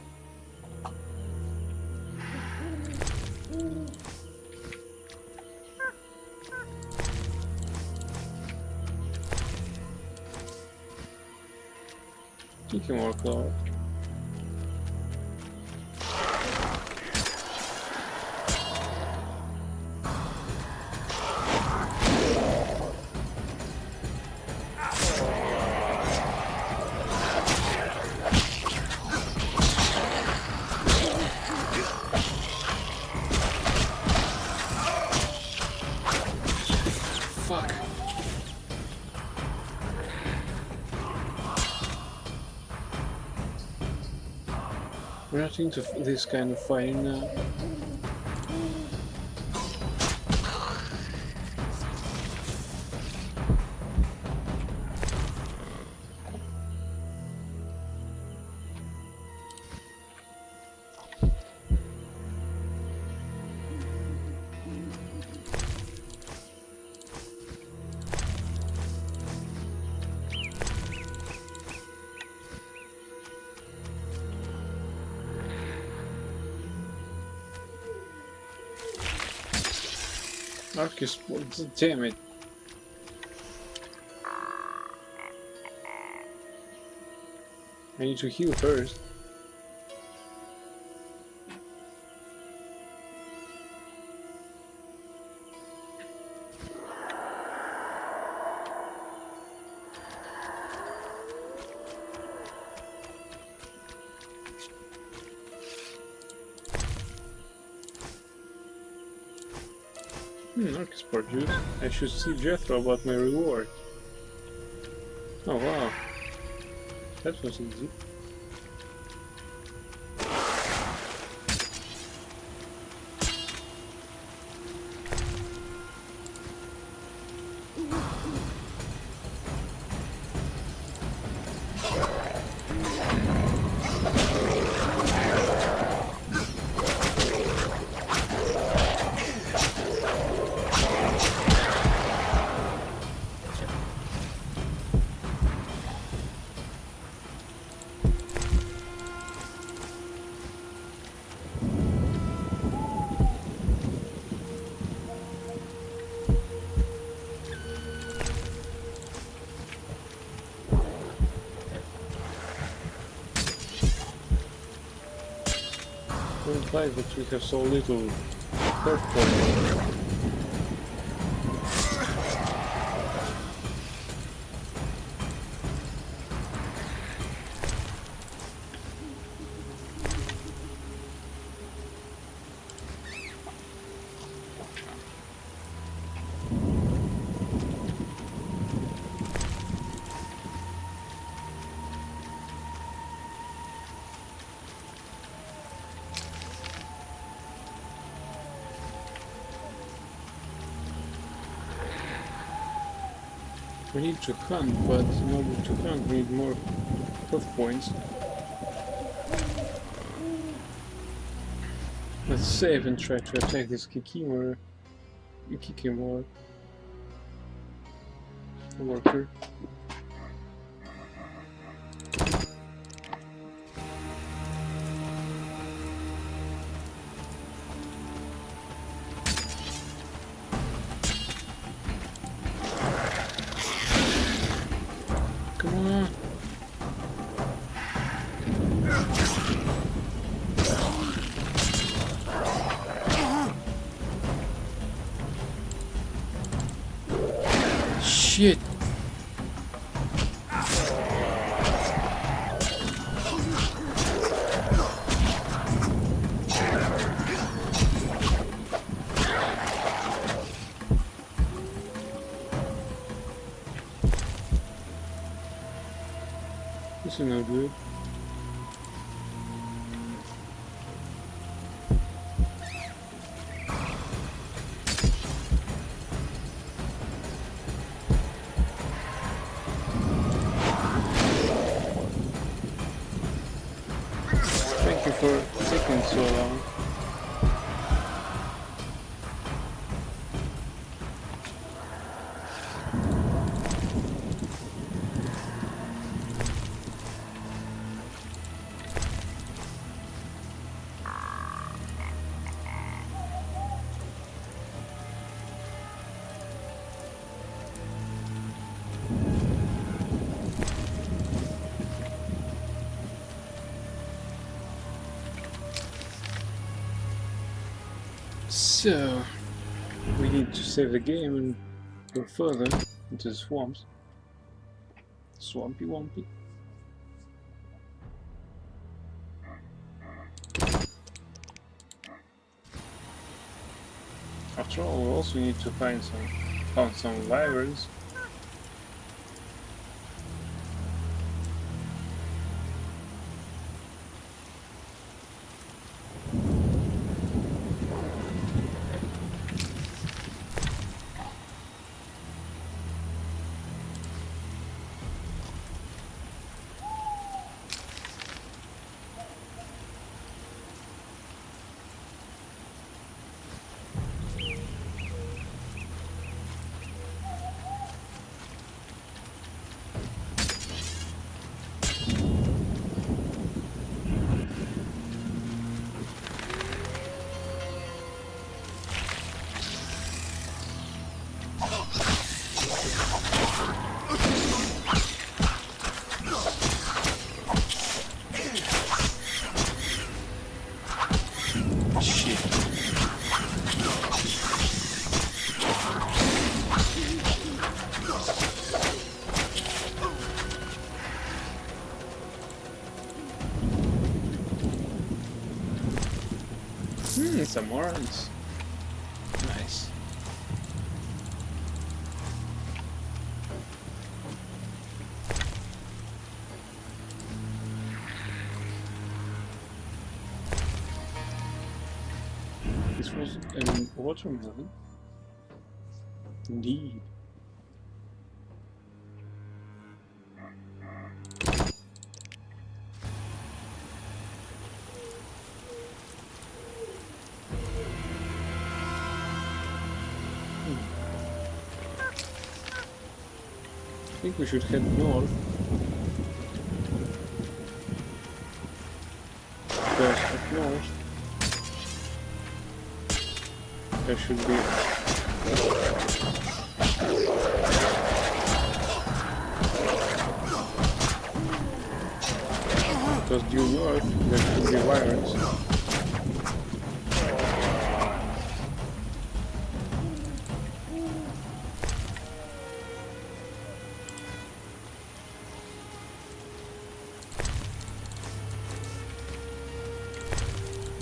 Kiki more claw. Fuck. We're not into this kind of fighting now. Arcus, damn it. I need to heal first. Arcus port juice. I should see Jethro about my reward. Oh wow. That was easy. don't like that we have so little perk points. We need to hunt, but in order to hunt we need more perk points. Let's save and try to attack this Kikimora worker. Come on. Shit. This is no good. Thank you for taking so long. So, we need to save the game and go further into the swamps. Swampy Wumpy. After all, we also need to find some wyverns. Some orange. Nice. This was a watermelon. Indeed. I think we should head north. Because up north there should be because due north there should be wyverns.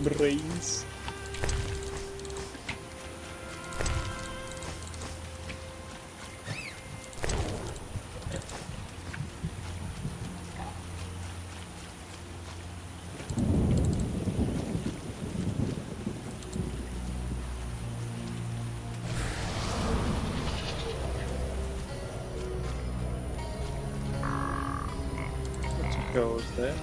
Brains. What the hell was that?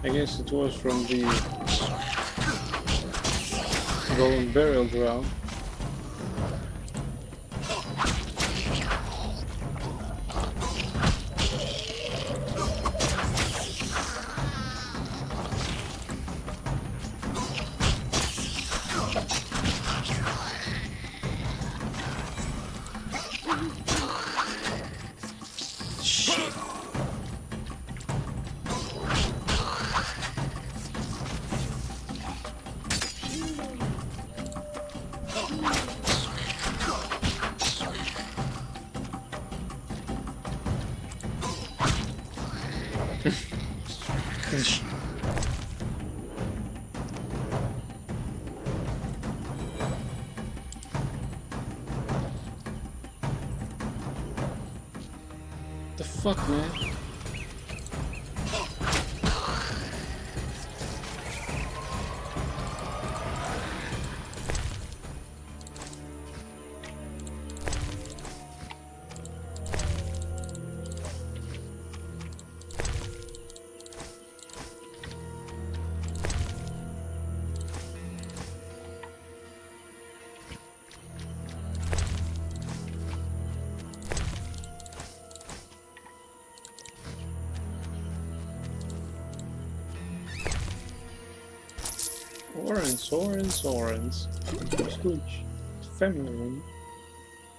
I guess it was from the Golden Burial Ground. Shit. The fuck, man? Orange. Scrooge, family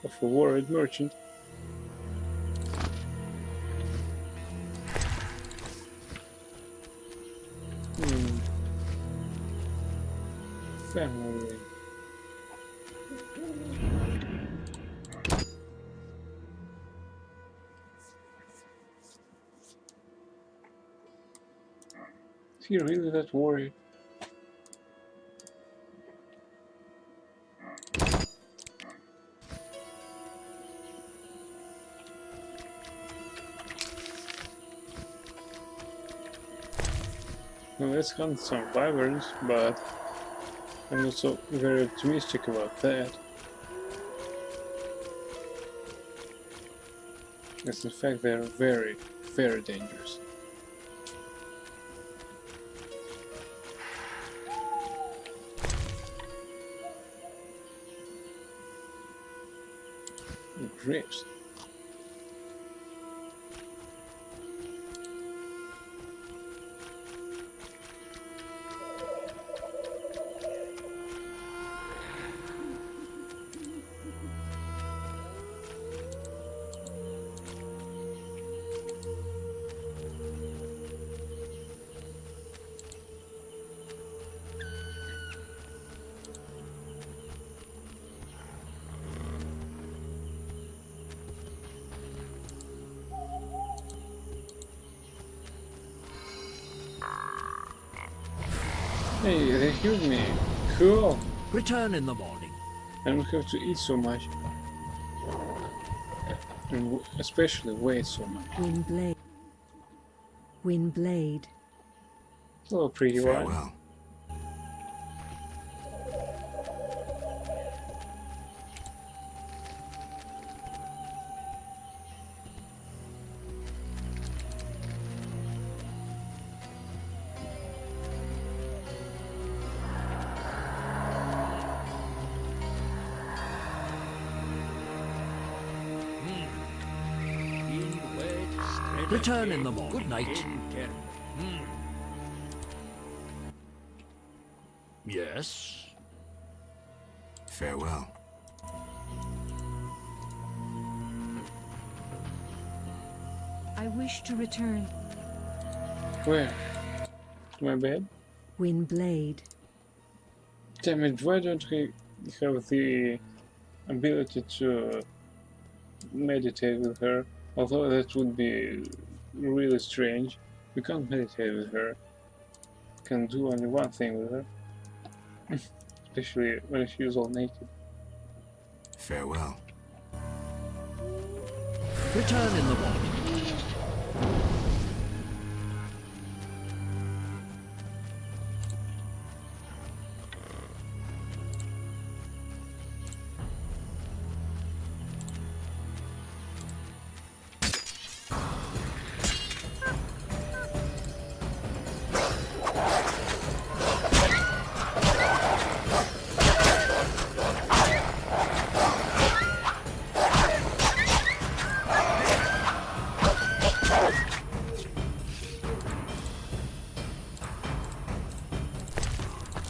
of a worried merchant. Family. Is he really that worried? Well, let's hunt some wyverns, but I'm not so very optimistic about that. As in fact, they are very, very dangerous. Grapes. Hey, they healed me. Cool. Return in the morning. I don't have to eat so much. And especially wait so much. Windblade. Windblade. Hello, pretty one. Farewell. Return in the morning. Good night. Yes? Farewell. I wish to return. Where? To my bed? Windblade. Damn it, why don't we have the ability to meditate with her? Although that would be really strange. We can't meditate with her. Can do only one thing with her. Especially when she's all naked. Farewell. Return in the morning.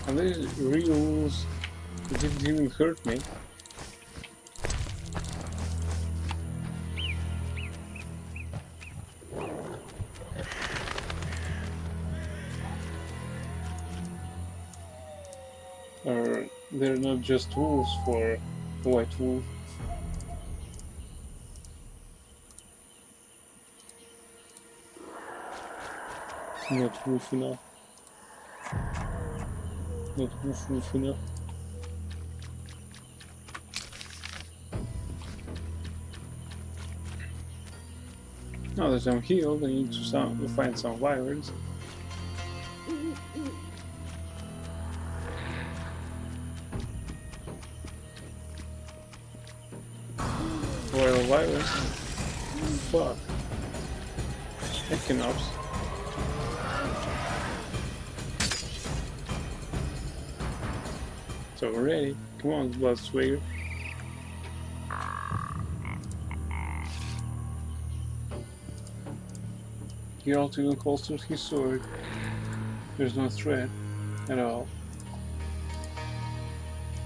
And these rules didn't even hurt me. Or they're not just rules for White Wolf. Not wolf enough. Not wolf enough. Now that I'm healed, I need to find some wyverns. Royal wyverns? Fuck. Equinox. So we're ready. Come on, Bloodswager. Geralt even holsters his sword. There's no threat at all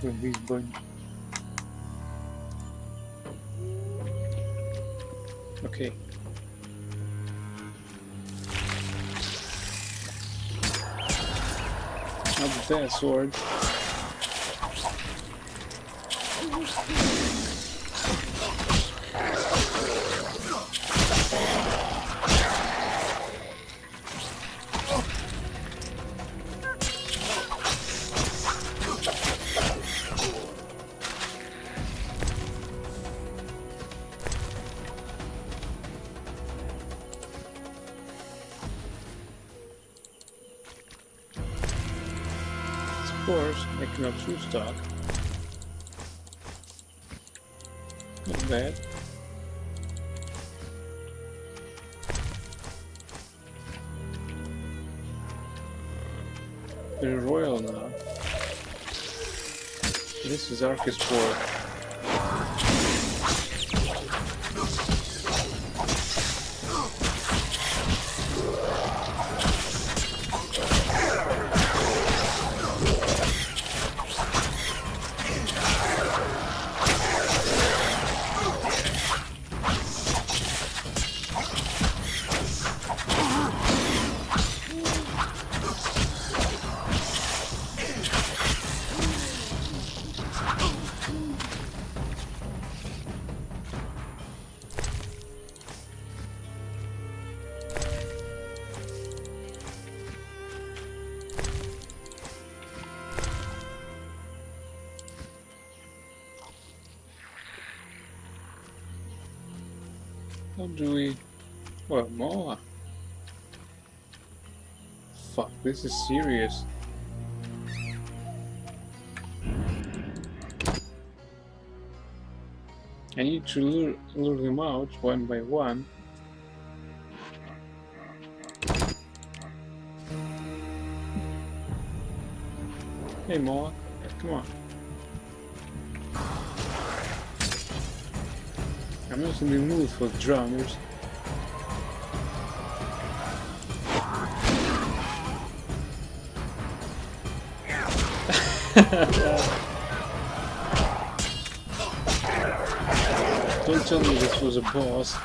from this bunch. Okay. Not that sword. Of course, making up true stock. Not bad. They're royal now. This is Archisport. How do we... Well, more. Fuck, this is serious. I need to lure them out one by one. Hey, Moa, come on. I'm not in the mood for drummers. Don't tell me this was a boss.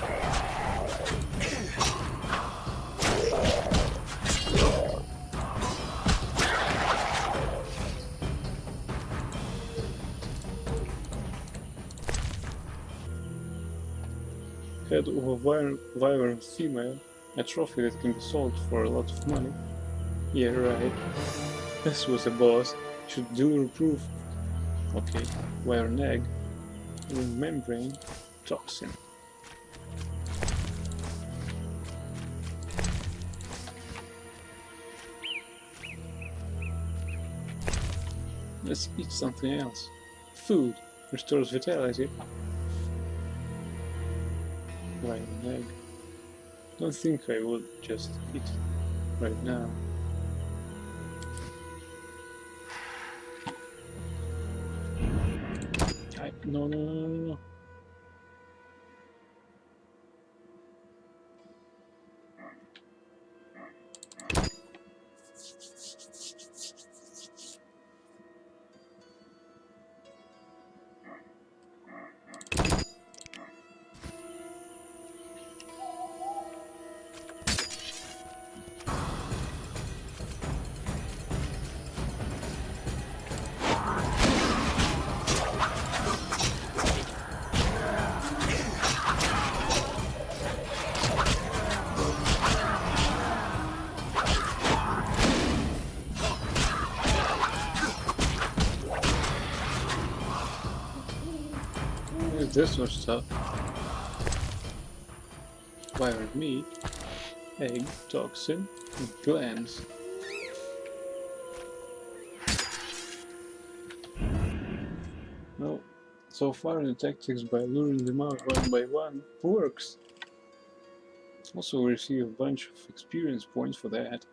head of a wyvern female, a trophy that can be sold for a lot of money. Yeah, right. This was a boss. Should do proof. Okay, wyvern egg, membrane, toxin. Let's eat something else. Food restores vitality. Wyvern egg. Don't think I would just eat it right now. No. This much stuff. Wyvern meat, egg, toxin, and glands. No, so far the tactics by luring them out one by one works. Also we receive a bunch of experience points for that.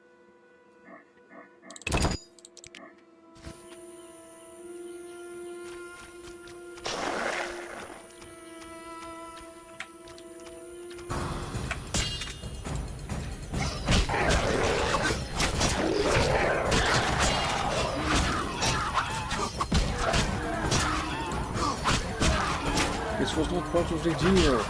This was not part of the deal.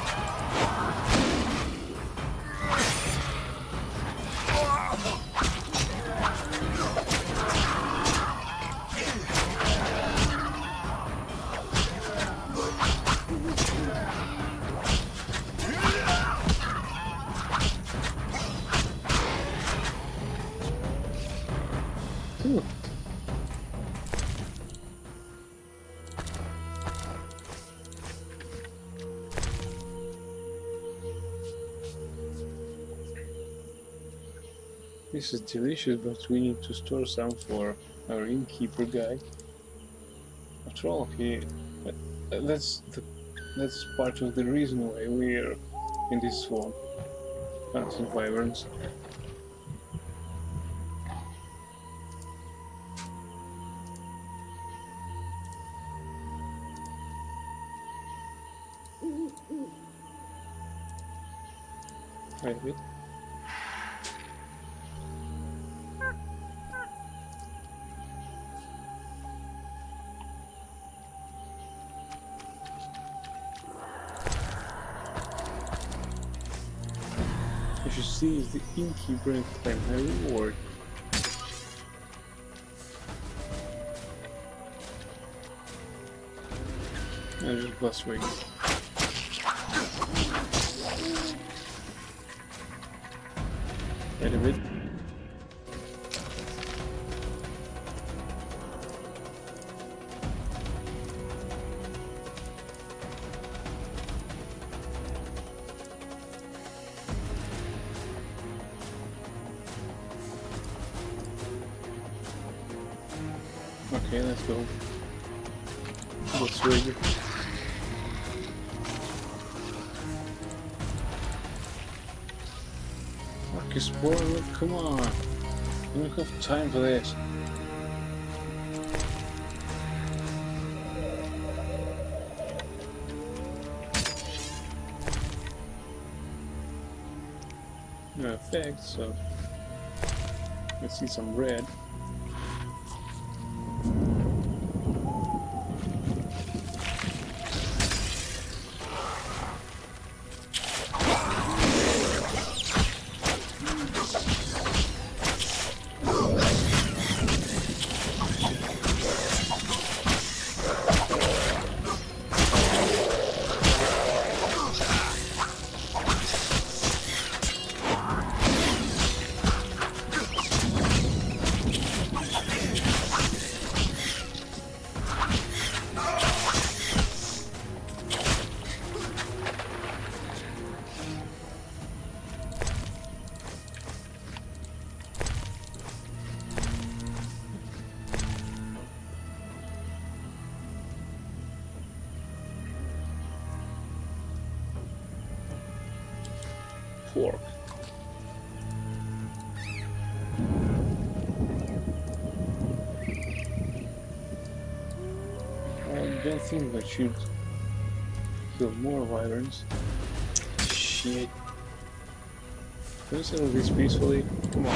This is delicious, but we need to store some for our innkeeper guy. After all, that's part of the reason why we're in this swamp, hunting wyverns. Wait a bit. You should seize the innkeeper and claim my reward. And just blast wing. Wait a bit. Okay, let's go. Let's rig. Marcus Spoiler, come on. We don't have time for this. No effect, so let's see some red. pork. I don't think I should kill more wyverns. Shit. Can we settle this peacefully? Come on.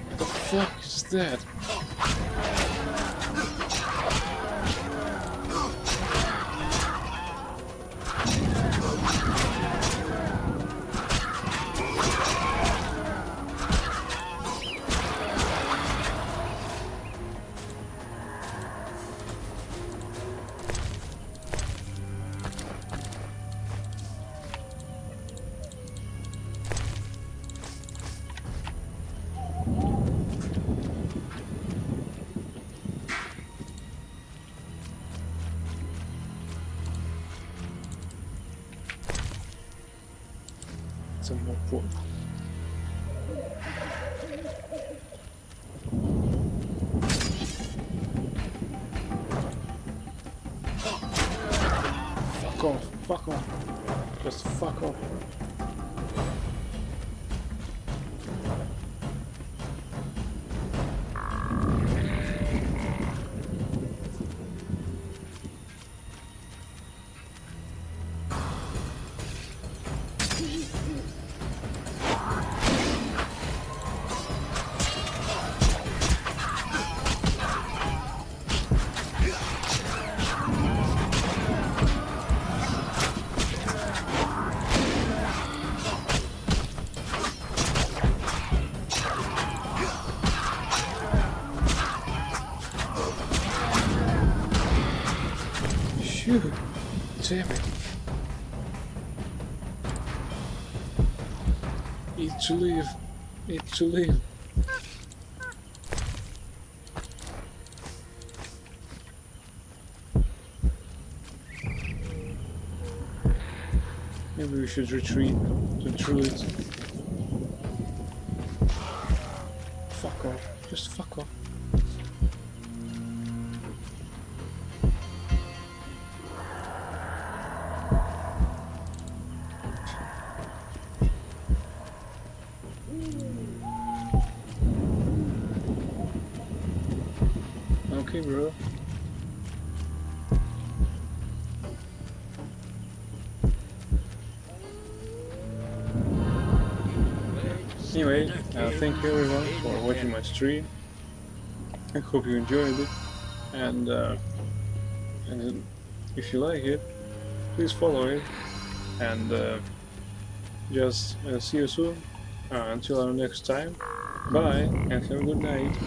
What the fuck is that? Some more pork. Fuck off, fuck off. Just fuck off. Phew, damn it. Eat to live. Eat to live. Maybe we should retreat to Druid. Fuck off. Just fuck off. Okay, bro. Anyway, thank you everyone for watching my stream. I hope you enjoyed it, and if you like it, please follow it, and just see you soon. Until our next time, bye, and have a good night.